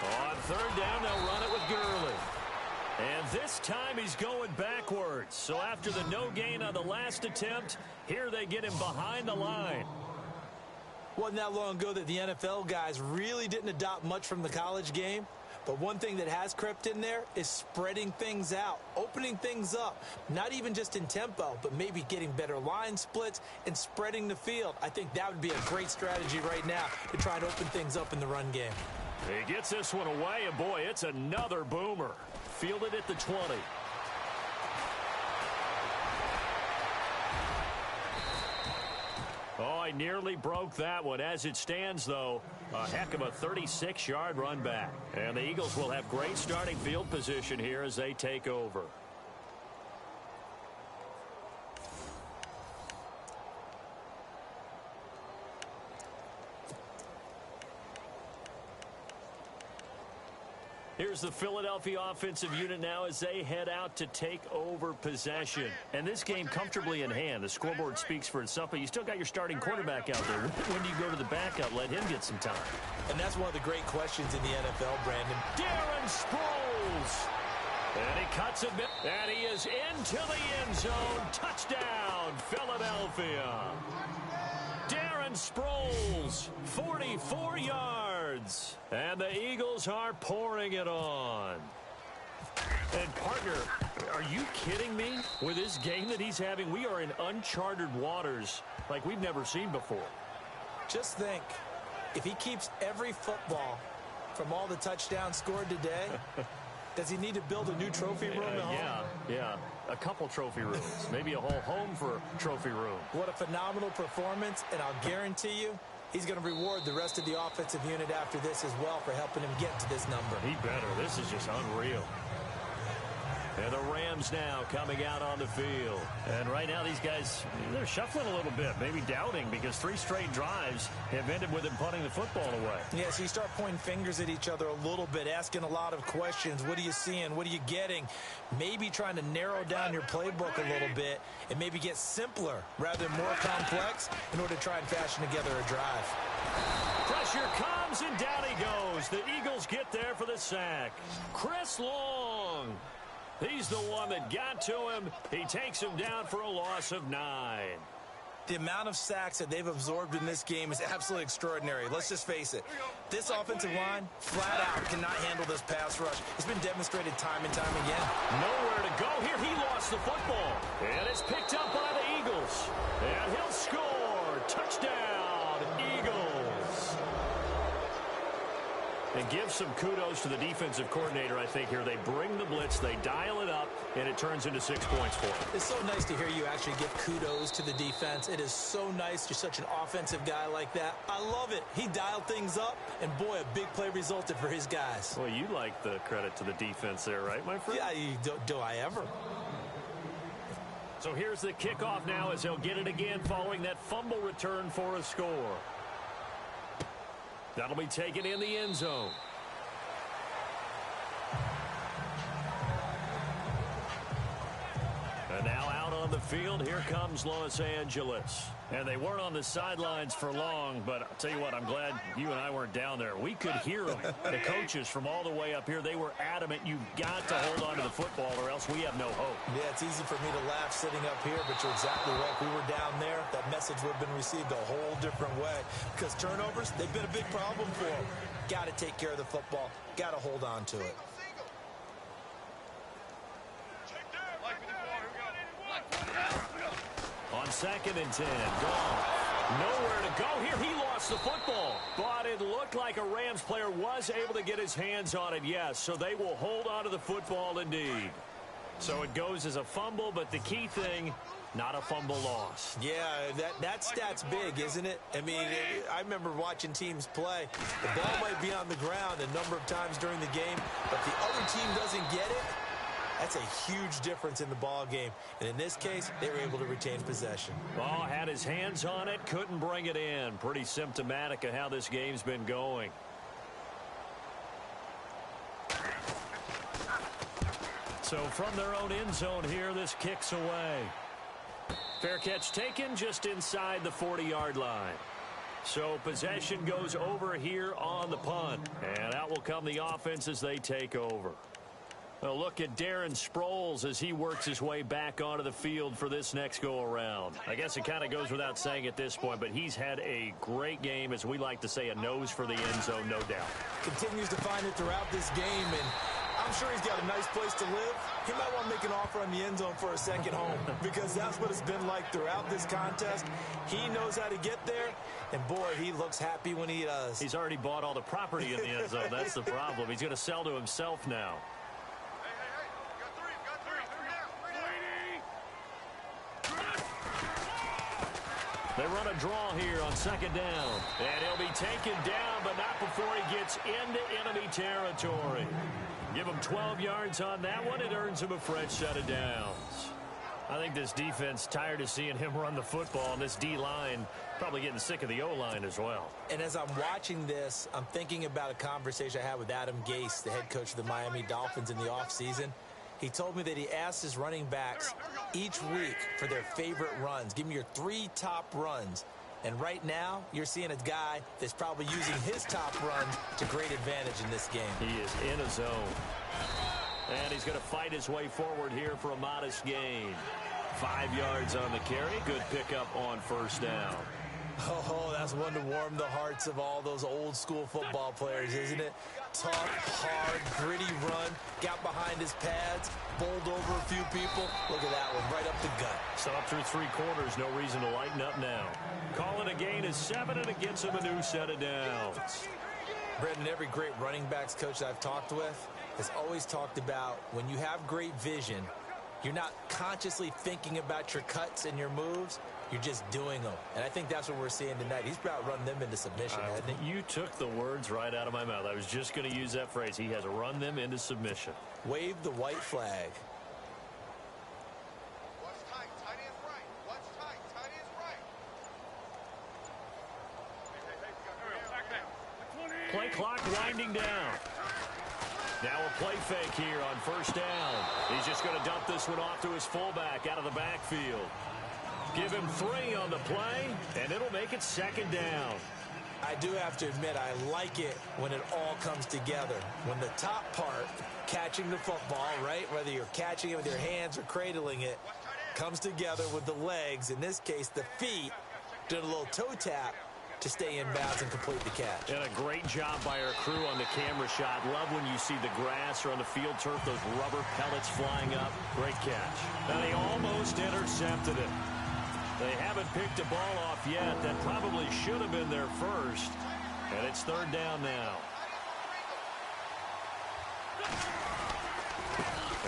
On third down, they'll run it with Gurley. And this time he's going backwards. So after the no gain on the last attempt, here they get him behind the line. Wasn't that long ago that the NFL guys really didn't adopt much from the college game. But one thing that has crept in there is spreading things out, opening things up, not even just in tempo, but maybe getting better line splits and spreading the field. I think that would be a great strategy right now to try and open things up in the run game. He gets this one away, and boy, it's another boomer. Fielded at the 20. Oh, I nearly broke that one. As it stands, though, a heck of a 36-yard run back. And the Eagles will have great starting field position here as they take over. Here's the Philadelphia offensive unit now as they head out to take over possession. And this game comfortably in hand. The scoreboard speaks for itself, but you still got your starting quarterback out there. When do you go to the backup? Let him get some time. And that's one of the great questions in the NFL, Brandon. Darren Sproles. And he cuts it. And he is into the end zone. Touchdown, Philadelphia. Darren Sproles, 44 yards. And the Eagles are pouring it on. And, partner, are you kidding me? With this game that he's having, we are in uncharted waters like we've never seen before. Just think, if he keeps every football from all the touchdowns scored today, does he need to build a new trophy room at home? Yeah. A couple trophy rooms. Maybe a whole home for a trophy room. What a phenomenal performance, and I'll guarantee you, he's going to reward the rest of the offensive unit after this as well for helping him get to this number. He better. This is just unreal. And the Rams now coming out on the field. And right now these guys, they're shuffling a little bit, maybe doubting because 3 straight drives have ended with him punting the football away. Yeah, so you start pointing fingers at each other a little bit, asking a lot of questions. What are you seeing? What are you getting? Maybe trying to narrow down your playbook a little bit and maybe get simpler rather than more complex in order to try and fashion together a drive. Pressure comes and down he goes. The Eagles get there for the sack. Chris Long. He's the one that got to him. He takes him down for a loss of 9. The amount of sacks that they've absorbed in this game is absolutely extraordinary. Let's just face it. This offensive line, flat out, cannot handle this pass rush. It's been demonstrated time and time again. Nowhere to go here. He lost the football. And it's picked up by the Eagles. And he'll score. Touchdown, Eagles. And give some kudos to the defensive coordinator, I think, here. They bring the blitz, they dial it up, and it turns into 6 points for them. It's so nice to hear you actually give kudos to the defense. It is so nice. You're such an offensive guy like that. I love it. He dialed things up, and boy, a big play resulted for his guys. Well, you like the credit to the defense there, right, my friend? Yeah, do I ever? So here's the kickoff now as they'll get it again following that fumble return for a score. That'll be taken in the end zone. And now out on the field. Here comes Los Angeles. And they weren't on the sidelines for long, but I'll tell you what, I'm glad you and I weren't down there. We could hear them. The coaches from all the way up here, they were adamant, you've got to hold on to the football or else we have no hope. Yeah, it's easy for me to laugh sitting up here, but you're exactly right. If we were down there, that message would have been received a whole different way. Because turnovers, they've been a big problem for them. Got to take care of the football. Got to hold on to it. On 2nd and 10, Goff, nowhere to go here. He lost the football, but it looked like a Rams player was able to get his hands on it, yes. So they will hold on to the football indeed. So it goes as a fumble, but the key thing, not a fumble loss. Yeah, that stat's big, isn't it? I mean, I remember watching teams play. The ball might be on the ground a number of times during the game, but the other team doesn't get it. That's a huge difference in the ball game. And in this case, they were able to retain possession. Oh, had his hands on it, couldn't bring it in. Pretty symptomatic of how this game's been going. So from their own end zone here, this kicks away. Fair catch taken just inside the 40-yard line. So possession goes over here on the punt. And out will come the offense as they take over. Well, look at Darren Sproles as he works his way back onto the field for this next go-around. I guess it kind of goes without saying at this point, but he's had a great game, as we like to say, a nose for the end zone, no doubt. Continues to find it throughout this game, and I'm sure he's got a nice place to live. He might want to make an offer on the end zone for a second home because that's what it's been like throughout this contest. He knows how to get there, and boy, he looks happy when he does. He's already bought all the property in the end zone. That's the problem. He's going to sell to himself now. They run a draw here on 2nd down. And he'll be taken down, but not before he gets into enemy territory. Give him 12 yards on that one. It earns him a fresh set of downs. I think this defense tired of seeing him run the football, and this D-line probably getting sick of the O-line as well. And as I'm watching this, I'm thinking about a conversation I had with Adam Gase, the head coach of the Miami Dolphins in the offseason. He told me that he asked his running backs each week for their favorite runs. Give me your 3 top runs. And right now, you're seeing a guy that's probably using his top run to great advantage in this game. He is in a zone. And he's going to fight his way forward here for a modest gain. 5 yards on the carry. Good pickup on 1st down. Oh, that's one to warm the hearts of all those old school football players, isn't it? Tough, hard, gritty run, got behind his pads, bowled over a few people. Look at that one, right up the gut. So up through 3 quarters, no reason to lighten up now. Calling a gain is 7, and it gets him a new set of downs. Brendan, every great running backs coach that I've talked with has always talked about when you have great vision, you're not consciously thinking about your cuts and your moves. You're just doing them. And I think that's what we're seeing tonight. He's about run them into submission, hasn't he? You took the words right out of my mouth. I was just going to use that phrase. He has run them into submission. Wave the white flag. What's tight? Tight is right. What's tight? Tight is right. Play clock winding down. Now a play fake here on 1st down. He's just going to dump this one off to his fullback out of the backfield. Give him 3 on the play, and it'll make it 2nd down. I do have to admit, I like it when it all comes together. When the top part, catching the football, right, whether you're catching it with your hands or cradling it, comes together with the legs, in this case the feet, doing a little toe tap to stay in bounds and complete the catch. And a great job by our crew on the camera shot. Love when you see the grass or on the field turf, those rubber pellets flying up. Great catch. And he almost intercepted it. They haven't picked a ball off yet. That probably should have been their first. And it's 3rd down now.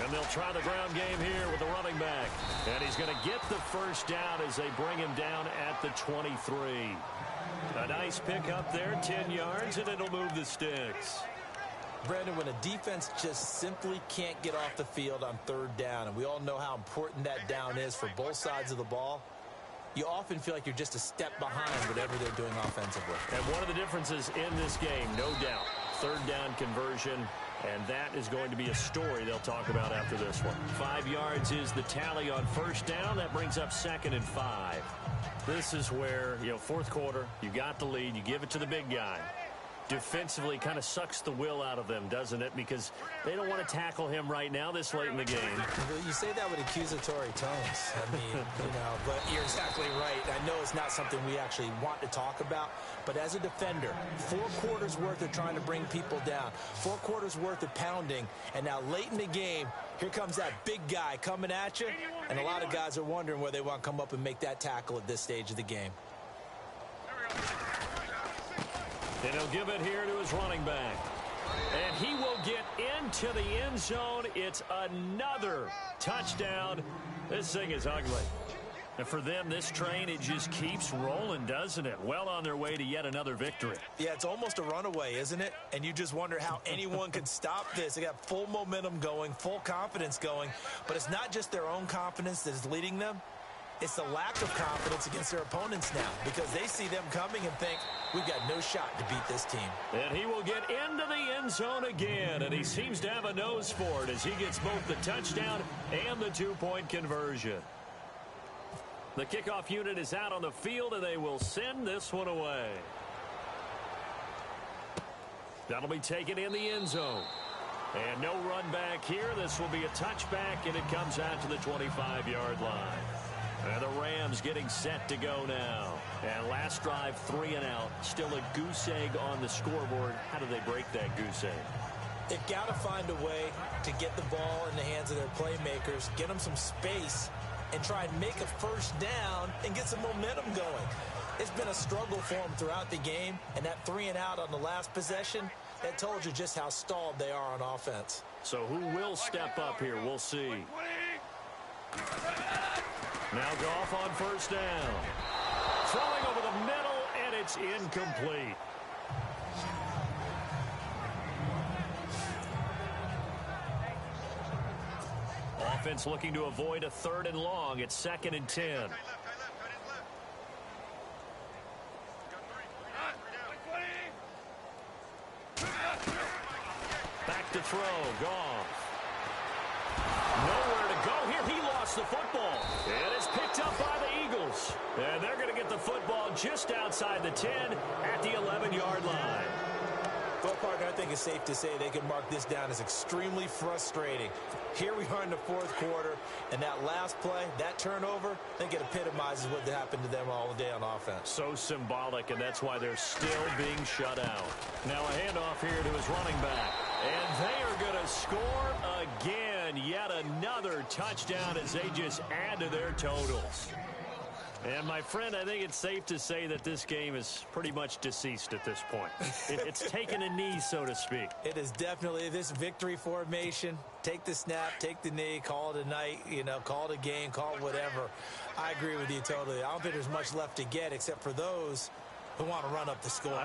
And they'll try the ground game here with the running back. And he's going to get the 1st down as they bring him down at the 23. A nice pick up there, 10 yards, and it'll move the sticks. Brandon, when a defense just simply can't get off the field on 3rd down, and we all know how important that down is for both sides of the ball, you often feel like you're just a step behind whatever they're doing offensively. And one of the differences in this game, no doubt, 3rd down conversion And that is going to be a story they'll talk about after this one. 5 yards is the tally on first down. That brings up 2nd and 5. This is where, fourth quarter, you got the lead. You give it to the big guy. Defensively kind of sucks the will out of them, doesn't it? Because they don't want to tackle him right now this late in the game. You say that with accusatory tones. I mean, but you're exactly right. I know it's not something we actually want to talk about, but as a defender, 4 quarters worth of trying to bring people down, 4 quarters worth of pounding, and now late in the game, here comes that big guy coming at you, and a lot of guys are wondering where they want to come up and make that tackle at this stage of the game. And he'll give it here to his running back. And he will get into the end zone. It's another touchdown. This thing is ugly. And for them, this train, it just keeps rolling, doesn't it? Well on their way to yet another victory. Yeah, it's almost a runaway, isn't it? And you just wonder how anyone could stop this. They got full momentum going, full confidence going. But it's not just their own confidence that is leading them. It's the lack of confidence against their opponents now because they see them coming and think, we've got no shot to beat this team. And he will get into the end zone again, and he seems to have a nose for it as he gets both the touchdown and the 2-point conversion. The kickoff unit is out on the field, and they will send this one away. That'll be taken in the end zone. And no run back here. This will be a touchback, and it comes out to the 25-yard line. And the Rams getting set to go now. And last drive, 3 and out. Still a goose egg on the scoreboard. How do they break that goose egg? They've got to find a way to get the ball in the hands of their playmakers, get them some space, and try and make a first down and get some momentum going. It's been a struggle for them throughout the game, and that 3 and out on the last possession, that told you just how stalled they are on offense. So who will step up here? We'll see. Now Goff on first down. Throwing over the middle, and it's incomplete. Offense looking to avoid a 3rd and long. It's 2nd and 10. Back to throw. Goff. Nowhere to go here. He lost the football. And it's picked up by the Eagles. And they're going to get the football just outside the 10 at the 11-yard line. Well, partner, I think it's safe to say they can mark this down as extremely frustrating. Here we are in the 4th quarter, and that last play, that turnover, I think it epitomizes what happened to them all day on offense. So symbolic, and that's why they're still being shut out. Now a handoff here to his running back. And they are going to score again. Yet another touchdown as they just add to their totals. And, my friend, I think it's safe to say that this game is pretty much deceased at this point. It's taken a knee, so to speak. It is definitely this victory formation. Take the snap, take the knee, call it a night, call it a game, call it whatever. I agree with you totally. I don't think there's much left to get except for those who want to run up the score.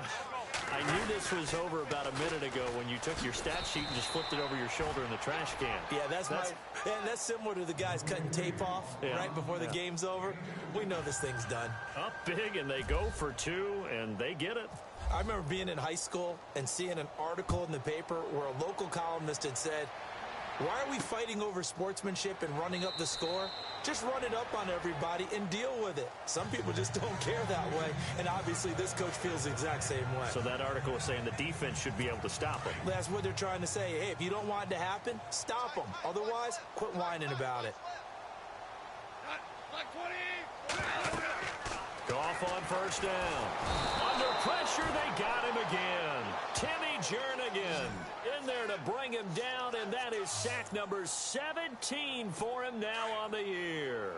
I knew this was over about a minute ago when you took your stat sheet and just flipped it over your shoulder in the trash can. Yeah, that's similar to the guys cutting tape off right before the game's over. We know this thing's done. Up big, and they go for 2, and they get it. I remember being in high school and seeing an article in the paper where a local columnist had said, why are we fighting over sportsmanship and running up the score? Just run it up on everybody and deal with it. Some people just don't care that way, and obviously this coach feels the exact same way. So that article was saying the defense should be able to stop them. That's what they're trying to say. Hey, if you don't want it to happen, stop them. Otherwise, quit whining about it. Goff on first down. Under pressure, they got him again. Timmy Jernigan in there to bring him down, and that is sack number 17 for him now on the year.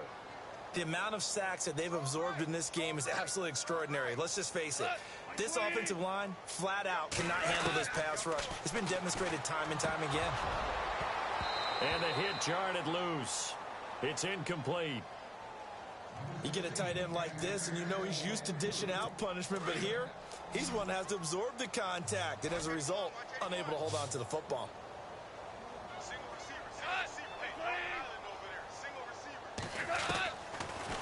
The amount of sacks that they've absorbed in this game is absolutely extraordinary. Let's just face it. This offensive line, flat out, cannot handle this pass rush. It's been demonstrated time and time again. And the hit jarred it loose. It's incomplete. You get a tight end like this, and you know he's used to dishing out punishment, but here, he's one that has to absorb the contact, and as a result, unable to hold on to the football.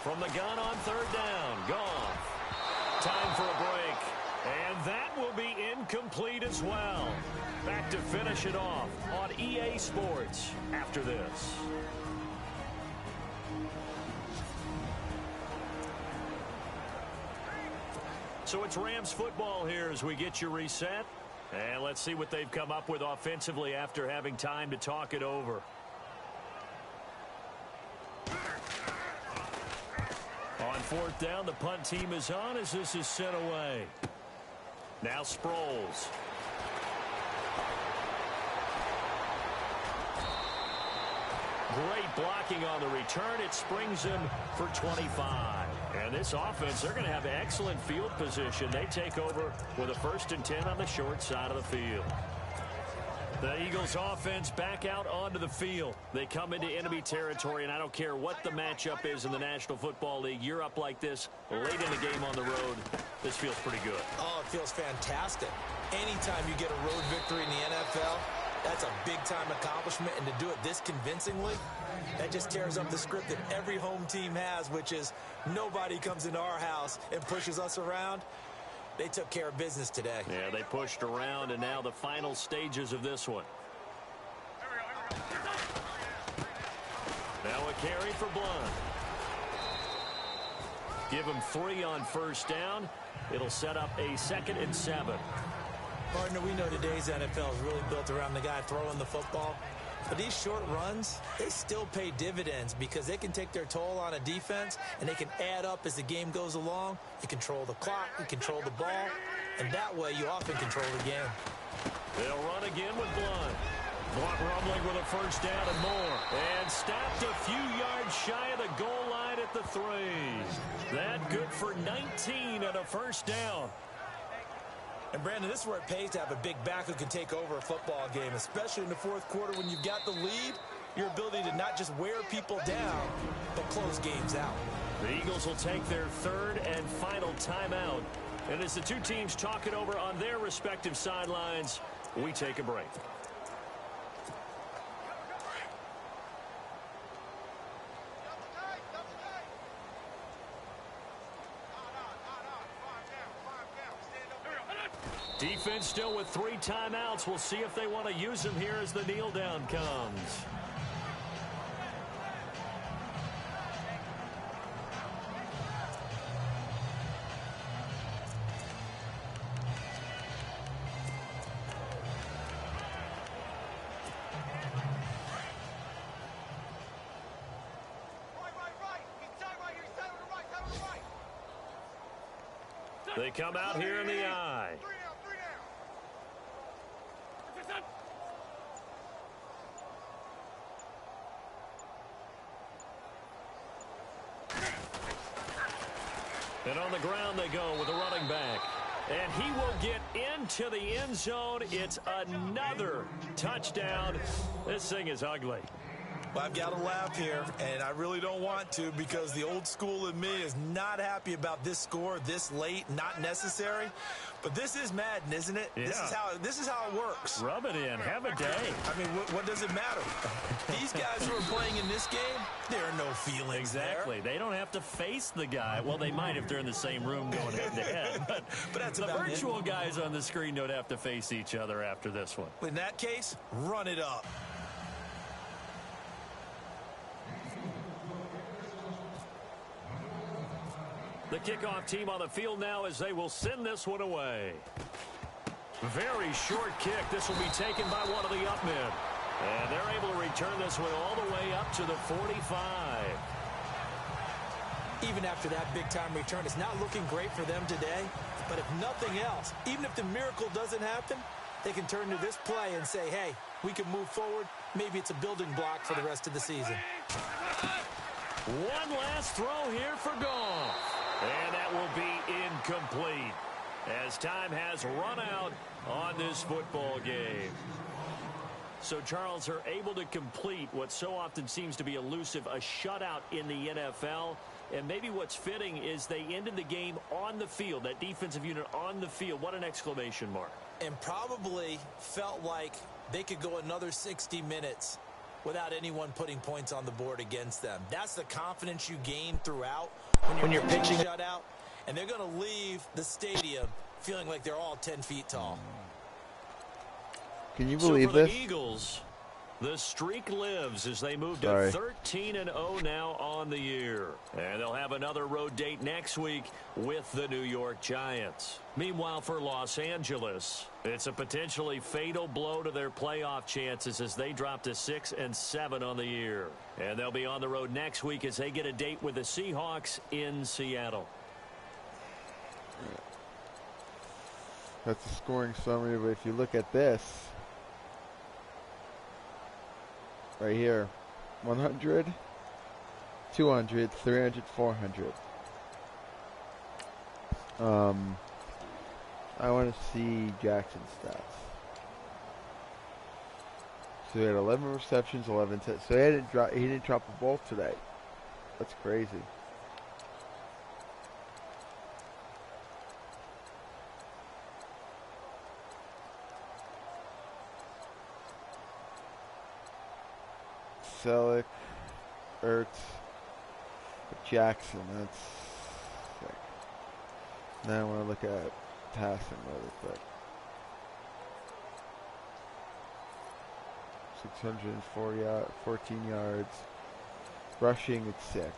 From the gun on 3rd down, Goff. Time for a break, and that will be incomplete as well. back to finish it off on EA Sports after this. So it's Rams football here as we get you reset. And let's see what they've come up with offensively after having time to talk it over. On fourth down, the punt team is on as this is sent away. Now Sproles. Great blocking on the return. It springs him for 25. And this offense, they're going to have excellent field position. They take over with a 1st and 10 on the short side of the field. The Eagles offense back out onto the field. They come into enemy territory, and I don't care what the matchup is in the National Football League. You're up like this late in the game on the road. This feels pretty good. Oh, it feels fantastic. Anytime you get a road victory in the NFL, that's a big-time accomplishment, and to do it this convincingly, that just tears up the script that every home team has, which is nobody comes into our house and pushes us around. They took care of business today. Yeah, they pushed around, and now the final stages of this one. Now a carry for Blunt. Give him 3 on 1st down. It'll set up a 2nd and 7. Partner, we know today's NFL is really built around the guy throwing the football. But these short runs, they still pay dividends because they can take their toll on a defense, and they can add up as the game goes along. You control the clock, you control the ball, and that way you often control the game. They'll run again with Blunt. Blunt rumbling with a 1st down and more. And stopped a few yards shy of the goal line at the 3. That good for 19 and a 1st down. And, Brandon, this is where it pays to have a big back who can take over a football game, especially in the 4th quarter when you've got the lead. Your ability to not just wear people down, but close games out. The Eagles will take their 3rd and final timeout. And as the two teams talk it over on their respective sidelines, we take a break. Defense still with 3 timeouts. We'll see if they want to use them here as the kneel down comes. They come out here in the eye. And on the ground they go with the running back. And he will get into the end zone. It's another touchdown. This thing is ugly. Well, I've got to laugh here, and I really don't want to because the old school in me is not happy about this score this late, not necessary. But this is Madden, isn't it? Yeah. This is how it works. Rub it in. Have a day. I mean, what does it matter? These guys who are playing in this game, there are no feelings Exactly. there. They don't have to face the guy. Well, they might if they're in the same room going head-to-head. But that's the about it. virtual guys on the screen don't have to face each other after this one. In that case, run it up. The kickoff team on the field now as they will send this one away. Very short kick. This will be taken by one of the up men. And they're able to return this one all the way up to the 45. Even after that big-time return, it's not looking great for them today. But if nothing else, even if the miracle doesn't happen, they can turn to this play and say, hey, we can move forward. Maybe it's a building block for the rest of the season. One last throw here for Goff. And that will be incomplete as time has run out on this football game. So, Charles, are able to complete what so often seems to be elusive, a shutout in the NFL. And maybe what's fitting is they ended the game on the field, that defensive unit on the field. What an exclamation mark. And probably felt like they could go another 60 minutes without anyone putting points on the board against them. That's the confidence you gain throughout when you're pitching shutout. And they're going to leave the stadium feeling like they're all 10 feet tall. Can you So believe for the this? Eagles, the streak lives as they move Sorry. to 13-0 now on the year. And they'll have another road date next week with the New York Giants. Meanwhile, for Los Angeles, it's a potentially fatal blow to their playoff chances as they drop to 6-7 on the year. And they'll be on the road next week as they get a date with the Seahawks in Seattle. That's the scoring summary, but if you look at this, right here, 100, 200, 300, 400. I want to see Jackson's stats. So he had 11 receptions, 11 touchdowns. So he didn't drop a ball today. That's crazy. Selleck, Ertz, Jackson, that's sick. Now I want to look at passing really quick. 614 yards. Rushing, it's sick.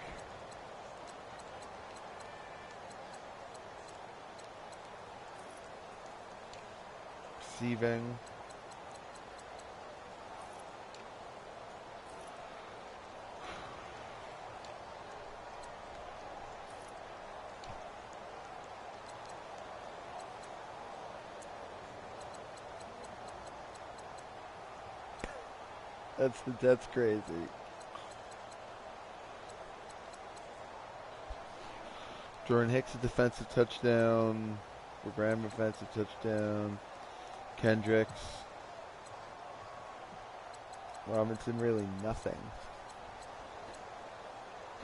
Receiving. That's crazy. Jordan Hicks, a defensive touchdown. Graham, defensive touchdown. Kendricks. Robinson, really nothing.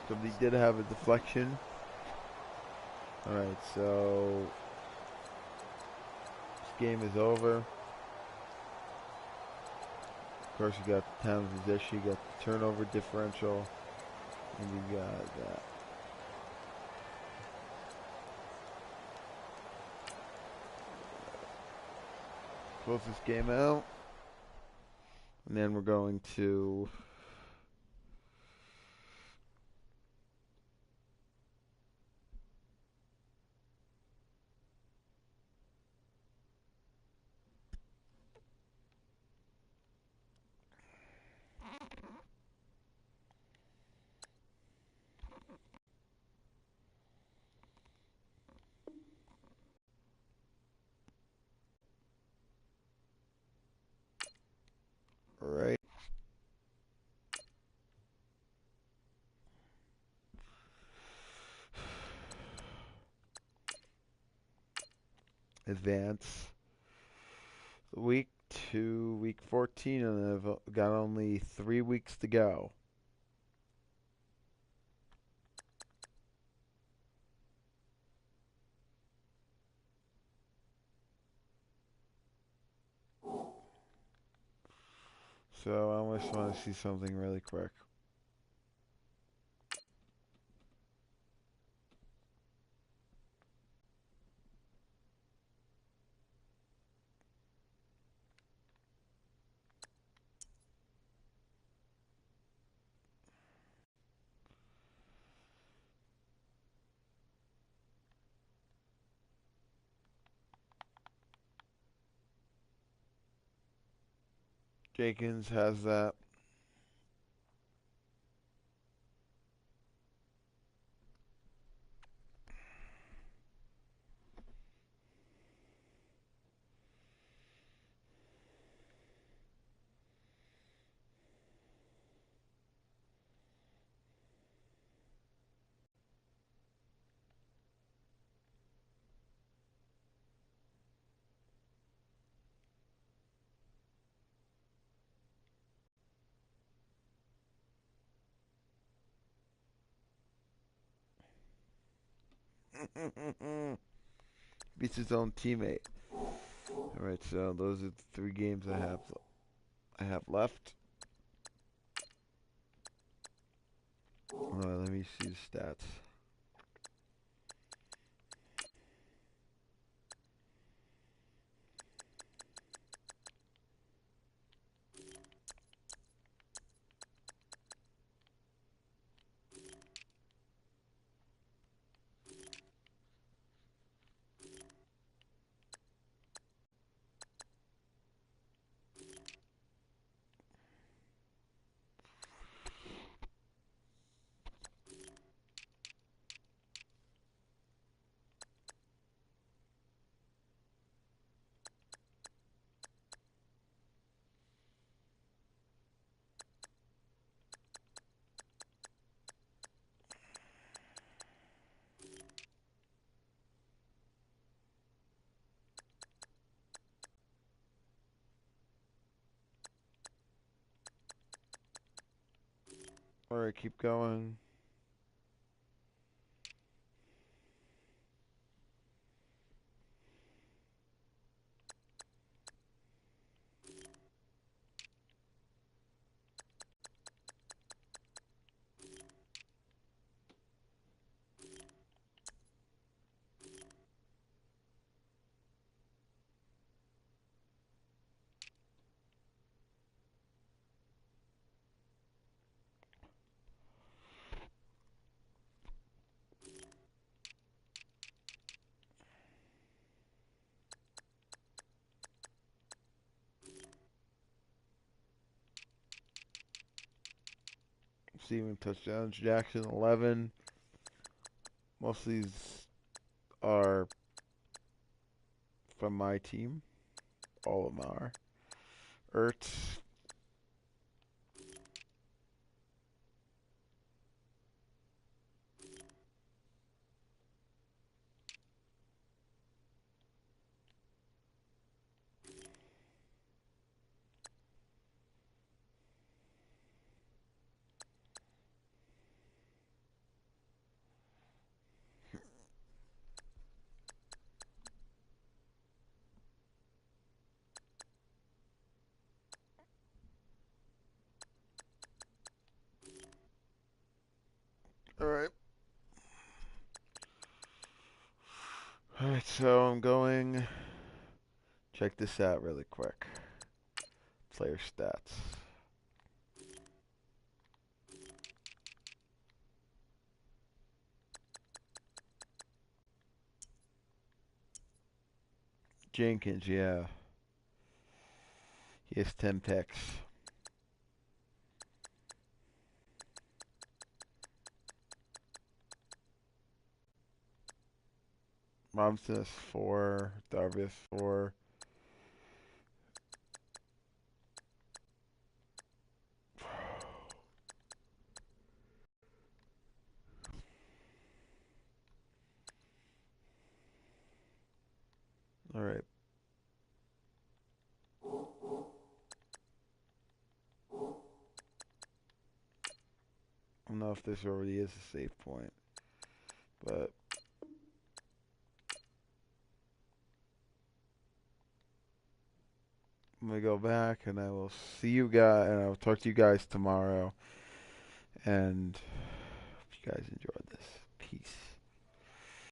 Somebody did have a deflection. Alright, so this game is over. Of course, you got the time of possession, you got the turnover differential, and you got that. Close this game out, and then we're going to right. Advance week 2, week 14, and I've got only 3 weeks to go. So I just want to see something really quick. Jenkins has that. Beats his own teammate. Alright, so those are the 3 games I have left. Let me see the stats. Alright, keep going. Receiving touchdowns. Jackson 11. Most of these are from my team. All of them are. Ertz. Alright. Alright, so I'm going. Check this out really quick. Player stats. Jenkins, yeah. He has 10 picks. Robinson has 4. Darby has 4. Alright. I don't know if this already is a save point, but I'm going to go back and I will see you guys, and I will talk to you guys tomorrow. And hope you guys enjoyed this. Peace.